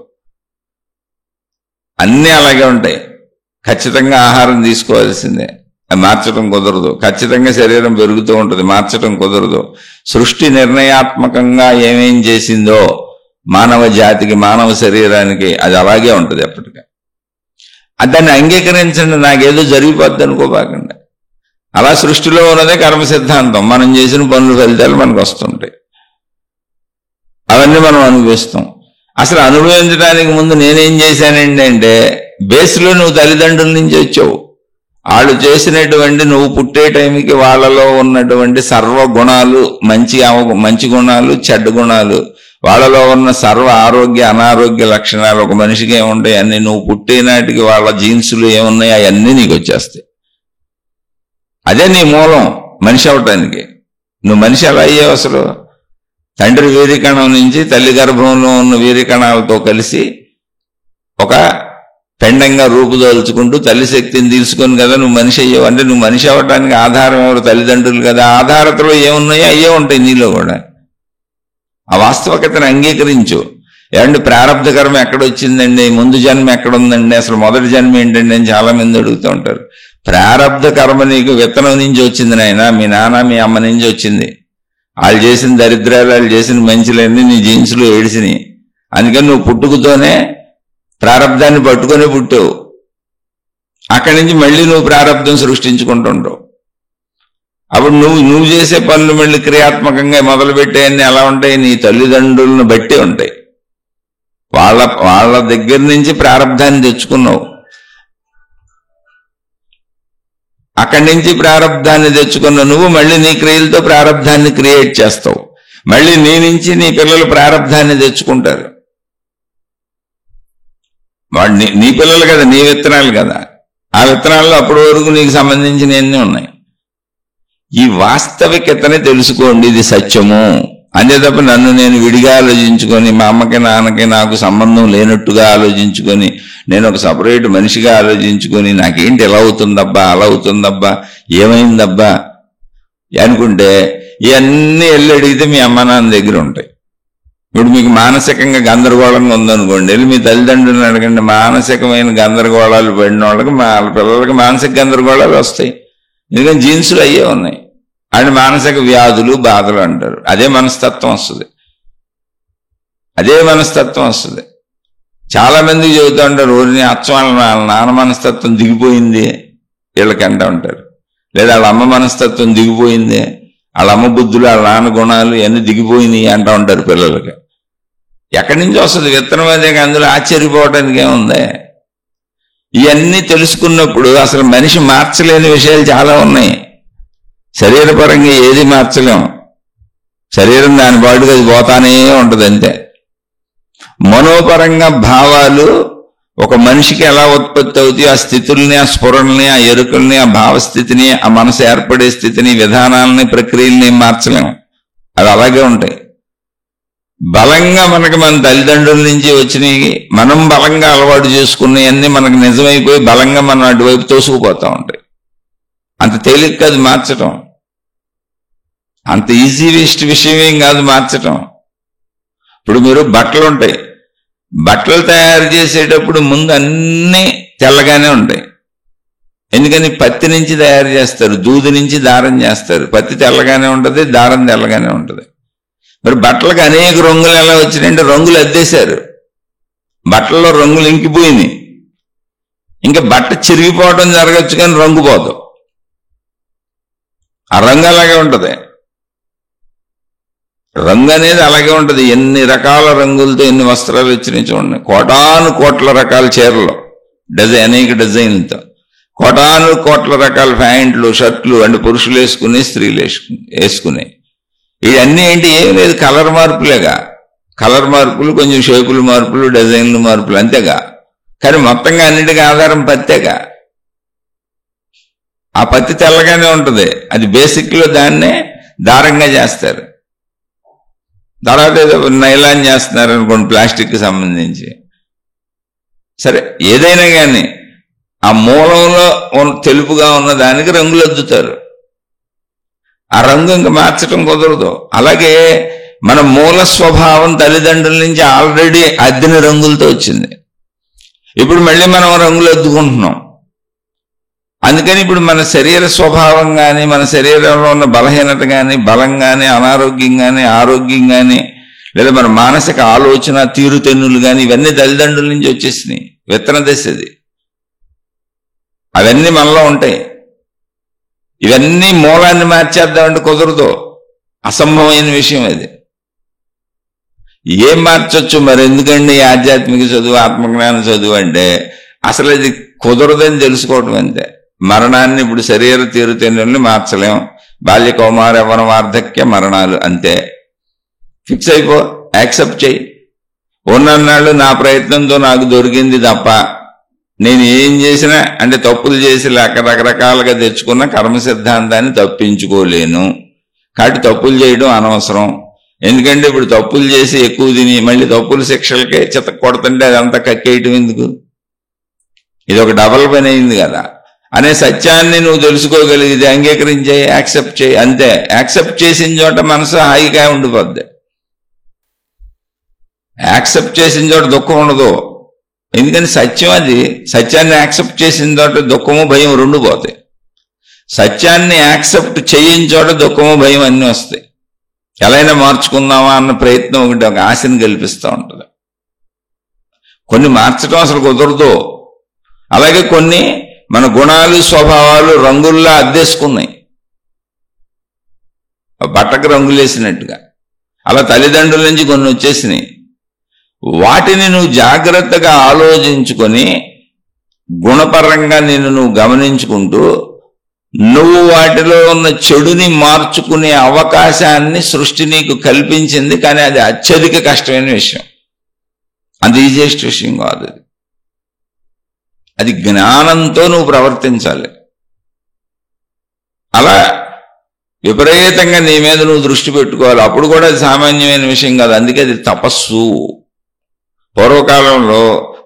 అన్నీ అలాగే ఉంటాయి. ఖచ్చితంగా ఆహారం తీసుకోవాల్సిందే, మార్చడం కుదరదు. ఖచ్చితంగా శరీరం పెరుగుతూ ఉంటుంది, మార్చడం కుదరదు. సృష్టి నిర్ణయాత్మకంగా ఏమేం చేసిందో మానవ జాతికి, మానవ శరీరానికి, అది అలాగే ఉంటుంది ఎప్పటికీ. దాన్ని అంగీకరించండి. నాకేదో జరిగిపోద్ది అనుకోబాకండి. అలా సృష్టిలో ఉన్నదే కర్మ సిద్ధాంతం. మనం చేసిన పనుల ఫలితాలు మనకు వస్తుంటాయి, అవన్నీ మనం అనుభవిస్తాం. అసలు అనుభవించడానికి ముందు నేనేం చేశానండి అంటే, బేస్లో నువ్వు తల్లిదండ్రుల నుంచి వచ్చావు. వాళ్ళు చేసినటువంటి, నువ్వు పుట్టే టైంకి వాళ్ళలో ఉన్నటువంటి సర్వ గుణాలు, మంచి గుణాలు, చెడ్డ గుణాలు, వాళ్ళలో ఉన్న సర్వ ఆరోగ్య అనారోగ్య లక్షణాలు ఒక మనిషికి ఏముంటాయి అన్నీ నువ్వు పుట్టే నాటికి వాళ్ళ జీన్సులు ఏమున్నాయి అవన్నీ నీకు వచ్చేస్తాయి. అదే నీ మూలం మనిషి అవటానికి. నువ్వు మనిషి ఎలా అయ్యావు? అసలు తండ్రి వీరికణం నుంచి తల్లి గర్భంలో ఉన్న వీరికణాలతో కలిసి ఒక పెండంగా రూపుదాల్చుకుంటూ తల్లి శక్తిని తీసుకొని కదా నువ్వు మనిషి అయ్యావు. అంటే నువ్వు మనిషి అవ్వటానికి ఆధారం ఎవరు? తల్లిదండ్రులు కదా. ఆధారతలో ఏమున్నాయో అయ్యే ఉంటాయి నీలో కూడా. ఆ వాస్తవికతను అంగీకరించు. ఏమంటే ప్రారంభ కర్మ ఎక్కడొచ్చిందండి, ముందు జన్మ ఎక్కడుందండి, అసలు మొదటి జన్మ ఏంటండి అని చాలా మంది అడుగుతూ ఉంటారు. ప్రారంధ కర్మ నీకు విత్తనం నుంచి వచ్చింది నాయన, మీ నాన్న మీ అమ్మ నుంచి వచ్చింది. వాళ్ళు చేసిన దరిద్రాలు, వాళ్ళు చేసిన మంచులన్నీ నీ జీన్స్లో ఏడిసినాయి. అందుకని నువ్వు పుట్టుకతోనే ప్రారంధాన్ని పట్టుకొని పుట్టావు. అక్కడి నుంచి మళ్ళీ నువ్వు ప్రారంధం సృష్టించుకుంటుంటావు. అప్పుడు నువ్వు చేసే పనులు మళ్ళీ క్రియాత్మకంగా మొదలుపెట్టాయన్నీ ఎలా ఉంటాయి? నీ తల్లిదండ్రులను బట్టి ఉంటాయి. వాళ్ళ దగ్గర నుంచి ప్రారంధాన్ని తెచ్చుకున్నావు. అక్కడి నుంచి ప్రారంధాన్ని తెచ్చుకున్న నువ్వు మళ్ళీ నీ క్రియలతో ప్రారంధాన్ని క్రియేట్ చేస్తావు. మళ్ళీ నీ నుంచి నీ పిల్లలు ప్రారంధాన్ని తెచ్చుకుంటారు. వాడు నీ పిల్లలు కదా, నీ విత్తనాలు కదా. ఆ విత్తనాల్లో అప్పటి వరకు నీకు సంబంధించిన ఎన్ని ఉన్నాయి. ఈ వాస్తవికతని తెలుసుకోండి, ఇది సత్యము. అంతే తప్ప నన్ను నేను విడిగా ఆలోచించుకొని, మా అమ్మకి నాన్నకి నాకు సంబంధం లేనట్టుగా ఆలోచించుకొని, నేను ఒక సపరేట్ మనిషిగా ఆలోచించుకొని, నాకేంటి ఎలా అవుతుందబ్బా, అలా అవుతుందబ్బా, ఏమైందబ్బా అనుకుంటే ఇవన్నీ వెళ్ళి అడిగితే మీ అమ్మ నాన్న దగ్గర ఉంటాయి. ఇప్పుడు మీకు మానసికంగా గందరగోళంగా ఉందనుకోండి, వెళ్ళి మీ తల్లిదండ్రులను అడగండి. మానసికమైన గందరగోళాలు పడిన వాళ్ళకి, మా పిల్లలకి మానసిక గందరగోళాలు వస్తాయి. ఎందుకంటే జీన్సులు అయ్యే ఉన్నాయి. అని మానసిక వ్యాధులు, బాధలు అంటారు. అదే మనస్తత్వం వస్తుంది. అదే మనస్తత్వం వస్తుంది. చాలా మందికి చెబుతూ ఉంటారు, ఊరిని అచ్చం వాళ్ళ నాన్న మనస్తత్వం దిగిపోయింది వీళ్ళకి అంటూ ఉంటారు. లేదా వాళ్ళ అమ్మ మనస్తత్వం దిగిపోయింది, వాళ్ళ అమ్మ బుద్ధులు వాళ్ళ నాన్న గుణాలు ఇవన్నీ దిగిపోయినాయి అంటూ ఉంటారు పిల్లలకి. ఎక్కడి నుంచి వస్తుంది విత్తనం? అదే అందులో ఆశ్చర్యపోవడానికి ఏముంది? ఇవన్నీ తెలుసుకున్నప్పుడు అసలు మనిషి మార్చలేని విషయాలు చాలా ఉన్నాయి. శరీరపరంగా ఏది మార్చలేం, శరీరం దాని పాటుగా అది పోతానే ఉంటుంది అంతే. మనోపరంగా భావాలు ఒక మనిషికి ఎలా ఉత్పత్తి అవుతాయి, ఆ స్థితుల్ని, ఆ స్ఫురణల్ని, ఆ ఎరుకల్ని, ఆ భావస్థితిని, ఆ మనసు ఏర్పడే స్థితిని, విధానాలని, ప్రక్రియల్ని మార్చలేము. అవి అలాగే ఉంటాయి. బలంగా మనకి మన తల్లిదండ్రుల నుంచి వచ్చినాయి, మనం బలంగా అలవాటు చేసుకున్నవన్నీ మనకు నిజమైపోయి బలంగా మనం అటువైపు తోసుకుపోతూ ఉంటాయి. అంత తేలిక కాదు మార్చటం, అంత ఈజీ విషయం ఏం కాదు మార్చటం. ఇప్పుడు మీరు బట్టలు ఉంటాయి, బట్టలు తయారు చేసేటప్పుడు ముందు అన్నీ తెల్లగానే ఉంటాయి. ఎందుకని? పత్తి నుంచి తయారు చేస్తారు, దూది నుంచి దారం చేస్తారు. పత్తి తెల్లగానే ఉంటుంది, దారం తెల్లగానే ఉంటుంది. మరి బట్టలకు అనేక రంగులు ఎలా వచ్చినాయంటే రంగులు అద్దేశారు, బట్టల్లో రంగులు ఇంకిపోయినాయి. ఇంకా బట్ట చిరిగిపోవడం జరగచ్చు కానీ రంగు పోదు, ఆ రంగు అలాగే ఉంటుంది. రంగు అనేది అలాగే ఉంటుంది. ఎన్ని రకాల రంగులతో ఎన్ని వస్త్రాలు వచ్చినాయి చూడండి. కోటాను కోట్ల రకాల చీరలు, అనేక డిజైన్లతో, కోటాను కోట్ల రకాల ప్యాంట్లు, షర్ట్లు, అంటే పురుషులు వేసుకుని స్త్రీలు వేసుకున్నాయి. ఇవన్నీ ఏంటి? ఏం లేదు, కలర్ మార్పులేగా. కలర్ మార్పులు, కొంచెం షేపులు మార్పులు, డిజైన్లు మార్పులు అంతేగా. కానీ మొత్తంగా అన్నిటికీ ఆధారం పత్తేగా. ఆ పత్తి తెల్లగానే ఉంటుంది, అది బేసిక్ లో దాన్నే దారంగా చేస్తారు. తర్వాత ఏదో నైలాన్ చేస్తున్నారు అనుకోండి, ప్లాస్టిక్ కి సంబంధించి. సరే, ఏదైనా కానీ ఆ మూలంలో తెలుపుగా ఉన్న దానికి రంగులు అద్దుతారు. ఆ రంగు ఇంకా మార్చడం కుదరదు. అలాగే మన మూల స్వభావం తల్లిదండ్రుల నుంచి ఆల్రెడీ అద్దిన రంగులతో వచ్చింది. ఇప్పుడు మళ్ళీ మనం రంగులు అద్దుకుంటున్నాం. అందుకని ఇప్పుడు మన శరీర స్వభావం కానీ, మన శరీరంలో ఉన్న బలహీనత కానీ, బలం కానీ, అనారోగ్యం కానీ, ఆరోగ్యం కానీ, లేదా మన మానసిక ఆలోచన తీరుతెన్నులు కానీ, ఇవన్నీ తల్లిదండ్రుల నుంచి వచ్చేసినాయి. విత్తన దశది, అవన్నీ మనలో ఉంటాయి. ఇవన్నీ మూలాన్ని మార్చేద్దామంటే కుదరదు, అసంభవమైన విషయం అది. ఏం మార్చొచ్చు మరి? ఎందుకండి ఆధ్యాత్మిక చదువు, ఆత్మజ్ఞాన చదువు అంటే అసలు అది కుదరదని తెలుసుకోవటం అంతే. మరణాన్ని ఇప్పుడు శరీర తీరుతెన్నుల్ని మార్చలేం. బాల్య, కౌమార, యవ్వన, వార్ధక్య, మరణాలు అంతే. ఫిక్స్ అయిపో, యాక్సెప్ట్ చేయి. ఉన్నన్నాళ్ళు నా ప్రయత్నంతో నాకు దొరికింది తప్ప నేను ఏం చేసినా, అంటే తప్పులు చేసి రకరకాలుగా తెచ్చుకున్న కర్మ సిద్ధాంతాన్ని తప్పించుకోలేను. కాబట్టి తప్పులు చేయడం అనవసరం. ఎందుకంటే ఇప్పుడు తప్పులు చేసి ఎక్కువ తిని మళ్ళీ తప్పుల శిక్షలకే చిత కొడుతుంటే అదంతా కక్కేయటం ఎందుకు? ఇది ఒక డబల్ పని అయింది కదా అనే సత్యాన్ని నువ్వు తెలుసుకోగలిగితే అంగీకరించే, యాక్సెప్ట్ చేయి అంతే. యాక్సెప్ట్ చేసిన చోట మనసు హాయిగా ఉండిపోద్ది. యాక్సెప్ట్ చేసిన చోట దుఃఖం ఉండదు. ఎందుకని సత్యం అది. సత్యాన్ని యాక్సెప్ట్ చేసిన చోట దుఃఖము, భయం రెండు పోతాయి. సత్యాన్ని యాక్సెప్ట్ చేయని చోట దుఃఖము, భయం అన్నీ వస్తాయి. ఎలా అయినా మార్చుకుందామా అన్న ప్రయత్నం ఒకటి, ఒక ఆశని కల్పిస్తూ ఉంటుంది. కొన్ని మార్చడం అసలు కుదరదు. అలాగే కొన్ని మన గుణాలు, స్వభావాలు రంగుల్లా అద్దేసుకున్నాయి, బట్టకు రంగులు వేసినట్టుగా. అలా తల్లిదండ్రుల నుంచి కొన్ని వచ్చేసినాయి. వాటిని నువ్వు జాగ్రత్తగా ఆలోచించుకొని గుణపరంగా నిన్ను నువ్వు గమనించుకుంటూ నువ్వు వాటిలో ఉన్న చెడుని మార్చుకునే అవకాశాన్ని సృష్టి నీకు కల్పించింది. కానీ అది అత్యధిక కష్టమైన విషయం, అంత ఈజియెస్ట్ విషయం కాదు. అది జ్ఞానంతో నువ్వు ప్రవర్తించాలి. అలా విపరీతంగా నీ మీద నువ్వు దృష్టి పెట్టుకోవాలి. అప్పుడు కూడా అది సామాన్యమైన విషయం కాదు. అందుకే అది తపస్సు. పూర్వకాలంలో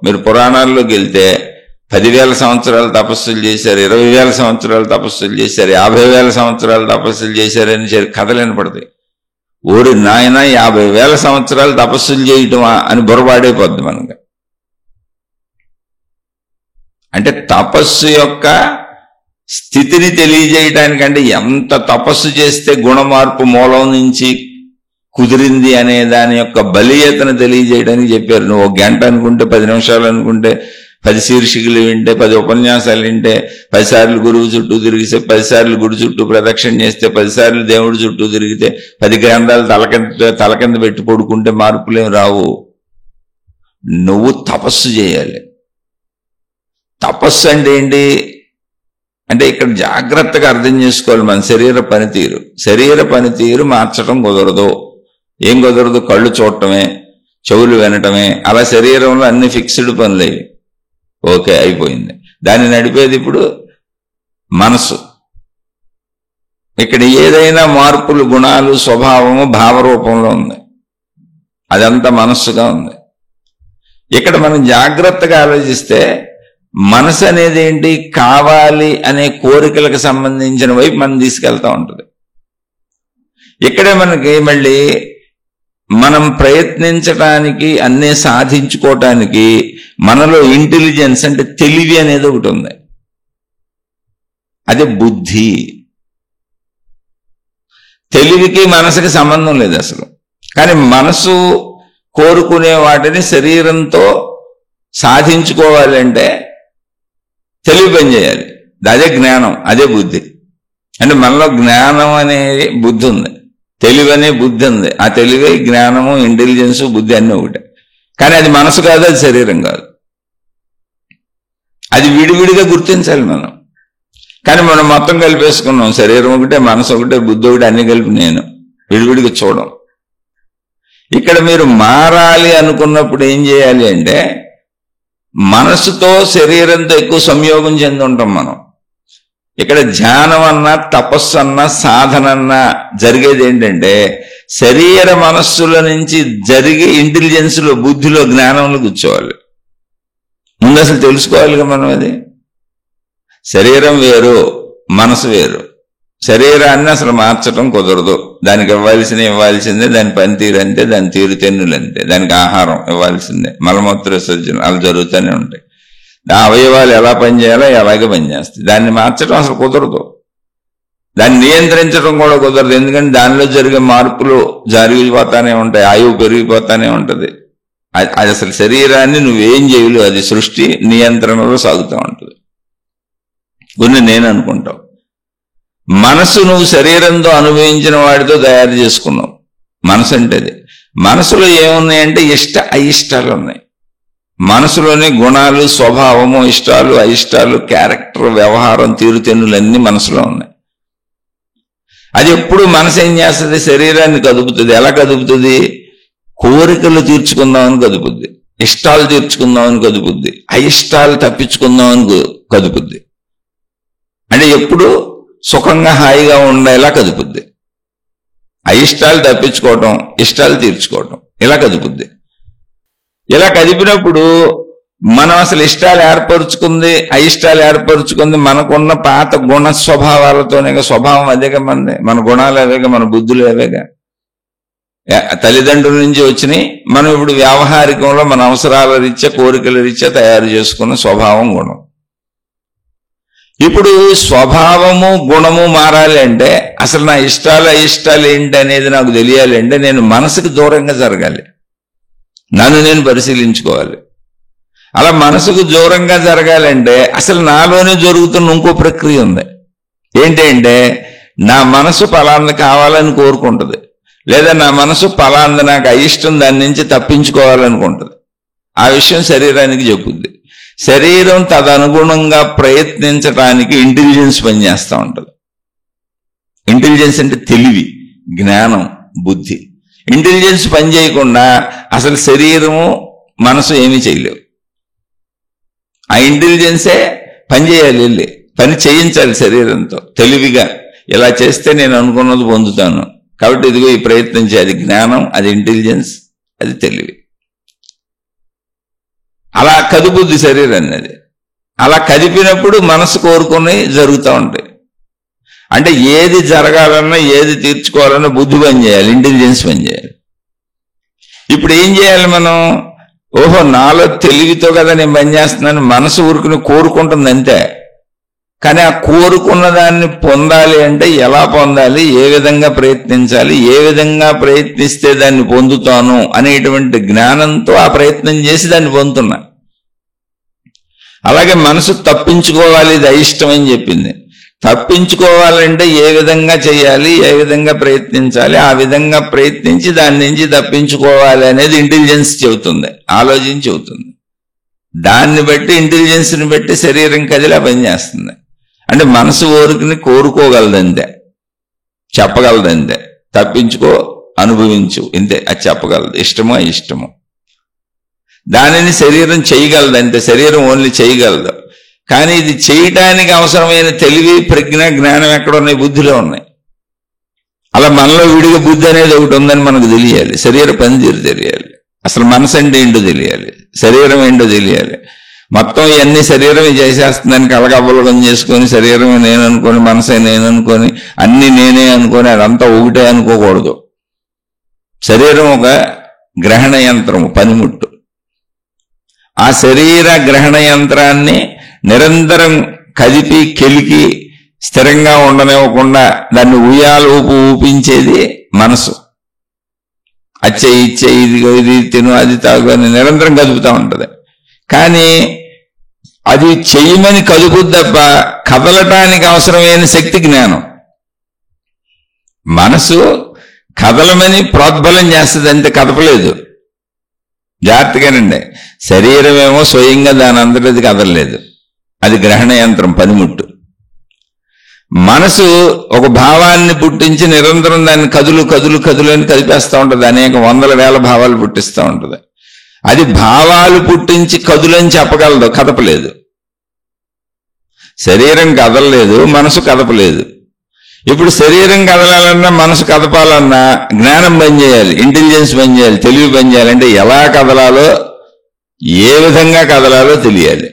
మీరు పురాణాల్లోకి వెళ్తే 10,000 సంవత్సరాలు తపస్సులు చేశారు, 20,000 సంవత్సరాలు తపస్సులు చేశారు, 50,000 సంవత్సరాలు తపస్సులు చేశారని కథలు వినపడతాయి. ఓరి నాయన 50,000 సంవత్సరాలు తపస్సులు చేయటమా అని బుర్రపాడైపోద్ది మనకు. అంటే తపస్సు యొక్క స్థితిని తెలియజేయడానికంటే ఎంత తపస్సు చేస్తే గుణమార్పు మూలం నుంచి కుదిరింది అనే దాని యొక్క బలీయతను తెలియజేయడానికి చెప్పారు. నువ్వు 1 గంట అనుకుంటే, 10 నిమిషాలు అనుకుంటే, 10 శీర్షికలు వింటే, 10 ఉపన్యాసాలు వింటే, 10 సార్లు గురువు చుట్టూ తిరిగితే, 10 సార్లు గుడి చుట్టూ ప్రదక్షిణ చేస్తే, 10 సార్లు దేవుడి చుట్టూ తిరిగితే, 10 గ్రంథాలు తల కింద పెట్టి పడుకుంటే మార్పులేం రావు. నువ్వు తపస్సు చేయాలి. తపస్సు అంటే ఏంటి అంటే ఇక్కడ జాగ్రత్తగా అర్థం చేసుకోవాలి. మన శరీర పనితీరు మార్చడం కుదరదు. ఏం కుదరదు? కళ్ళు చూడటమే, చెవులు వినటమే, అలా శరీరంలో అన్ని ఫిక్స్డ్ పనులు అయ్యి ఓకే అయిపోయింది. దాన్ని నడిపేది ఇప్పుడు మనసు. ఇక్కడ ఏదైనా మార్పులు, గుణాలు, స్వభావము భావరూపంలో ఉంది. అదంతా మనస్సుగా ఉంది. ఇక్కడ మనం జాగ్రత్తగా ఆలోచిస్తే మనసు అనేది ఏంటి? కావాలి అనే కోరికలకు సంబంధించిన వైపు మనం తీసుకెళ్తా ఉంటుంది. ఇక్కడే మనకి మళ్ళీ మనం ప్రయత్నించటానికి, అన్నీ సాధించుకోవటానికి మనలో ఇంటెలిజెన్స్ అంటే తెలివి అనేది ఒకటి ఉంది. అదే బుద్ధి. తెలివికి మనసుకి సంబంధం లేదు అసలు. కానీ మనసు కోరుకునే వాటిని శరీరంతో సాధించుకోవాలంటే తెలివి పనిచేయాలి. అదే జ్ఞానం, అదే బుద్ధి. అంటే మనలో జ్ఞానం అనే బుద్ధి ఉంది, తెలివి అనే బుద్ధి ఉంది. ఆ తెలివే జ్ఞానము, ఇంటెలిజెన్స్, బుద్ధి అన్నీ ఒకటే. కానీ అది మనసు కాదు, అది శరీరం కాదు. అది విడివిడిగా గుర్తించాలి మనం. కానీ మనం మొత్తం కలిపేసుకున్నాం. శరీరం ఒకటే, మనసు ఒకటే, బుద్ధి ఒకటే, అన్ని కలిపి నేను విడివిడిగా చూడం. ఇక్కడ మీరు మారాలి అనుకున్నప్పుడు ఏం చేయాలి అంటే మనసుతో శరీరంతో ఎక్కువ సంయోగం చెంది ఉంటాం మనం. ఇక్కడ ధ్యానం అన్నా, తపస్సు అన్నా, సాధన అన్నా జరిగేది ఏంటంటే శరీర మనస్సుల నుంచి జరిగి ఇంటెలిజెన్స్లో, బుద్ధిలో, జ్ఞానంలో కూర్చోవాలి. ముందు అసలు తెలుసుకోవాలిగా మనం. అది శరీరం వేరు, మనసు వేరు. శరీరాన్ని అసలు మార్చడం కుదరదు. దానికి ఇవ్వాల్సిందే, దాని పనితీరు అంతే, దాని తీరు తెన్నులు అంతే, దానికి ఆహారం ఇవ్వాల్సిందే, మలమూత్ర విసర్జన అలా జరుగుతూనే ఉంటాయి. ఆ అవయవాలు ఎలా పనిచేయాలో అలాగే పనిచేస్తాయి. దాన్ని మార్చడం అసలు కుదరదు. దాన్ని నియంత్రించడం కూడా కుదరదు. ఎందుకంటే దానిలో జరిగే మార్పులు జరిగిపోతానే ఉంటాయి, ఆయువు పెరిగిపోతానే ఉంటుంది. అది అసలు శరీరాన్ని నువ్వేం చేయలేవు. అది సృష్టి నియంత్రణలో సాగుతూ ఉంటుంది. కొన్ని నేను అనుకుంటావు. మనసు నువ్వు శరీరంతో అనుభవించిన వాటితో తయారు చేసుకున్నావు. మనసు అంటే అది. మనసులో ఏమున్నాయంటే అయిష్టాలు ఉన్నాయి. మనసులోని గుణాలు, స్వభావము, ఇష్టాలు, అయిష్టాలు, క్యారెక్టర్, వ్యవహారం, తీరుతెన్నులు అన్నీ మనసులో ఉన్నాయి. అది ఎప్పుడు మనసు ఏం చేస్తుంది? శరీరాన్ని కదుపుతుంది. ఎలా కదుపుతుంది? కోరికలు తీర్చుకుందామని కదుపుద్ది, ఇష్టాలు తీర్చుకుందామని కదుపుద్ది, అయిష్టాలు తప్పించుకుందామని కదుపుద్ది. అంటే ఎప్పుడు సుఖంగా హాయిగా ఉండేలా కదుపుద్ది. అయిష్టాలు తప్పించుకోవటం, ఇష్టాలు తీర్చుకోవటం, ఇలా కదుపుద్ది. ఇలా కదిపినప్పుడు మనం అసలు ఇష్టాలు ఏర్పరుచుకుంది, అయిష్టాలు ఏర్పరుచుకుంది మనకున్న పాత గుణ స్వభావాలతోనే. స్వభావం అదేగా మనది, మన గుణాలు అవేగా, మన బుద్ధులు అవేగా, తల్లిదండ్రుల నుంచి వచ్చినాయి. మనం ఇప్పుడు వ్యావహారికంలో మన అవసరాల రీత్యా, కోరికల రీత్యా తయారు చేసుకున్న స్వభావం, గుణం. ఇప్పుడు స్వభావము, గుణము మారాలి అంటే అసలు నా ఇష్టాలు, అయిష్టాలు ఏంటి అనేది నాకు తెలియాలి అంటే నేను మనసుకు దూరంగా జరగాలి, నన్ను నేను పరిశీలించుకోవాలి. అలా మనసుకు దూరంగా జరగాలంటే అసలు నాలోనే జరుగుతున్న ఇంకో ప్రక్రియ ఉంది. ఏంటి అంటే నా మనసు పలాంది కావాలని కోరుకుంటుంది, లేదా నా మనసు పలాంది నాకు అయిష్టం, దాని నుంచి తప్పించుకోవాలనుకుంటుంది. ఆ విషయం శరీరానికి చెప్పుద్ది. శరీరం తదనుగుణంగా ప్రయత్నించడానికి ఇంటెలిజెన్స్ పనిచేస్తూ ఉంటుంది. ఇంటెలిజెన్స్ అంటే తెలివి, జ్ఞానం, బుద్ధి. ఇంటెలిజెన్స్ పని చేయకుండా అసలు శరీరము, మనసు ఏమీ చేయలేవు. ఆ ఇంటెలిజెన్సే పని చేయాలి, వెళ్ళి పని చేయించాలి శరీరంతో తెలివిగా. ఇలా చేస్తే నేను అనుకున్నది పొందుతాను, కాబట్టి ఇదిగో ఈ ప్రయత్నం చేయాలి. జ్ఞానం, అది ఇంటెలిజెన్స్, అది తెలివి. అలా కదుపుద్ది శరీరాన్ని. అది అలా కదిపినప్పుడు మనసు కోరుకుని జరుగుతూ ఉంటాయి. అంటే ఏది జరగాలన్నా, ఏది తీర్చుకోవాలన్నా బుద్ధి పని చేయాలి, ఇంటెలిజెన్స్ పని చేయాలి. ఇప్పుడు ఏం చేయాలి మనం? ఓహో, నాలో తెలివితో కదా నేను పని చేస్తున్నాను, మనసు ఊరుకుని కోరుకుంటుంది అంతే. కానీ ఆ కోరుకున్న దాన్ని పొందాలి అంటే ఎలా పొందాలి, ఏ విధంగా ప్రయత్నించాలి, ఏ విధంగా ప్రయత్నిస్తే దాన్ని పొందుతాను అనేటువంటి జ్ఞానంతో ఆ ప్రయత్నం చేసి దాన్ని పొందుతున్నా. అలాగే మనసు తప్పించుకోవాలి, ఇది అయిష్టం అని చెప్పింది. తప్పించుకోవాలంటే ఏ విధంగా చేయాలి, ఏ విధంగా ప్రయత్నించాలి, ఆ విధంగా ప్రయత్నించి దాని నుంచి తప్పించుకోవాలి అనేది ఇంటెలిజెన్స్ చెబుతుంది, ఆలోచించి చెబుతుంది. దాన్ని బట్టి ఇంటెలిజెన్స్ని బట్టి శరీరం కదిలా పనిచేస్తుంది. అంటే మనసు ఊరికిని కోరుకోగలదంతే, చెప్పగలదంతే. తప్పించుకో, అనుభవించు, ఇంతే. అది చెప్పగలదు, ఇష్టమో ఇష్టమో. దానిని శరీరం చేయగలదు అంతే, శరీరం ఓన్లీ చేయగలదు. కానీ ఇది చేయటానికి అవసరమైన తెలివి, ప్రజ్ఞ, జ్ఞానం ఎక్కడ ఉన్నాయి? బుద్ధిలో ఉన్నాయి. అలా మనలో విడిగా బుద్ధి అనేది ఒకటి ఉందని మనకు తెలియాలి. శరీర పనితీరు తెలియాలి. అసలు మనసు అంటే ఏంటో తెలియాలి, శరీరం ఏంటో తెలియాలి. మొత్తం ఇవన్నీ శరీరమే చేసేస్తుందని కలగబలగం చేసుకొని, శరీరమే నేను అనుకొని, మనసే నేను అనుకొని, అన్ని నేనే అనుకొని అదంతా ఒకటే అనుకోకూడదు. శరీరం ఒక గ్రహణ యంత్రము, పనిముట్టు. ఆ శరీర గ్రహణ యంత్రాన్ని నిరంతరం కదిపి కెలికి స్థిరంగా ఉండనివ్వకుండా దాన్ని ఉయ్యాలు ఊపించేది మనసు. అచ్చే ఇచ్చే, ఇది తిను, అది తాగు అని నిరంతరం కదుపుతూ ఉంటుంది. కానీ అది చెయ్యమని కదుపుద్ది తప్ప కదలటానికి అవసరమైన శక్తి జ్ఞానం. మనసు కదలమని ప్రోద్బలం చేస్తుంది అంతే, కదపలేదు. జాగ్రత్తగానండి. శరీరమేమో స్వయంగా దాని అంతటది కదలలేదు, అది గ్రహణ యంత్రం, పనిముట్టు. మనసు ఒక భావాన్ని పుట్టించి నిరంతరం దాన్ని కదులు కదులు కదులు అని కదిపేస్తూ ఉంటుంది. అనేక వందల వేల భావాలు పుట్టిస్తూ ఉంటుంది. అది భావాలు పుట్టించి కదులని చెప్పగలదు, కదపలేదు. శరీరం కదలలేదు, మనసు కదపలేదు. ఇప్పుడు శరీరం కదలాలన్నా, మనసు కదపాలన్నా జ్ఞానం పనిచేయాలి, ఇంటెలిజెన్స్ పనిచేయాలి, తెలివి పనిచేయాలి. అంటే ఎలా కదలాలో, ఏ విధంగా కదలాలో తెలియాలి.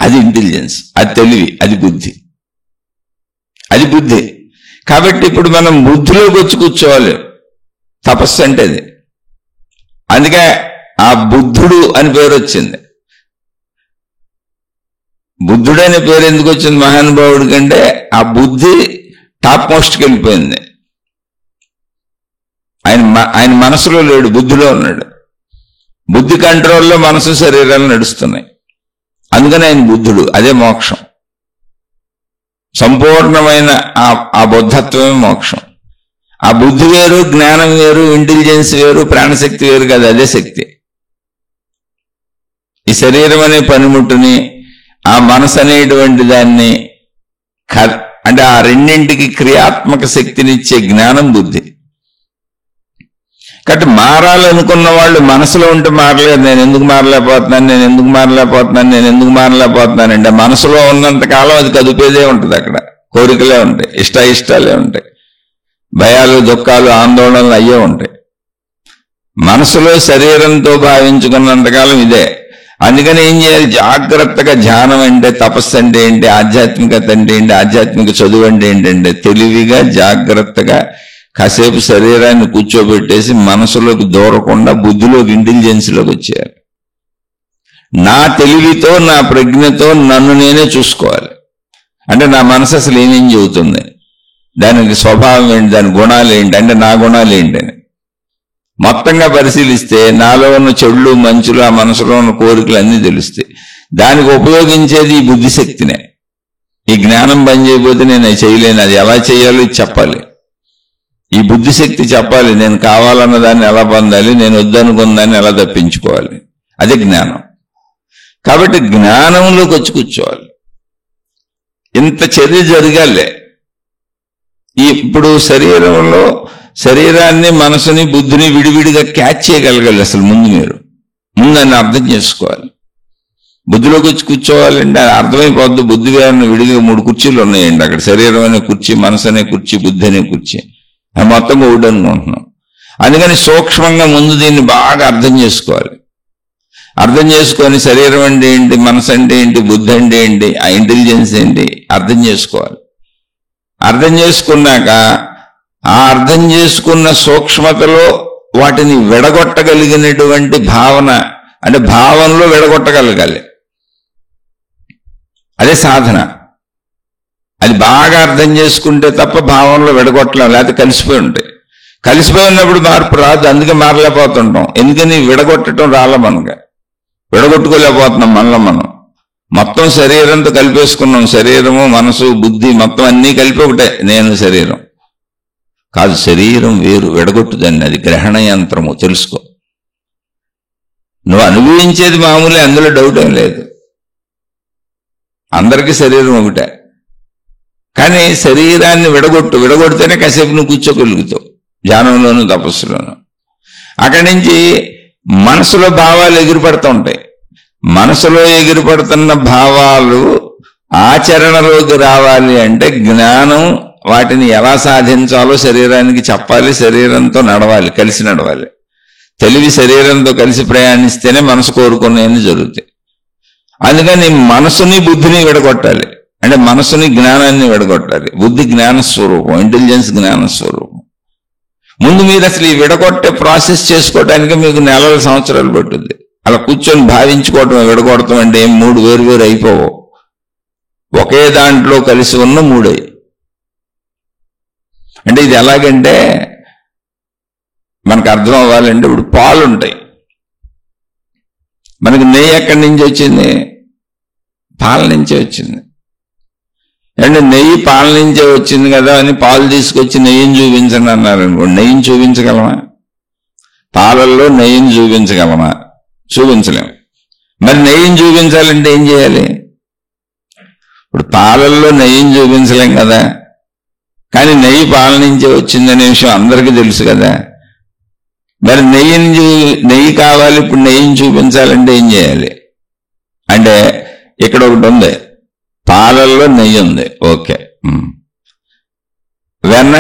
అది ఇంటెలిజెన్స్, అది తెలివి, అది బుద్ధి, అది బుద్ధి. కాబట్టి ఇప్పుడు మనం బుద్ధిలోకి వచ్చి కూర్చోవాలి. తపస్సు అంటే అది. అందుకే ఆ బుద్ధుడు అని పేరు వచ్చింది. బుద్ధుడు అనే పేరు ఎందుకు వచ్చింది మహానుభావుడి కంటే? ఆ బుద్ధి టాప్ మోస్ట్కి వెళ్ళిపోయింది. ఆయన మనసులో లేడు, బుద్ధిలో ఉన్నాడు. బుద్ధి కంట్రోల్లో మనసు, శరీరాలు నడుస్తున్నాయి. అందుకని ఆయన బుద్ధుడు. అదే మోక్షం. సంపూర్ణమైన ఆ బుద్ధత్వమే మోక్షం. ఆ బుద్ధి వేరు, జ్ఞానం వేరు, ఇంటెలిజెన్స్ వేరు, ప్రాణశక్తి వేరు కదా, అదే శక్తి. ఈ శరీరం అనే పనిముట్టుని, ఆ మనసు అనేటువంటి దాన్ని, అంటే ఆ రెండింటికి క్రియాత్మక శక్తినిచ్చే జ్ఞానం బుద్ధి. కాబట్టి మారాలనుకున్న వాళ్ళు మనసులో ఉంటే మారలేదు. నేను ఎందుకు మారలేకపోతున్నాను, నేను ఎందుకు మారలేకపోతున్నాను, నేను ఎందుకు మారలేకపోతున్నానండి. మనసులో ఉన్నంత కాలం అది కదిపేదే ఉంటుంది. అక్కడ కోరికలే ఉంటాయి, ఇష్టాలే ఉంటాయి, భయాలు, దుఃఖాలు, ఆందోళనలు అయ్యే ఉంటాయి. మనసులో శరీరంతో భావించుకున్నంతకాలం ఇదే. అందుకని ఏం చేయాలి? జాగ్రత్తగా ధ్యానం అంటే, తపస్సు అంటే ఏంటి, ఆధ్యాత్మికత అంటే ఏంటి, ఆధ్యాత్మిక చదువు అంటే ఏంటంటే తెలివిగా, జాగ్రత్తగా కాసేపు శరీరాన్ని కూర్చోబెట్టేసి మనసులోకి దూరకుండా బుద్ధిలోకి, ఇంటెలిజెన్స్లోకి వచ్చేయాలి. నా తెలివితో, నా ప్రజ్ఞతో నన్ను నేనే చూసుకోవాలి. అంటే నా మనసు అసలు ఏమేం చెబుతుంది, దానికి స్వభావం ఏంటి, దాని గుణాలు ఏంటి, అంటే నా గుణాలు ఏంటని మొత్తంగా పరిశీలిస్తే నాలో ఉన్న చెడులు, మంచులు, ఆ మనసులో ఉన్న కోరికలు అన్నీ తెలుస్తాయి. దానికి ఉపయోగించేది ఈ బుద్ధిశక్తినే. ఈ జ్ఞానం పని చేయకపోతే నేను అది చేయలేను. అది ఎలా చేయాలో ఇది చెప్పాలి. ఈ బుద్ధిశక్తి చెప్పాలి. నేను కావాలన్న దాన్ని ఎలా పొందాలి, నేను వద్దనుకున్న దాన్ని ఎలా తప్పించుకోవాలి. అదే జ్ఞానం. కాబట్టి జ్ఞానంలోకి వచ్చి కూర్చోవాలి. ఇంత చర్య జరగాలే. ఇప్పుడు శరీరాన్ని, మనసుని, బుద్ధిని విడివిడిగా క్యాచ్ చేయగలగాలి. అసలు ముందు దాన్ని అర్థం చేసుకోవాలి. బుద్ధిలోకి వచ్చి కూర్చోవాలంటే అర్థమైపోద్దు. బుద్ధి గారిని విడిగా 3 కుర్చీలు ఉన్నాయండి అక్కడ. శరీరం అనే కుర్చీ, మనసు అనే కుర్చీ, బుద్ధి అనే కుర్చీ. అది మొత్తం ఒకటి అనుకుంటున్నాం. అందుకని సూక్ష్మంగా ముందు దీన్ని బాగా అర్థం చేసుకోవాలి. అర్థం చేసుకొని శరీరం అంటే ఏంటి, మనసు అంటే ఏంటి, బుద్ధి అంటే ఏంటి, ఆ ఇంటెలిజెన్స్ ఏంటి అర్థం చేసుకోవాలి. అర్థం చేసుకున్నాక ఆ అర్థం చేసుకున్న సూక్ష్మతలో వాటిని విడగొట్టగలిగినటువంటి భావన, అంటే భావనలో విడగొట్టగలగాలి. అదే సాధన. అది బాగా అర్థం చేసుకుంటే తప్ప భావంలో విడగొట్టలేం, లేకపోతే కలిసిపోయి ఉంటాయి. కలిసిపోయి ఉన్నప్పుడు మార్పు రాదు, అందుకే మారలేకపోతుంటాం. ఎందుకని విడగొట్టడం రాలే, మనకి విడగొట్టుకోలేకపోతున్నాం. మనలో మనం మొత్తం శరీరంతో కలిపేసుకున్నాం. శరీరము, మనసు, బుద్ధి మొత్తం అన్నీ కలిపి ఒకటే నేను శరీరం కాదు. శరీరం వేరు, విడగొట్టుదండి. అది గ్రహణ యంత్రము, తెలుసుకో. నువ్వు అనుభవించేది మామూలే, అందులో డౌట్ ఏం లేదు. అందరికీ శరీరం ఒకటే. కానీ శరీరాన్ని విడగొడితేనే కాసేపు నువ్వు కూర్చోగలుగుతావు, ధ్యానంలోను తపస్సులోను. అక్కడి నుంచి మనసులో భావాలు ఎగిరిపడుతూ ఉంటాయి. మనసులో ఎగిరిపడుతున్న భావాలు ఆచరణలోకి రావాలి అంటే జ్ఞానం వాటిని ఎలా సాధించాలో శరీరానికి చెప్పాలి, శరీరంతో నడవాలి, కలిసి నడవాలి. తెలివి శరీరంతో కలిసి ప్రయాణిస్తేనే మనసు కోరుకునేవి జరుగుతాయి. అందుకని మనసుని బుద్ధిని విడగొట్టాలి, అంటే మనసుని జ్ఞానాన్ని విడగొట్టాలి. బుద్ధి జ్ఞానస్వరూపం, ఇంటెలిజెన్స్ జ్ఞానస్వరూపం. ముందు మీరు అసలు ఈ విడగొట్టే ప్రాసెస్ చేసుకోవడానికి మీకు నెలల సంవత్సరాలు పట్టుద్ది. అలా కూర్చొని భావించుకోవటం, విడగొడటం అంటే ఏం 3 వేరు అయిపోవు, ఒకే దాంట్లో కలిసి ఉన్న 3. అంటే ఇది ఎలాగంటే మనకు అర్థం అవ్వాలంటే, ఇప్పుడు పాలు ఉంటాయి, మనకి నెయ్యి ఎక్కడి నుంచి వచ్చింది? పాల నుంచే వచ్చింది. అంటే నెయ్యి పాల నుంచే వచ్చింది కదా అని పాలు తీసుకొచ్చి నెయ్యిని చూపించండి అన్నారు అనుకోండి, నెయ్యిని చూపించగలమా? పాలల్లో నెయ్యిని చూపించగలమా? చూపించలేము. మరి నెయ్యిని చూపించాలంటే ఏం చేయాలి? ఇప్పుడు పాలల్లో నెయ్యిని చూపించలేం కదా, కానీ నెయ్యి పాల నుంచే వచ్చిందనే విషయం అందరికీ తెలుసు కదా. మరి నెయ్యి కావాలి, ఇప్పుడు నెయ్యిని చూపించాలంటే ఏం చేయాలి? అంటే ఇక్కడ ఒకటి ఉంది, పాలల్లో నెయ్యి ఉంది, ఓకే. వెన్న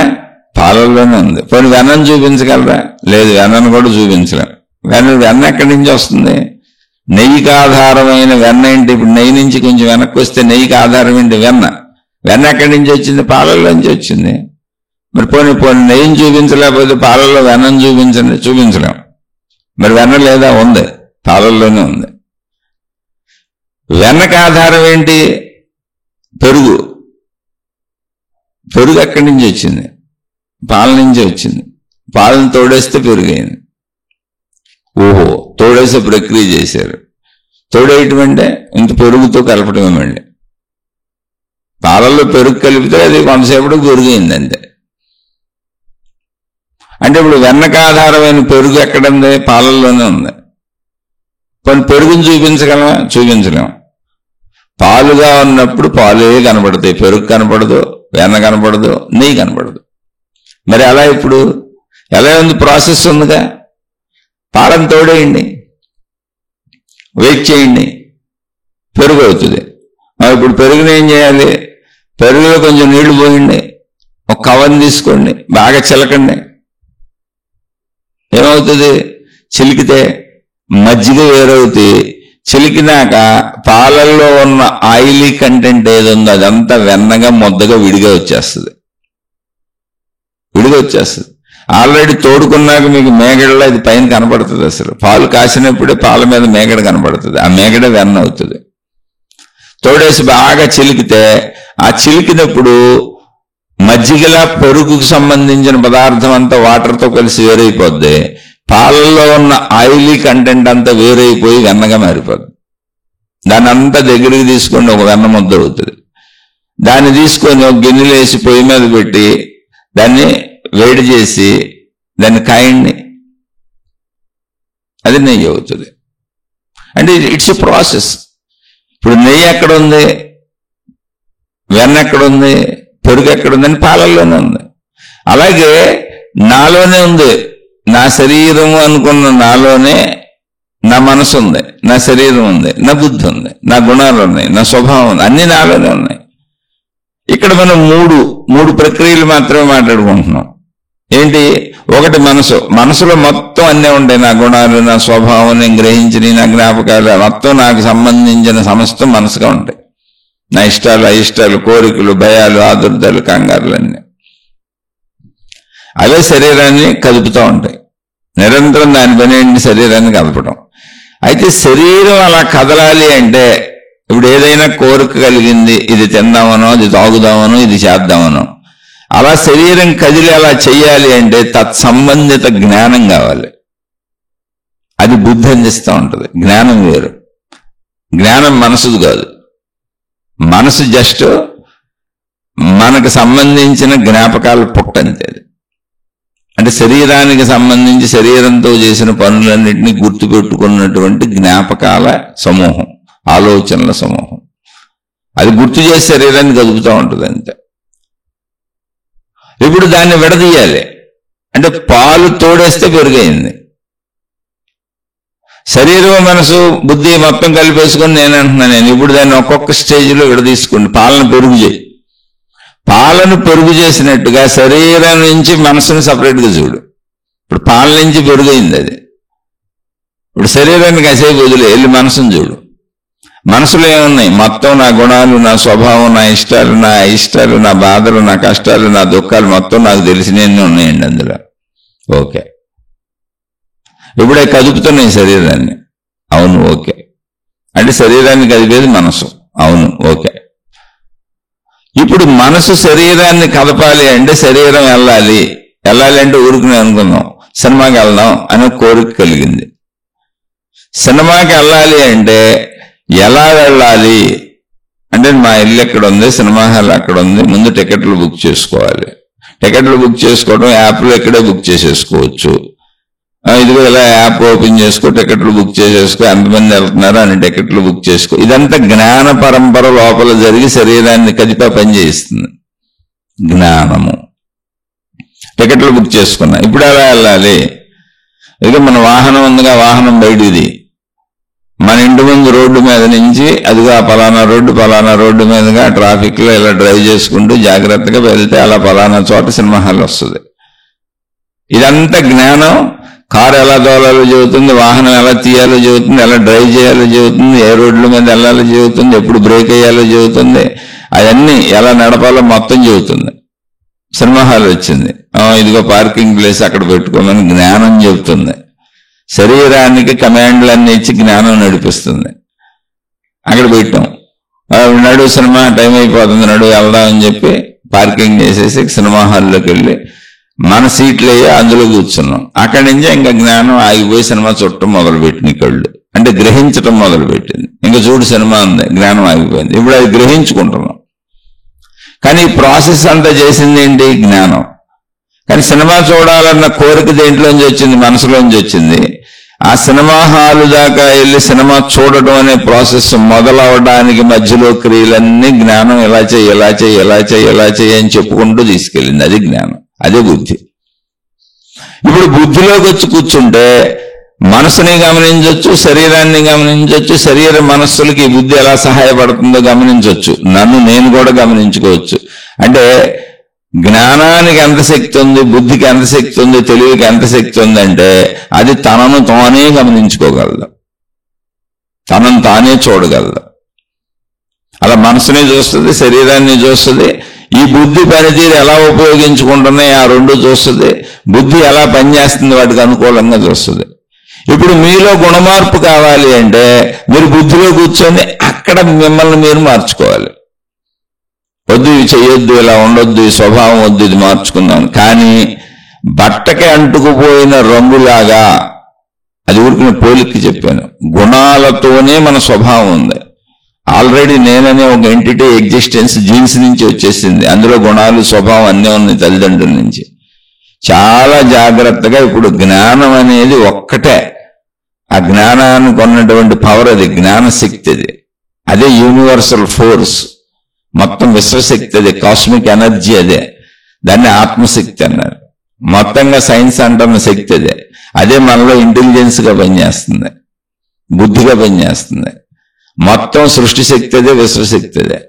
పాలల్లోనే ఉంది, పోనీ వెన్నను చూపించగలరా? లేదు, వెన్నను కూడా చూపించలేం. వెన్న ఎక్కడి నుంచి వస్తుంది? నెయ్యికి ఆధారమైన వెన్న ఏంటి? ఇప్పుడు నెయ్యి నుంచి కొంచెం వెనక్కి వస్తే నెయ్యికి ఆధారం ఏంటి? వెన్న ఎక్కడి నుంచి వచ్చింది? పాలల్లోంచి వచ్చింది. మరి పోనీ నెయ్యిని చూపించలేకపోతే పాలల్లో వెన్నను చూపించలేం. మరి వెన్న లేదా? ఉంది, పాలల్లోనే ఉంది. వెన్నకు ఆధారం ఏంటి? పెరుగు. పెరుగు ఎక్కడి నుంచి వచ్చింది? పాల నుంచి వచ్చింది. పాలను తోడేస్తే పెరుగు అయింది. ఓహో, తోడేసే ప్రక్రియ చేశారు. తోడేయటం అంటే ఇంత పెరుగుతో కలపటమే. మళ్ళీ పాలల్లో పెరుగు కలిపితే అది కొంతసేపటికి పెరుగు అయింది అంతే. అంటే ఇప్పుడు వెన్నకు ఆధారమైన పెరుగు ఎక్కడుంది? పాలల్లోనే ఉంది. కొన్ని పెరుగుని చూపించగలమా? చూపించలేము. పాలుగా ఉన్నప్పుడు పాలే కనపడతాయి, పెరుగు కనపడదు, వెన్న కనపడదు, నెయ్యి కనపడదు. మరి అలా ఇప్పుడు ఎలా ఉంది? ప్రాసెస్ ఉందిగా. పాలను తోడేయండి, వెయిట్ చేయండి, పెరుగు అవుతుంది. ఇప్పుడు పెరుగుని ఏం చేయాలి? పెరుగులో కొంచెం నీళ్లు పోయండి, ఒక కవర్ తీసుకోండి, బాగా చిలకండి. ఏమవుతుంది? చిలికితే మజ్జిగ వేరవుతాయి. చిలికినాక పాలల్లో ఉన్న ఆయిలీ కంటెంట్ ఏది ఉందో అదంతా వెన్నగా ముద్దగా విడిగా వచ్చేస్తుంది. ఆల్రెడీ తోడుకున్నాక మీకు మేగడలో అది పైన కనపడుతుంది. అసలు పాలు కాసినప్పుడే పాల మీద మేగడ కనపడుతుంది, ఆ మేగడ వెన్న అవుతుంది. తోడేసి బాగా చిలికితే ఆ చిలికినప్పుడు మజ్జిగలా పెరుగుకు సంబంధించిన పదార్థం అంతా వాటర్తో కలిసి వేరైపోద్ది. పాలల్లో ఉన్న ఆయిలీ కంటెంట్ అంతా వేరైపోయి వెన్నగా మారిపోద్ది. దాన్ని అంతా దగ్గరికి తీసుకొని ఒక వెన్న ముద్ద అవుతుంది. దాన్ని తీసుకొని ఒక గిన్నెలో వేసి పొయ్యి మీద పెట్టి దాన్ని వేడి చేసి దాన్ని కాయండి, అది నెయ్యి అవుతుంది. అంటే ఇట్స్ ఎ ప్రాసెస్. ఇప్పుడు నెయ్యి ఎక్కడుంది? వెన్న ఎక్కడుంది? పెరుగు ఎక్కడుందని పాలల్లోనే ఉంది. అలాగే నాలోనే ఉంది. నా శరీరము అనుకున్న నాలోనే నా మనసు ఉంది, నా శరీరం ఉంది, నా బుద్ధి ఉంది, నా గుణాలు ఉన్నాయి, నా స్వభావం ఉంది, అన్ని నాలోనే ఉన్నాయి. ఇక్కడ మనం మూడు ప్రక్రియలు మాత్రమే మాట్లాడుకుంటున్నాం. ఏంటి? ఒకటి మనసులో మొత్తం అన్నీ ఉంటాయి. నా గుణాలు, నా స్వభావం, నేను గ్రహించిన నా జ్ఞాపకాలు మొత్తం నాకు సంబంధించిన సమస్తం మనసుగా ఉంటాయి. నా ఇష్టాలు, అయిష్టాలు, కోరికలు, భయాలు, ఆదుర్దాలు, కంగారులు అన్నీ అవే శరీరాన్ని కదుపుతూ ఉంటాయి. నిరంతరం దాని పని ఏంటి? శరీరాన్ని కదపడం. అయితే శరీరం అలా కదలాలి అంటే ఇప్పుడు ఏదైనా కోరిక కలిగింది, ఇది తిందామనో, ఇది తాగుదామనో, ఇది చేద్దామనో, అలా శరీరం కదిలి అలా చెయ్యాలి అంటే తత్సంబంధిత జ్ఞానం కావాలి. అది బుద్ధి అందిస్తూ ఉంటుంది. జ్ఞానం వేరు. జ్ఞానం మనసుది కాదు. మనసు జస్ట్ మనకు సంబంధించిన జ్ఞాపకాల పుట్టంతే. అంటే శరీరానికి సంబంధించి శరీరంతో చేసిన పనులన్నింటినీ గుర్తుపెట్టుకున్నటువంటి జ్ఞాపకాల సమూహం, ఆలోచనల సమూహం. అది గుర్తు చేసి శరీరాన్ని కదుపుతూ ఉంటుంది అంతే. ఇప్పుడు దాన్ని విడదీయాలి అంటే పాలు తోడేస్తే పెరుగైంది. శరీరం, మనసు, బుద్ధి మొత్తం కలిపేసుకొని నేను అంటున్నాను. ఇప్పుడు దాన్ని ఒక్కొక్క స్టేజ్లో విడదీసుకోండి. పాలను పెరుగు చేయి. పాలను పెరుగు చేసినట్టుగా శరీరం నుంచి మనసును సపరేట్గా చూడు. ఇప్పుడు పాల నుంచి పెరుగైంది అది. ఇప్పుడు శరీరానికి అసేపు వదిలే, వెళ్ళి మనసును చూడు. మనసులో ఏమున్నాయి? మొత్తం నా గుణాలు, నా స్వభావం, నా ఇష్టాలు, నా అయిష్టాలు, నా బాధలు, నా కష్టాలు, నా దుఃఖాలు మొత్తం నాకు తెలిసినవన్నీ ఉన్నాయండి అందులో. ఓకే. ఇప్పుడే కదుపుతున్నాయి శరీరాన్ని. అవును, ఓకే. అంటే శరీరాన్ని కదిపేది మనసు. అవును, ఓకే. ఇప్పుడు మనసు శరీరాన్ని కదపాలి అంటే శరీరం వెళ్ళాలి అంటే ఊరుకునే అనుకుందాం, సినిమాకి వెళ్దాం అనే కోరిక కలిగింది. సినిమాకి వెళ్ళాలి అంటే ఎలా వెళ్ళాలి అంటే మా ఇల్లు ఎక్కడ ఉంది, సినిమా హాల్ అక్కడ ఉంది, ముందు టికెట్లు బుక్ చేసుకోవాలి. టికెట్లు బుక్ చేసుకోవడం యాప్లో ఎక్కడే బుక్ చేసేసుకోవచ్చు. ఇదిగో ఇలా యాప్ ఓపెన్ చేసుకో, టికెట్లు బుక్ చేసేసుకో, ఎంతమంది వెళ్తున్నారు అని టికెట్లు బుక్ చేసుకో. ఇదంతా జ్ఞాన పరంపర లోపల జరిగి శరీరాన్ని కదిపా పని చేయిస్తుంది జ్ఞానము. టికెట్లు బుక్ చేసుకున్నా, ఇప్పుడు ఎలా వెళ్ళాలి? ఇక మన వాహనం ఉందిగా, వాహనం బయటిది. మన ఇంటి ముందు రోడ్డు మీద నుంచి అదిగా పలానా రోడ్డు మీదుగా ట్రాఫిక్ లో ఇలా డ్రైవ్ చేసుకుంటూ జాగ్రత్తగా వెళ్తే అలా పలానా చోట సినిమా హాల్ వస్తుంది. ఇదంతా జ్ఞానం. కారు ఎలా దోలాలో చెబుతుంది, వాహనం ఎలా తీయాలో చెబుతుంది, ఎలా డ్రైవ్ చేయాలో చెబుతుంది, ఏ రోడ్ల మీద వెళ్ళాలో చెబుతుంది, ఎప్పుడు బ్రేక్ అయ్యాలో చెబుతుంది, అవన్నీ ఎలా నడపాలో మొత్తం చెబుతుంది. సినిమా హాల్ వచ్చింది, ఇదిగో పార్కింగ్ ప్లేస్ అక్కడ పెట్టుకోమని జ్ఞానం చెబుతుంది. శరీరానికి కమాండ్లన్నీ ఇచ్చి జ్ఞానం నడిపిస్తుంది. అక్కడ పెట్టాం, నడు సినిమా టైం అయిపోతుంది, నడు వెళ్దాం అని చెప్పి పార్కింగ్ చేసేసి సినిమా హాల్లోకి వెళ్ళి మన సీట్లు అయ్యి అందులో కూర్చున్నాం. అక్కడి నుంచి ఇంకా జ్ఞానం ఆగిపోయి సినిమా చుట్టం మొదలుపెట్టిన కళ్ళు, అంటే గ్రహించటం మొదలుపెట్టింది. ఇంకా చూడు సినిమా ఉంది, జ్ఞానం ఆగిపోయింది. ఇప్పుడు అది గ్రహించుకుంటున్నాం. కానీ ఈ ప్రాసెస్ అంతా చేసింది ఏంటి? జ్ఞానం. కానీ సినిమా చూడాలన్న కోరిక దేంట్లోంచి వచ్చింది? మనసులోంచి వచ్చింది. ఆ సినిమా హాలు దాకా వెళ్ళి సినిమా చూడటం అనే ప్రాసెస్ మొదలవడానికి మధ్యలో క్రియలన్నీ జ్ఞానం ఎలా చేయి అని చెప్పుకుంటూ తీసుకెళ్ళింది. అది జ్ఞానం, అదే బుద్ధి. ఇప్పుడు బుద్ధిలోకి వచ్చి కూర్చుంటే మనసుని గమనించవచ్చు, శరీరాన్ని గమనించవచ్చు, శరీర మనస్సులకి ఈ బుద్ధి ఎలా సహాయపడుతుందో గమనించవచ్చు, నేను కూడా గమనించుకోవచ్చు. అంటే జ్ఞానానికి ఎంత శక్తి ఉంది, బుద్ధికి ఎంత శక్తి ఉంది, తెలివికి ఎంత శక్తి ఉందంటే అది తనను తానే గమనించుకోగలదు, తనను తానే చూడగలదు. అలా మనసుని చూస్తుంది, శరీరాన్ని చూస్తుంది. ఈ బుద్ధి పనితీరు ఎలా ఉపయోగించుకుంటున్నాయి ఆ రెండు చూస్తుంది. బుద్ధి ఎలా పనిచేస్తుంది వాటికి అనుకూలంగా చూస్తుంది. ఇప్పుడు మీలో గుణమార్పు కావాలి అంటే మీరు బుద్ధిలో కూర్చొని అక్కడ మిమ్మల్ని మీరు మార్చుకోవాలి. వద్దు, ఇవి చెయ్యొద్దు, ఇలా ఉండొద్దు, ఈ స్వభావం వద్దు, ఇది మార్చుకుందాం. కానీ బట్టకి అంటుకుపోయిన రంగులాగా, అది ఊరికిన పోలికి చెప్పాను, గుణాలతోనే మన స్వభావం ఉంది. ఆల్రెడీ నేననే ఒక ఎంటిటీ ఎగ్జిస్టెన్స్ జీన్స్ నుంచి వచ్చేసింది. అందులో గుణాలు, స్వభావం అన్నీ ఉన్నాయి తల్లిదండ్రుల నుంచి. చాలా జాగ్రత్తగా ఇప్పుడు జ్ఞానం అనేది ఒక్కటే. ఆ జ్ఞానానికి ఉన్నటువంటి పవర్ అది, జ్ఞానశక్తి అది. అదే యూనివర్సల్ ఫోర్స్, మొత్తం విశ్వశక్తి అదే, కాస్మిక్ ఎనర్జీ అదే. దాన్ని ఆత్మశక్తి అన్నారు. మొత్తంగా సైన్స్ అంటున్న శక్తి అదే. అదే మనలో ఇంటెలిజెన్స్ గా పనిచేస్తుంది, బుద్ధిగా పనిచేస్తుంది. మొత్తం సృష్టి శక్తి అదే, విశ్వశక్తి అదే.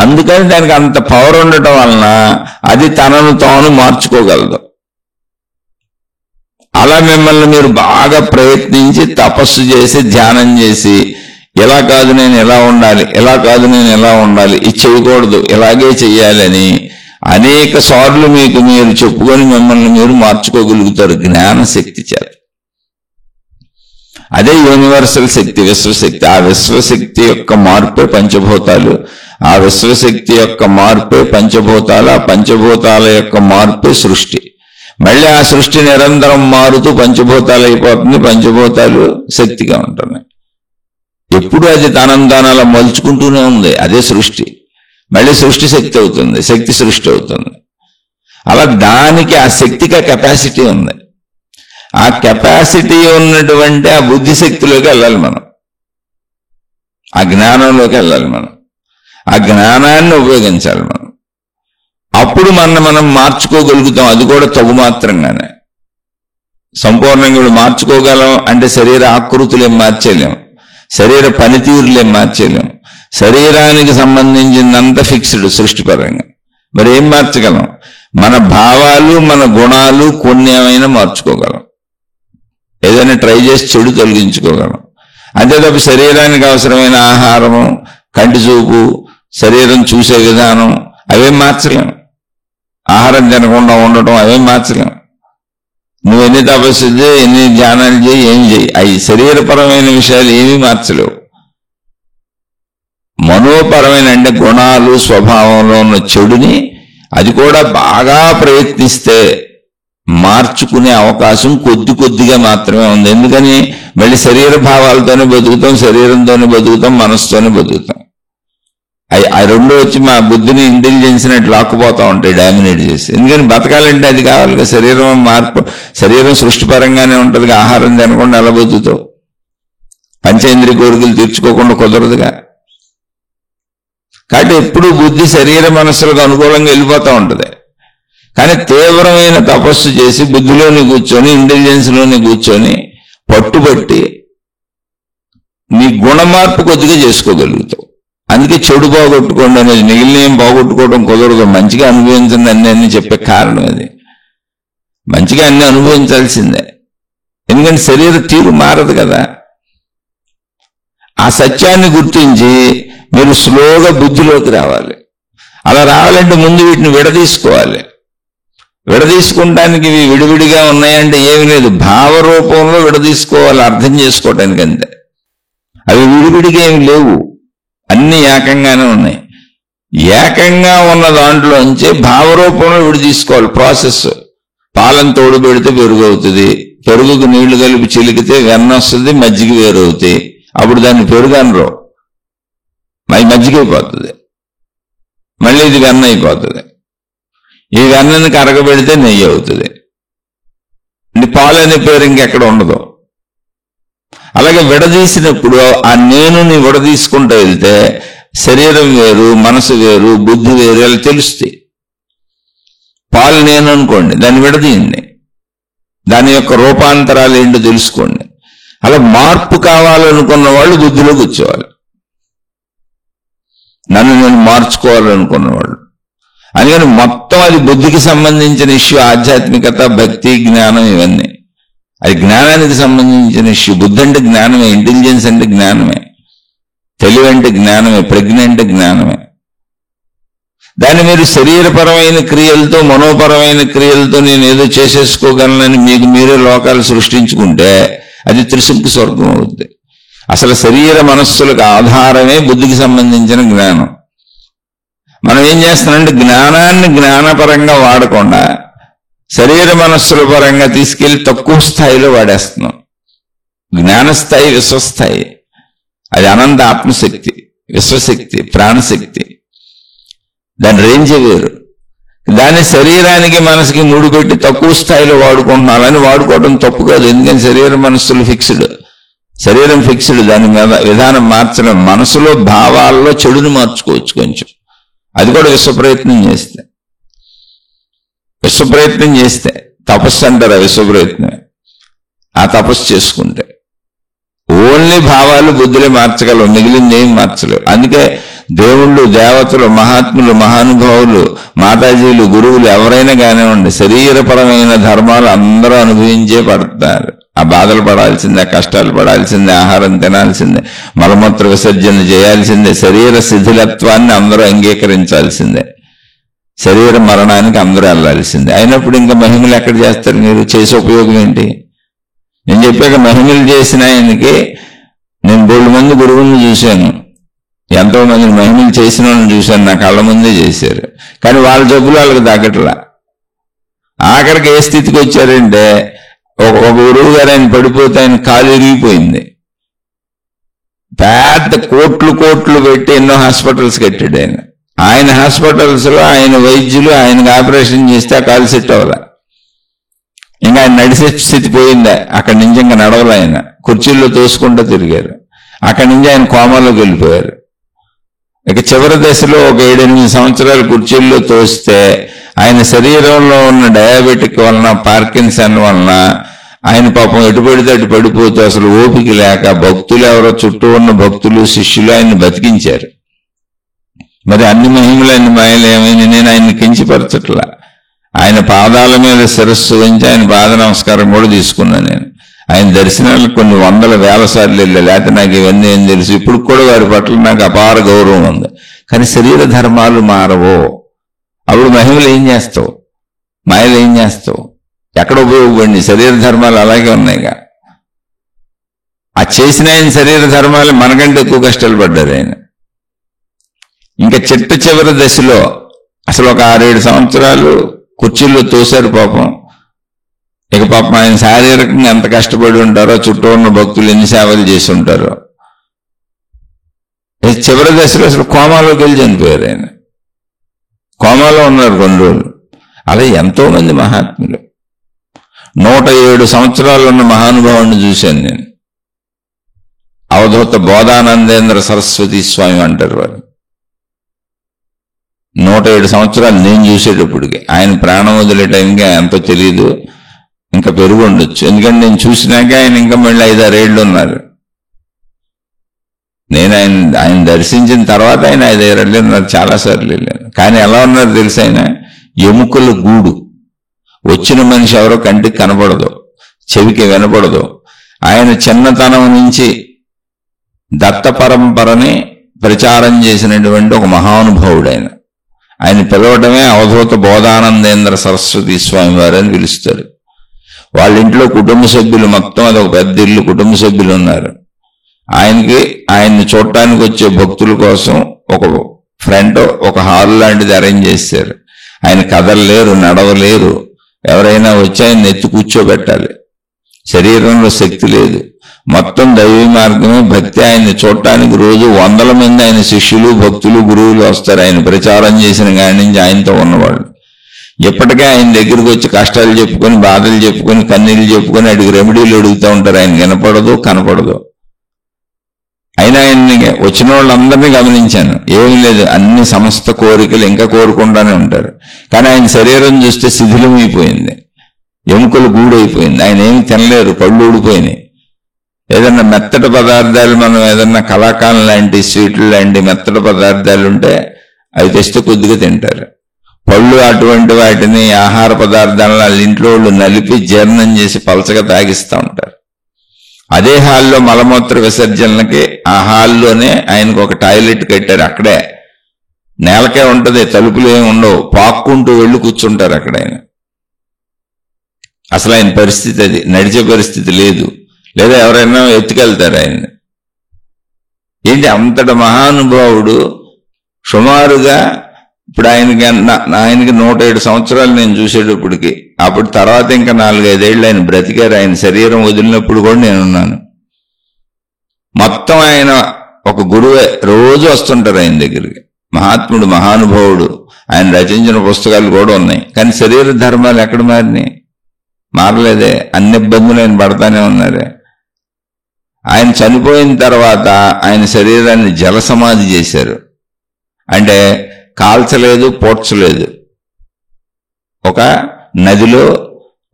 అందుకని దానికి అంత పవర్ ఉండటం వలన అది తనను తాను మార్చుకోగలదు. అలా మిమ్మల్ని మీరు బాగా ప్రయత్నించి తపస్సు చేసి ధ్యానం చేసి, ఇలా కాదు నేను ఎలా ఉండాలి, ఇలా కాదు నేను ఎలా ఉండాలి, ఇది చేయకూడదు, ఇలాగే చెయ్యాలని అనేక సార్లు మీకు మీరు చెప్పుకొని మిమ్మల్ని మీరు మార్చుకోగలుగుతారు జ్ఞానశక్తి చేత. అదే యూనివర్సల్ శక్తి, విశ్వశక్తి. ఆ విశ్వశక్తి యొక్క మార్పే పంచభూతాలు, ఆ విశ్వశక్తి యొక్క మార్పే పంచభూతాలు, ఆ పంచభూతాల యొక్క మార్పే సృష్టి. మళ్ళీ ఆ సృష్టి నిరంతరం మారుతూ పంచభూతాలు అయిపోతుంది, పంచభూతాలు శక్తిగా ఉంటున్నాయి. ఎప్పుడు అది తనంతాను అలా మలుచుకుంటూనే ఉంది. అదే సృష్టి. మళ్ళీ సృష్టి శక్తి అవుతుంది, శక్తి సృష్టి అవుతుంది. అలా దానికి ఆ శక్తికి కెపాసిటీ ఉంది. ఆ కెపాసిటీ ఉన్నటువంటి ఆ బుద్ధిశక్తిలోకి వెళ్ళాలి మనం, ఆ జ్ఞానంలోకి వెళ్ళాలి మనం, ఆ జ్ఞానాన్ని ఉపయోగించాలి మనం. అప్పుడు మనం మార్చుకోగలుగుతాం. అది కూడా తగు మాత్రంగానే. సంపూర్ణంగా మార్చుకోగలం అంటే శరీర ఆకృతులు ఏం మార్చేయలేం, శరీర పనితీరులేం మార్చేయలేం. శరీరానికి సంబంధించిందంతా ఫిక్స్డ్ సృష్టిపరంగా. మరి ఏం మార్చగలం? మన భావాలు, మన గుణాలు కొన్ని ఏమైనా మార్చుకోగలం. ఏదైనా ట్రై చేసి చెడు తొలగించుకోగలం. అంతే తప్ప శరీరానికి అవసరమైన ఆహారము, కంటి చూపు, శరీరం చూసే విధానం అవేం మార్చలేం. ఆహారం తినకుండా ఉండటం అవేం మార్చలేం. నువ్వు ఎన్ని తపస్సు చేయి, ఎన్ని ధ్యానాలు చేయి, ఏం చేయి, అవి శరీరపరమైన విషయాలు ఏమీ మార్చలేవు. మనోపరమైన అంటే గుణాలు, స్వభావంలో ఉన్న చెడుని అది కూడా బాగా ప్రయత్నిస్తే మార్చుకునే అవకాశం కొద్దిగా మాత్రమే ఉంది. ఎందుకని? మళ్ళీ శరీర భావాలతోనే బతుకుతాం, శరీరంతోనే బతుకుతాం, మనసుతోనే బతుకుతాం. ఆ రెండు వచ్చి మా బుద్ధిని, ఇంటెలిజెన్స్ ని లాక్కుపోతా ఉంటాయి, డామినేట్ చేసి. ఎందుకని? బతకాలంటే అది కావాలి. శరీరం మార్పు, శరీరం సృష్టిపరంగానే ఉంటుంది. ఆహారం తినకుండా ఎలా బతుకుతావు? పంచేంద్రియ కోరికలు తీర్చుకోకుండా కుదరదుగా. కాబట్టి ఎప్పుడు బుద్ధి శరీర మనస్సులకు అనుకూలంగా వెళ్ళిపోతూ ఉంటుంది. కానీ తీవ్రమైన తపస్సు చేసి బుద్ధిలోని కూర్చొని, ఇంటెలిజెన్స్ లోని కూర్చొని పట్టుబట్టి నీ గుణమార్పు కొద్దిగా చేసుకోగలుగుతావు. అందుకే చెడు పోగొట్టుకోండి అనేది, మిగిలిన ఏం పోగొట్టుకోవడం కుదరదు. మంచిగా అనుభవించండి అన్ని చెప్పే కారణం అది. మంచిగా అన్ని అనుభవించాల్సిందే. ఎందుకంటే శరీర తీరు మారదు కదా. ఆ సత్యాన్ని గుర్తించి మీరు స్లోగా బుద్ధిలోకి రావాలి. అలా రావాలంటే ముందు వీటిని విడదీసుకోవాలి. విడదీసుకోవడానికి ఇవి విడివిడిగా ఉన్నాయంటే ఏమి లేదు, భావరూపంలో విడదీసుకోవాలి అర్థం చేసుకోవటానికి అంతే. అవి విడివిడిగా ఏమి లేవు, అన్ని ఏకంగానే ఉన్నాయి. ఏకంగా ఉన్న దాంట్లోంచి భావరూపంలో విడదీసుకోవాలి ప్రాసెస్. పాలను తోడు పెడితే పెరుగు అవుతుంది, పెరుగుకు నీళ్లు కలిపి చిలికితే వెన్న వస్తుంది, మజ్జిగ వేరు అవుతాయి. అప్పుడు దాన్ని పెరుగు అనరు, మజ్జిగ అయిపోతుంది. మళ్ళీ ఇది వెన్న అయిపోతుంది. ఈ వెన్నని కరగబెడితే నెయ్యి అవుతుంది. పాలు అనే పేరు ఇంకెక్కడ ఉండదు. అలాగే విడదీసినప్పుడు ఆ నేనుని విడదీసుకుంటూ వెళ్తే శరీరం వేరు, మనసు వేరు, బుద్ధి వేరు అలా తెలుస్తాయి. పాలు నేను అనుకోండి, దాన్ని విడదీయండి, దాని యొక్క రూపాంతరాలు ఏంటో తెలుసుకోండి. అలా మార్పు కావాలనుకున్న వాళ్ళు బుద్ధిలో కూర్చోవాలి. నన్ను నేను మార్చుకోవాలనుకున్న వాళ్ళు. అందుకని మొత్తం అది బుద్ధికి సంబంధించిన ఇష్యూ. ఆధ్యాత్మికత, భక్తి, జ్ఞానం ఇవన్నీ అది జ్ఞానానికి సంబంధించిన ఇష్యూ. బుద్ధి అంటే జ్ఞానమే, ఇంటెలిజెన్స్ అంటే జ్ఞానమే, తెలివి అంటే జ్ఞానమే, ప్రజ్ఞ అంటే జ్ఞానమే. దాన్ని మీరు శరీరపరమైన క్రియలతో, మనోపరమైన క్రియలతో నేను ఏదో చేసేసుకోగలనని మీకు మీరే లోకాలు సృష్టించుకుంటే అది త్రిశంకు స్వర్గం అవుతుంది. అసలు శరీర మనస్సులకు ఆధారమే బుద్ధికి సంబంధించిన జ్ఞానం. మనం ఏం చేస్తున్నామంటే జ్ఞానాన్ని జ్ఞానపరంగా వాడకుండా శరీర మనస్సుల పరంగా తీసుకెళ్లి తక్కువ స్థాయిలో వాడేస్తున్నాం. జ్ఞానస్థాయి విశ్వస్థాయి, అది అనంత ఆత్మశక్తి, విశ్వశక్తి, ప్రాణశక్తి. దాని రేంజ్ వేరు. దాన్ని శరీరానికి మనసుకి ముడిపెట్టి తక్కువ స్థాయిలో వాడుకుంటున్నారని వాడుకోవడం తప్పు కాదు. ఎందుకని శరీర మనస్సులు ఫిక్స్డ్, శరీరం ఫిక్స్డ్, దాని మీద విధానం మార్చడం. మనసులో భావాల్లో చెడుని మార్చుకోవచ్చు కొంచెం. అది కూడా విశ్వప్రయత్నం చేస్తే తపస్సు అంటారు. విశ్వప్రయత్నమే ఆ తపస్సు చేసుకుంటే. ఓన్లీ భావాలు బుద్ధులే మార్చగలవు, మిగిలింది ఏం మార్చలేవు. అందుకే దేవుళ్ళు, దేవతలు, మహాత్ములు, మహానుభావులు, మాతాజీలు, గురువులు ఎవరైనా కానివ్వండి, శరీరపరమైన ధర్మాలు అందరూ అనుభవించే పడతారు. ఆ బాధలు పడాల్సిందే, కష్టాలు పడాల్సిందే, ఆహారం తినాల్సిందే, మలమూత్ర విసర్జన చేయాల్సిందే, శరీర శిథిలత్వాన్ని అందరూ అంగీకరించాల్సిందే, శరీర మరణానికి అందరూ వెళ్ళాల్సిందే. అయినప్పుడు ఇంకా మహిమలు ఎక్కడ చేస్తారు? మీరు చేసే ఉపయోగం ఏంటి? నేను చెప్పాక మహిమలు చేసిన ఆయనకి నేను 2 మంది గురువులను చూశాను, ఎంతో మంది మహిమలు చేసిన వాళ్ళని చూశాను, నా కళ్ళ ముందే చేశారు. కానీ వాళ్ళ జబ్బులు వాళ్ళకి తగ్గట్లా. ఆఖరికి ఏ స్థితికి వచ్చారంటే ఒక గురువు గారు ఆయన పడిపోతే ఆయన కాలు ఇరిగిపోయింది. పెద్ద కోట్లు పెట్టి ఎన్నో హాస్పిటల్స్ కట్టాడు ఆయన. ఆయన హాస్పిటల్స్ లో ఆయన వైద్యులు ఆయనకు ఆపరేషన్ చేస్తే ఆ కాలు సెట్ అవ్వదా. ఇంకా ఆయన నడిసే స్థితి పోయిందా, అక్కడి నుంచి ఇంకా నడవలే. ఆయన కుర్చీల్లో తోసుకుంటూ తిరిగారు. అక్కడి నుంచి ఆయన కోమాలోకి వెళ్ళిపోయారు. ఇక చివరి దశలో ఒక 7-8 సంవత్సరాలు కుర్చీల్లో తోస్తే ఆయన శరీరంలో ఉన్న డయాబెటిక్ వలన, పార్కిన్సన్ వలన ఆయన పాపం ఎటు పడితే అటు పడిపోతూ అసలు ఓపిక లేక భక్తులు ఎవరో చుట్టూ ఉన్న భక్తులు శిష్యులు ఆయన్ని బతికించారు. మరి అన్ని మహిమలు అన్ని మాయలు ఏమైనా నేను ఆయన్ని కించపరచట్లా. ఆయన పాదాల మీద శిరస్సు ఉంచి ఆయన పాద నమస్కారం కూడా తీసుకున్నాను నేను. ఆయన దర్శనాలకు కొన్ని 100,000 సార్లు వెళ్ళా. లేకపోతే నాకు ఇవన్నీ ఏం తెలుసు. ఇప్పుడు కూడా వారి పట్ల నాకు అపార గౌరవం ఉంది. కానీ శరీర ధర్మాలు మారవో. అప్పుడు మహిమలు ఏం చేస్తావు, మాయలు ఏం చేస్తావు, ఎక్కడ ఉపయోగపడి? శరీర ధర్మాలు అలాగే ఉన్నాయిగా. ఆ చేసిన ఆయన శరీర ధర్మాలు మనకంటే ఎక్కువ కష్టాలు పడ్డారు ఆయన. ఇంకా చివరి దశలో అసలు ఒక 6-7 సంవత్సరాలు కుర్చీల్లో తోశారు పాపం. ఇక పాపం ఆయన శారీరకంగా ఎంత కష్టపడి ఉంటారో, చుట్టూ ఉన్న భక్తులు ఎన్ని సేవలు చేసి ఉంటారో. చివరి దశలో అసలు కోమాలోకి వెళ్ళి చనిపోయారు ఆయన. కోమాలో ఉన్నారు కొన్ని రోజులు. అలా ఎంతో మంది మహాత్ములు. 107 సంవత్సరాలు ఉన్న మహానుభావుని చూశాను నేను. అవధూత బోధానందేంద్ర సరస్వతి స్వామి అంటారు వారు. 107 సంవత్సరాలు నేను చూసేటప్పటికి. ఆయన ప్రాణం వదిలే టైంకి ఎంతో తెలియదు, ఇంకా పెరుగు ఉండొచ్చు. ఎందుకంటే నేను చూసినాక ఆయన ఇంకా మళ్ళీ 5-6 ఏళ్ళు ఉన్నారు. నేను ఆయన దర్శించిన తర్వాత ఆయన 5-6 ఏళ్ళు ఉన్నారు. చాలాసార్లు వెళ్ళాను. కానీ ఎలా ఉన్నారు తెలుసు, ఆయన ఎముకల గూడు. వచ్చిన మనిషి ఎవరో కంటికి కనపడదు, చెవికి వినపడదు. ఆయన చిన్నతనం నుంచి దత్త పరంపరని ప్రచారం చేసినటువంటి ఒక మహానుభావుడు ఆయన. ఆయన పిలవటమే అవధూత బోధానందేంద్ర సరస్వతి స్వామి వారు అని పిలుస్తారు. వాళ్ళ ఇంట్లో కుటుంబ సభ్యులు మొత్తం, అది ఒక పెద్ద ఇల్లు, కుటుంబ సభ్యులు ఉన్నారు. ఆయన్ని చూడటానికి వచ్చే భక్తుల కోసం ఒక ఫ్రంట్, ఒక హాల్ లాంటిది అరేంజ్ చేశారు. ఆయన కదలలేరు, నడవలేరు. ఎవరైనా వచ్చి ఆయన ఎత్తి కూర్చోబెట్టాలి. శరీరంలో శక్తి లేదు. మొత్తం దైవీ మార్గమే, భక్తి. ఆయన్ని చూడటానికి రోజు 100 మంది ఆయన శిష్యులు, భక్తులు, గురువులు వస్తారు. ఆయన ప్రచారం చేసిన కాడి నుంచి ఆయనతో ఉన్నవాళ్ళు. ఇప్పటికే ఆయన దగ్గరికి వచ్చి కష్టాలు చెప్పుకొని, బాధలు చెప్పుకొని, కన్నీళ్ళు చెప్పుకొని అడిగి రెమెడీలు అడుగుతూ ఉంటారు. ఆయన వినపడదు, కనపడదు. అయినా ఆయన్ని వచ్చిన వాళ్ళందరినీ గమనించాను. ఏమీ లేదు, అన్ని సమస్త కోరికలు ఇంకా కోరుకుంటానే ఉంటారు. కానీ ఆయన శరీరం చూస్తే శిథిలమైపోయింది, ఎముకలు గూడైపోయింది. ఆయన ఏమి తినలేరు, పళ్ళు ఊడిపోయినాయి. ఏదన్నా మెత్తటి పదార్థాలు, మనం ఏదన్నా కలాకాన్ లాంటి, స్వీట్లు లాంటి మెత్తటి పదార్థాలు ఉంటే అవి తెస్తే కొద్దిగా తింటారు. పళ్ళు అటువంటి వాటిని, ఆహార పదార్థాలను వాళ్ళ ఇంట్లో వాళ్ళు నలిపి జీర్ణం చేసి పలచగా తాగిస్తూ ఉంటారు. అదే హాల్లో మలమూత్ర విసర్జనలకి ఆ హాల్లోనే ఆయనకు ఒక టాయిలెట్ కట్టారు. అక్కడే నేలకే ఉంటది, తలుపులు ఏమి ఉండవు. పాక్కుంటూ వెళ్ళి కూర్చుంటారు అక్కడ ఆయన. అసలు ఆయన పరిస్థితి అది, నడిచే పరిస్థితి లేదు. లేదా ఎవరైనా ఎత్తుకెళ్తారు ఆయన్ని. ఏంటి అంతటి మహానుభావుడు సుమారుగా ఇప్పుడు ఆయనకి 107 సంవత్సరాలు నేను చూసేటప్పటికి. అప్పుడు తర్వాత ఇంకా 4-5 ఏళ్ళు ఆయన బ్రతికారు. ఆయన శరీరం వదిలినప్పుడు కూడా నేనున్నాను. మొత్తం ఆయన ఒక గురువే, రోజు వస్తుంటారు ఆయన దగ్గరికి. మహాత్ముడు, మహానుభావుడు. ఆయన రచించిన పుస్తకాలు కూడా ఉన్నాయి. కానీ శరీర ధర్మాలు ఎక్కడ మారినాయి? మారలేదే. అన్ని ఇబ్బందులు ఆయన పడతానే ఉన్నారే. ఆయన చనిపోయిన తర్వాత ఆయన శరీరాన్ని జల సమాధి చేశారు. అంటే కాల్చలేదు, పోడ్చలేదు. ఒక నదిలో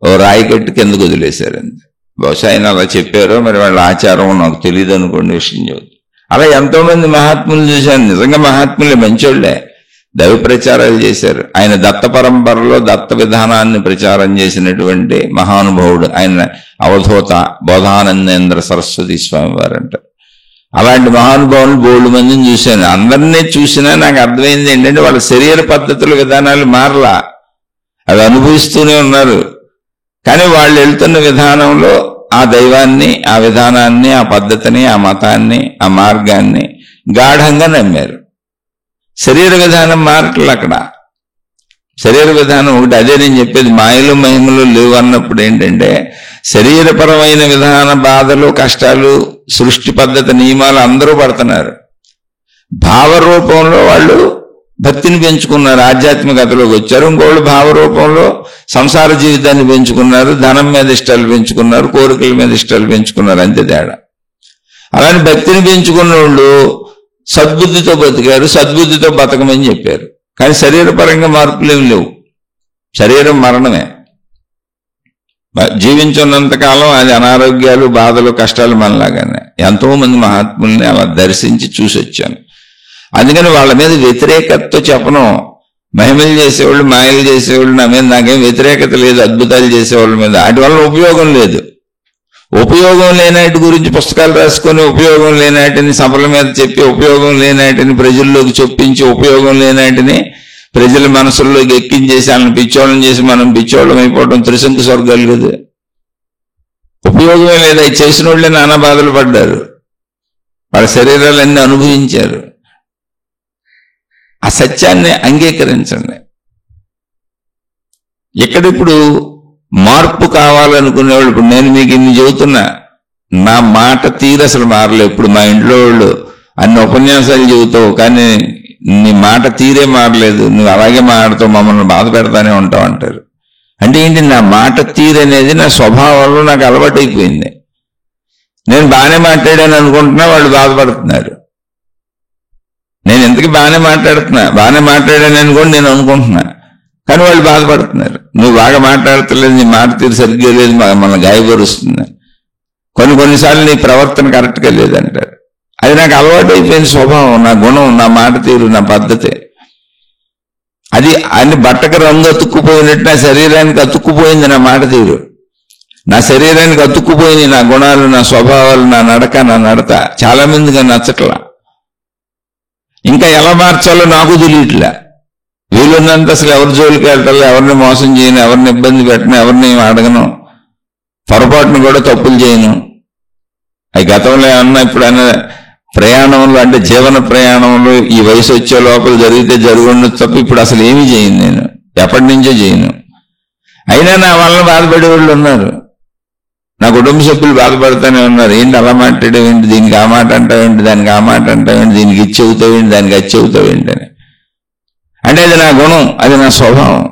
ఓ రాయి కట్టి కిందకు వదిలేశారు అంతే. బహుశా ఆయన అలా చెప్పారో మరి వాళ్ళ ఆచారం నాకు తెలియదు అనుకోండి, విషయం చెబుతుంది. అలా ఎంతో మంది మహాత్ములు చూశాను. నిజంగా మహాత్ములే, మంచోళ్లే. దైవ ప్రచారాలు చేశారు. ఆయన దత్త పరంపరలో దత్త విధానాన్ని ప్రచారం చేసినటువంటి మహానుభావుడు ఆయన అవధూత బోధానందేంద్ర సరస్వతి స్వామి వారు అంటారు. అలాంటి మహానుభావులు 2 మందిని చూశాను. అందరినీ చూసినా నాకు అర్థమైంది ఏంటంటే వాళ్ళ శరీర పద్ధతుల విధానాలు మారలా, అవి అనుభవిస్తూనే ఉన్నారు. కానీ వాళ్ళు వెళ్తున్న విధానంలో ఆ దైవాన్ని, ఆ విధానాన్ని, ఆ పద్ధతిని, ఆ మతాన్ని, ఆ మార్గాన్ని గాఢంగా నమ్మారు. శరీర విధానం మారట్లేదు అక్కడ. శరీర విధానం ఒకటి. అదే నేను చెప్పేది, మాయలు మహిమలు లేవు అన్నప్పుడు ఏంటంటే శరీరపరమైన విధాన బాధలు, కష్టాలు, సృష్టి పద్ధతి నియమాలు అందరూ పడుతున్నారు. భావరూపంలో వాళ్ళు భక్తిని పెంచుకున్నారు, ఆధ్యాత్మికతలోకి వచ్చారు. ఇంకోళ్ళు భావరూపంలో సంసార జీవితాన్ని పెంచుకున్నారు, ధనం మీద ఇష్టాలు పెంచుకున్నారు, కోరికల మీద ఇష్టాలు పెంచుకున్నారు, అంతే తేడా. అలానే భక్తిని పెంచుకున్న వాళ్ళు సద్బుద్ధితో బతికారు, సద్బుద్ధితో బతకమని చెప్పారు. కానీ శరీరపరంగా మార్పులు ఏమి లేవు. శరీరం మరణమే. జీవించున్నంతకాలం అది అనారోగ్యాలు, బాధలు, కష్టాలు మనలాగానే. ఎంతో మంది మహాత్ముల్ని అలా దర్శించి చూసి వచ్చాను. అందుకని వాళ్ళ మీద వ్యతిరేకతతో చెప్పను. మహిమలు చేసేవాళ్ళు, మాయలు చేసేవాళ్ళు నా మీద నాకేం వ్యతిరేకత లేదు. అద్భుతాలు చేసేవాళ్ళ మీద వాటి వల్ల ఉపయోగం లేదు. ఉపయోగం లేనాటి గురించి పుస్తకాలు రాసుకొని, ఉపయోగం లేనాటిని సభల మీద చెప్పి, ఉపయోగం లేనాటిని ప్రజల్లోకి చొప్పించి, ఉపయోగం లేనాటిని ప్రజల మనసుల్లోకి ఎక్కించేసి వాళ్ళని పిచ్చోళ్ళని చేసి మనం పిచ్చోళ్ళం అయిపోవడం త్రిశంకు స్వర్గాలు కదా. ఉపయోగమే లేదు. అవి చేసిన వాళ్ళే నానా బాధలు పడ్డారు, వాళ్ళ శరీరాలన్నీ అనుభవించారు. ఆ సత్యాన్ని అంగీకరించండి. ఎక్కడిప్పుడు మార్పు కావాలనుకునేవాళ్ళు, ఇప్పుడు నేను మీకు ఇన్ని చెబుతున్నా, నా మాట తీరు అసలు మారలేదు. ఇప్పుడు మా ఇంట్లో వాళ్ళు అన్ని ఉపన్యాసాలు చెబుతావు కానీ నీ మాట తీరే మారలేదు, నువ్వు అలాగే మాట్లాడుతావు, మమ్మల్ని బాధ పెడతానే ఉంటావు అంటారు. అంటే ఏంటి, నా మాట తీరు అనేది నా స్వభావంలో నాకు అలవాటు అయిపోయింది. నేను బాగానే మాట్లాడాను అనుకుంటున్నా, వాళ్ళు బాధపడుతున్నారు. నేను ఎందుకు బాగానే మాట్లాడాను అనుకోండి నేను అనుకుంటున్నా, కానీ వాళ్ళు బాధపడుతున్నారు. నువ్వు బాగా మాట్లాడతలేదు, నీ మాట తీరు సరిగ్గా లేదు, మన గాయపరుస్తుంది, కొన్నిసార్లు నీ ప్రవర్తన కరెక్ట్గా లేదంటారు. అది నాకు అలవాటు అయిపోయిన స్వభావం, నా గుణం, నా మాట తీరు, నా పద్ధతి. అది అన్ని బట్టకు రంగు అతుక్కుపోయినట్టు నా శరీరానికి అతుక్కుపోయింది నా మాట తీరు. నా శరీరానికి అతుక్కుపోయింది నా గుణాలు, నా స్వభావాలు, నా నడక, నా నడత. చాలా మందిగా నచ్చట్లా. ఇంకా ఎలా మార్చాలో నాకు తెలియట్లే. వీలున్నంత అసలు ఎవరి జోలికి వెళ్ళాలి, ఎవరిని మోసం చేయను, ఎవరిని ఇబ్బంది పెట్టను, ఎవరిని అడగను, పొరపాటును కూడా తప్పులు చేయను. అవి గతంలో ఏమన్నా ఇప్పుడైనా ప్రయాణంలో, అంటే జీవన ప్రయాణంలో ఈ వయసు వచ్చే లోపల జరిగితే జరుగుండదు తప్ప ఇప్పుడు అసలు ఏమీ చేయను, నేను ఎప్పటి నుంచో చేయను. అయినా నా వల్ల బాధపడే వాళ్ళు ఉన్నారు, నా కుటుంబ సభ్యులు బాధపడుతూనే ఉన్నారు. ఏంటి అలా మాట్లాడేవేంటి, దీనికి ఆ మాట అంటావేంటి, దానికి ఆ మాట అంటావేంటి, దీనికి ఇది చెబుతావేంటి, దానికి అది చెబుతావేంటి అని. అంటే అది నా గుణం, అది నా స్వభావం.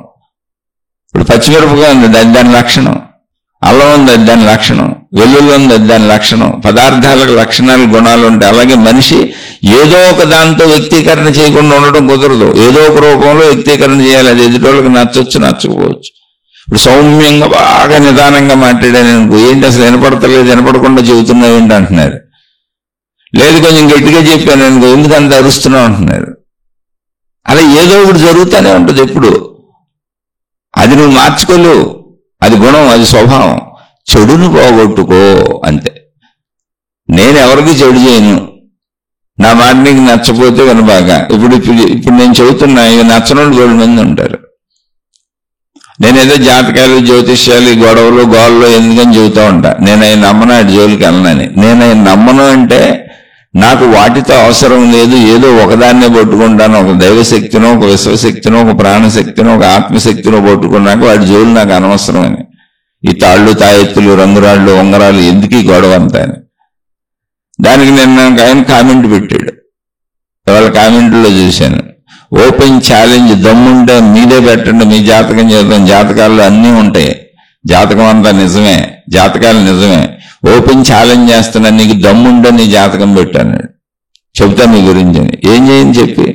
ఇప్పుడు పచ్చిమిరపకాయ ఉంది, అది దాని లక్షణం. అల్లం ఉంది, అది దాని లక్షణం. వెల్లుల్లి ఉంది, అది దాని లక్షణం. పదార్థాలకు లక్షణాలు, గుణాలు ఉంటాయి. అలాగే మనిషి ఏదో ఒక దాంతో వ్యక్తీకరణ చేయకుండా ఉండడం కుదరదు. ఏదో ఒక రూపంలో వ్యక్తీకరణ చేయాలి. అది ఎదుటోళ్ళకి నచ్చొచ్చు, నచ్చకపోవచ్చు. ఇప్పుడు సౌమ్యంగా బాగా నిదానంగా మాట్లాడాను అనుకో, ఏంటి అసలు వినపడతలేదు, వినపడకుండా చెబుతున్నావు ఏంటి అంటున్నారు. లేదు కొంచెం గట్టిగా చెప్పాను అనుకో, ఎందుకు అంత అరుస్తున్నావు అంటున్నారు. అలా ఏదో ఒకటి జరుగుతూనే ఉంటుంది ఎప్పుడు. అది నువ్వు మార్చుకోలేవు, అది గుణం, అది స్వభావం. చెడును పోగొట్టుకో అంతే. నేను ఎవరికి చెడు చేయను, నా మాట నీకు నచ్చపోతే వినబాగా. ఇప్పుడు నేను చెబుతున్నా, ఇవి నచ్చనోళ్ళు 7 మంది ఉంటారు. నేనేదో జాతకాలు, జ్యోతిష్యాలు, గొడవలు, గోళ్ళు ఎందుకని చెబుతూ ఉంటా. నేను ఆయన నమ్మను, అటు జోలికి వెళ్ళనని. నేను ఆయన నమ్మను అంటే నాకు వాటితో అవసరం లేదు, ఏదో ఒకదాన్నే పట్టుకుంటాను. ఒక దైవశక్తినో, ఒక విశ్వశక్తినో, ఒక ప్రాణశక్తినో, ఒక ఆత్మశక్తినో పట్టుకున్నాక వాటి జోలు నాకు అనవసరం అని. ఈ తాళ్ళు, తాయెత్తులు, రంగురాళ్ళు, ఉంగరాలు ఎందుకు ఈ గొడవ అంతా అని. దానికి నేను ఆయన కామెంట్ పెట్టాడు. ఇవాళ కామెంట్లో చూశాను, ఓపెన్ ఛాలెంజ్, దమ్ముంటే మీదే పెట్టండి, మీ జాతకం చేద్దాం. జాతకాల్లో అన్నీ ఉంటాయి, జాతకం అంతా నిజమే, జాతకాలు నిజమే. ఓపెన్ ఛాలెంజ్ చేస్తున్నా, నీకు దమ్ముంటే నీ జాతకం పెట్టాను, చెబుతా నీ గురించి అని. ఏం చేయని చెప్పి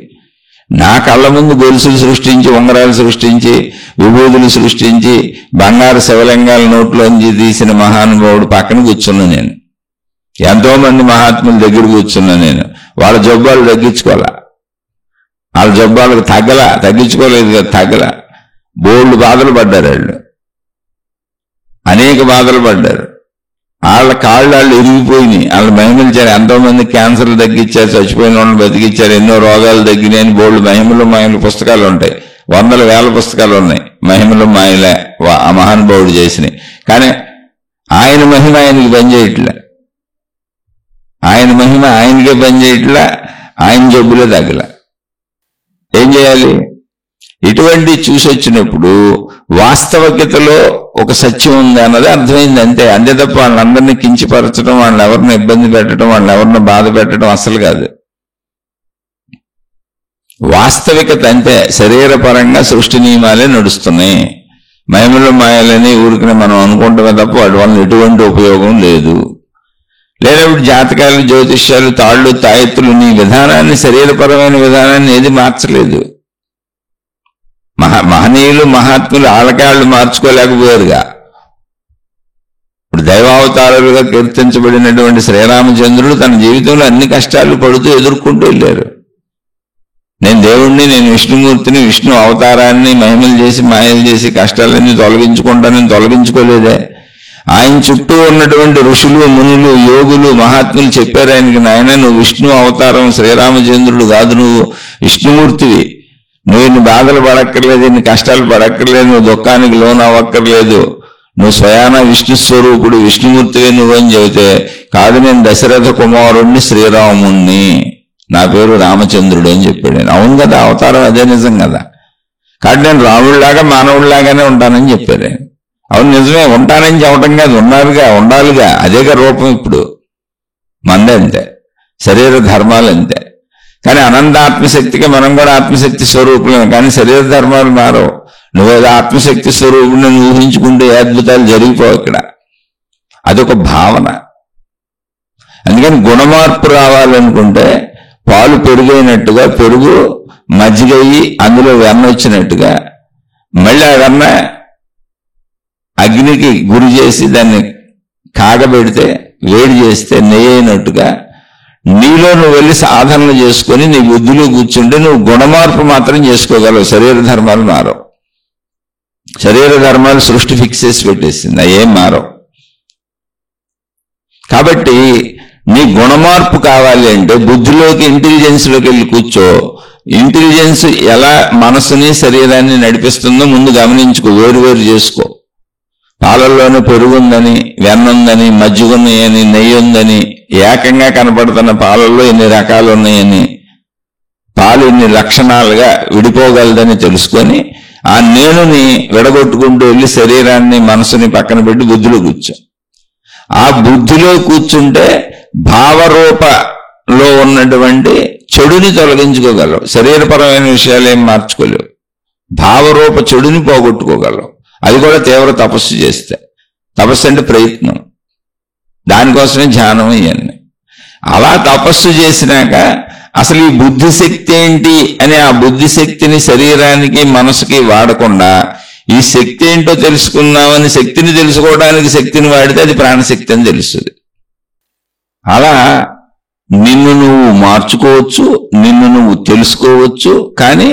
నా కళ్ళ ముందు గొలుసులు సృష్టించి, ఉంగరాలు సృష్టించి, విభూతులు సృష్టించి, బంగారు శివలింగాల నోట్లోంచి తీసిన మహానుభావుడు పక్కన కూర్చున్నా నేను. ఎంతో మంది మహాత్ముల దగ్గర కూర్చున్నా నేను. వాళ్ళ జబ్బాలు తగ్గించుకోవాలా, వాళ్ళ జబ్బాలకు తగ్గించుకోలేదు కదా, తగ్గల. బోల్డ్ బాధలు పడ్డారు వాళ్ళు, అనేక బాధలు పడ్డారు. వాళ్ళ కాళ్ళు ఇరిగిపోయినాయి, వాళ్ళు మహిమలిచ్చారు. ఎంతో మంది క్యాన్సర్లు తగ్గించారు, చచ్చిపోయిన వాళ్ళని బతికిచ్చారు, ఎన్నో రోగాలు తగ్గినాయని బోల్డ్ మహిమలు పుస్తకాలు ఉంటాయి. 100,000 పుస్తకాలు ఉన్నాయి, మహిమలు మాయలే ఆ మహానుభావుడు చేసినాయి. కానీ ఆయన మహిమ ఆయనకి పనిచేయట్లే, ఆయన మహిమ ఆయనకే పనిచేయట్లా, ఆయన జబ్బులే తగ్గల. ఏం చేయాలి? ఇటువంటి చూసి వచ్చినప్పుడు వాస్తవికతలో ఒక సత్యం ఉంది అన్నది అర్థమైంది అంతే. అంతే తప్ప వాళ్ళందరినీ కించపరచడం, వాళ్ళని ఎవరిని ఇబ్బంది పెట్టడం, వాళ్ళని ఎవరిని బాధ పెట్టడం అసలు కాదు. వాస్తవికత అంతే. శరీరపరంగా సృష్టి నియమాలే నడుస్తున్నాయి. మహిమలు మాయాలని ఊరికనే మనం అనుకుంటామే తప్ప వాటి వల్ల ఎటువంటి ఉపయోగం లేదు. లేనప్పుడు జాతకాలు, జ్యోతిష్యాలు, తాళ్ళు, తాయెత్తులు నీ విధానాన్ని, శరీరపరమైన విధానాన్ని ఏది మార్చలేదు. మహనీయులు, మహాత్ములు ఆళ్ళకాళ్ళు మార్చుకోలేకపోయారుగా. ఇప్పుడు దైవావతారాలుగా కీర్తించబడినటువంటి శ్రీరామచంద్రుడు తన జీవితంలో అన్ని కష్టాలు పడుతూ ఎదుర్కొంటూ వెళ్ళారు. నేను దేవుణ్ణి, నేను విష్ణుమూర్తిని, విష్ణు అవతారాన్ని మహిమలు చేసి మాయలు చేసి కష్టాలన్నీ తొలగించుకుంటానని తొలగించుకోలేదే. ఆయన చుట్టూ ఉన్నటువంటి ఋషులు, మునులు, యోగులు, మహాత్ములు చెప్పారు ఆయనకి, నాయన నువ్వు విష్ణు అవతారం, శ్రీరామచంద్రుడు కాదు, నువ్వు విష్ణుమూర్తివి, నువ్వు ఇన్ని బాధలు పడక్కర్లేదు, ఇన్ని కష్టాలు పడక్కర్లేదు, నువ్వు దుఃఖానికి లోన్ అవ్వక్కర్లేదు, నువ్వు స్వయాన విష్ణు స్వరూపుడు, విష్ణుమూర్తివే నువ్వని చెబితే, కాదు నేను దశరథ కుమారుణ్ణి, శ్రీరాముణ్ణి, నా పేరు రామచంద్రుడు అని చెప్పాడు. అవును కదా, అవతారం అదే నిజం కదా. కాబట్టి నేను రాముడిలాగా మానవుడిలాగానే ఉంటానని చెప్పారు. అవును నిజమే, ఉంటానని చెప్పడం కాదు, ఉన్నారుగా, ఉండాలిగా, అదేగా రూపం. ఇప్పుడు మందే అంతే, శరీర ధర్మాలు అంతే. కానీ అనంత ఆత్మశక్తికి మనం కూడా ఆత్మశక్తి స్వరూపులమే, కానీ శరీర ధర్మాలు మారవు. నువ్వేదో ఆత్మశక్తి స్వరూపుని ఊహించుకుంటే ఏ అద్భుతాలు జరిగిపోవు ఇక్కడ. అదొక భావన. అందుకని గుణమార్పు రావాలనుకుంటే పాలు పెరుగైనట్టుగా, పెరుగు మజ్జిగయ్యి అందులో వెన్న వచ్చినట్టుగా, మళ్ళీ ఆ వెన్న అగ్నికి గురి చేసి దాన్ని కాగబెడితే, వేడి చేస్తే నెయ్యి అయినట్టుగా నీలో నువ్వు వెళ్ళి సాధనలు చేసుకొని నీ బుద్ధిలో కూర్చుంటే నువ్వు గుణమార్పు మాత్రం చేసుకోగలవు. శరీర ధర్మాలు మారవు. శరీర ధర్మాలు సృష్టి ఫిక్స్ చేసి పెట్టేసింది, అవి ఏం మారవు. కాబట్టి నీ గుణమార్పు కావాలి అంటే బుద్ధిలోకి, ఇంటెలిజెన్స్లోకి వెళ్ళి కూర్చో. ఇంటెలిజెన్స్ ఎలా మనసుని శరీరాన్ని నడిపిస్తుందో ముందు గమనించుకో, వేరు చేసుకో. పాలల్లోనే పెరుగుందని, వెన్నుందని, మజ్జిగ ఉన్నాయని, నెయ్యి ఉందని, ఏకంగా కనపడుతున్న పాలల్లో ఎన్ని రకాలు ఉన్నాయని, పాలు ఎన్ని లక్షణాలుగా విడిపోగలదని తెలుసుకొని ఆ నేనుని విడగొట్టుకుంటూ వెళ్ళి శరీరాన్ని, మనసుని పక్కన పెట్టి బుద్ధిలో కూర్చో. ఆ బుద్ధిలో కూర్చుంటే భావరూపలో ఉన్నటువంటి చెడుని తొలగించుకోగలవు. శరీరపరమైన విషయాలు ఏం మార్చుకోలేవు. భావరూప చెడుని పోగొట్టుకోగలవు. అది కూడా తీవ్ర తపస్సు చేస్తే. తపస్సు అంటే ప్రయత్నం, దానికోసమే ధ్యానం ఇవన్నీ. అలా తపస్సు చేసినాక అసలు ఈ బుద్ధిశక్తి ఏంటి అని ఆ బుద్ధిశక్తిని శరీరానికి, మనసుకి వాడకుండా ఈ శక్తి ఏంటో తెలుసుకున్నామని శక్తిని తెలుసుకోవడానికి శక్తిని వాడితే అది ప్రాణశక్తి అని తెలుస్తుంది. అలా నిన్ను నువ్వు మార్చుకోవచ్చు, నిన్ను నువ్వు తెలుసుకోవచ్చు. కానీ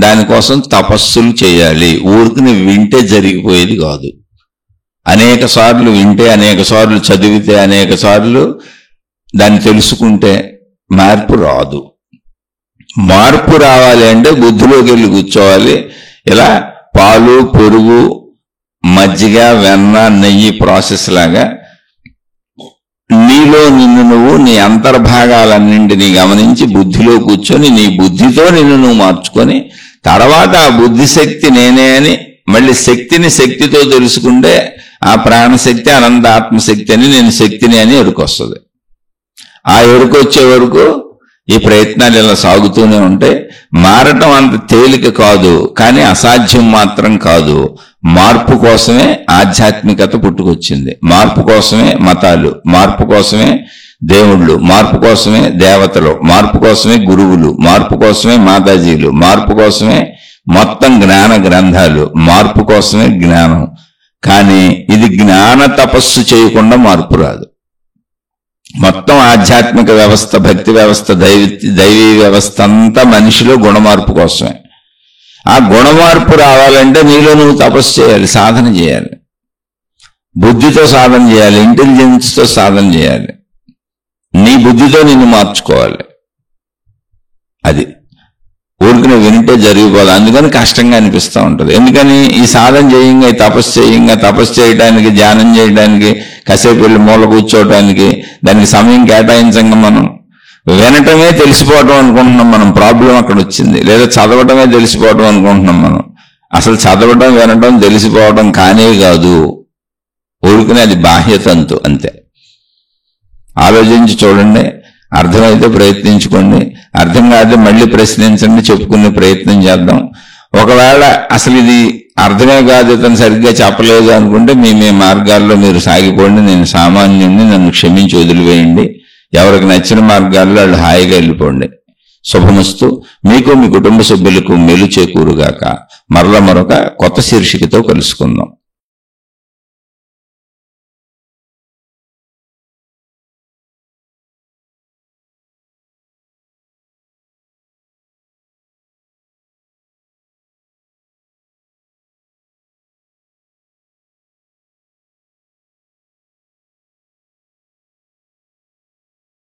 దానికోసం తపస్సులు చేయాలి. ఊరికి నువ్వు వింటే జరిగిపోయేది కాదు. అనేక సార్లు వింటే, అనేక సార్లు చదివితే, అనేక సార్లు దాన్ని తెలుసుకుంటే మార్పు రాదు. మార్పు రావాలి అంటే బుద్ధిలోకి వెళ్ళి కూర్చోవాలి. ఇలా పాలు, పెరుగు, మజ్జిగ, వెన్న, నెయ్యి ప్రాసెస్ లాగా నీలో నిన్ను నువ్వు, నీ అంతర్భాగాలన్నింటినీ గమనించి బుద్ధిలో కూర్చొని నీ బుద్ధితో నిన్ను నువ్వు మార్చుకొని తర్వాత ఆ బుద్ధిశక్తి నేనే అని మళ్ళీ శక్తిని శక్తితో తెలుసుకుంటే ఆ ప్రాణశక్తి, అనంత ఆత్మశక్తి అని, నేను శక్తిని అని ఎరుకొస్తుంది. ఆ ఎరుకొచ్చే వరకు ఈ ప్రయత్నాలు ఇలా సాగుతూనే ఉంటాయి. మారటం అంత తేలిక కాదు, కానీ అసాధ్యం మాత్రం కాదు. మార్పు కోసమే ఆధ్యాత్మికత పుట్టుకొచ్చింది. మార్పు కోసమే మతాలు, మార్పు కోసమే దేవుళ్ళు, మార్పు కోసమే దేవతలు, మార్పు కోసమే గురువులు, మార్పు కోసమే మాతాజీలు, మార్పు కోసమే మొత్తం జ్ఞాన గ్రంథాలు, మార్పు కోసమే జ్ఞానం. కానీ ఇది జ్ఞాన తపస్సు చేయకుండా మార్పు రాదు. మొత్తం ఆధ్యాత్మిక వ్యవస్థ, భక్తి వ్యవస్థ, దైవీ వ్యవస్థ అంతా మనిషిలో గుణమార్పు కోసమే. ఆ గుణమార్పు రావాలంటే నీలో నువ్వు తపస్సు చేయాలి, సాధన చేయాలి, బుద్ధితో సాధన చేయాలి, ఇంటెలిజెన్స్తో సాధన చేయాలి, నీ బుద్ధితో నిన్ను మార్చుకోవాలి. అది ఊరికనే వింటే జరిగిపోదు. అందుకని కష్టంగా అనిపిస్తూ ఉంటుంది. ఎందుకని ఈ సాధన చేయంగా, ఈ తపస్సు చేయడానికి, ధ్యానం చేయడానికి, కాసేపు వెళ్ళి మూల కూర్చోవడానికి, దానికి సమయం కేటాయించంగా మనం వినటమే తెలిసిపోవటం అనుకుంటున్నాం. మనం ప్రాబ్లం అక్కడ వచ్చింది. లేదా చదవటమే తెలిసిపోవటం అనుకుంటున్నాం మనం. అసలు చదవటం, వినటం, తెలిసిపోవటం కానే కాదు. ఊరికనే అది బాహ్యతంతు అంతే. ఆలోచించి చూడండి. అర్థమైతే ప్రయత్నించుకోండి, అర్థం కాదు మళ్ళీ ప్రశ్నించండి, చెప్పుకునే ప్రయత్నం చేద్దాం. ఒకవేళ అసలు ఇది అర్థమే కాదు, ఇతను సరిగ్గా చెప్పలేదు అనుకుంటే మీ మార్గాల్లో మీరు సాగిపోండి. నేను సామాన్యుడిని, నన్ను క్షమించి వదిలివేయండి. ఎవరికి నచ్చిన మార్గాల్లో వాళ్ళు హాయిగా వెళ్ళిపోండి. శుభమస్తు. మీకు, మీ కుటుంబ సభ్యులకు మేలు చేకూరుగాక. మరొక కొత్త శీర్షికతో కలుసుకుందాం.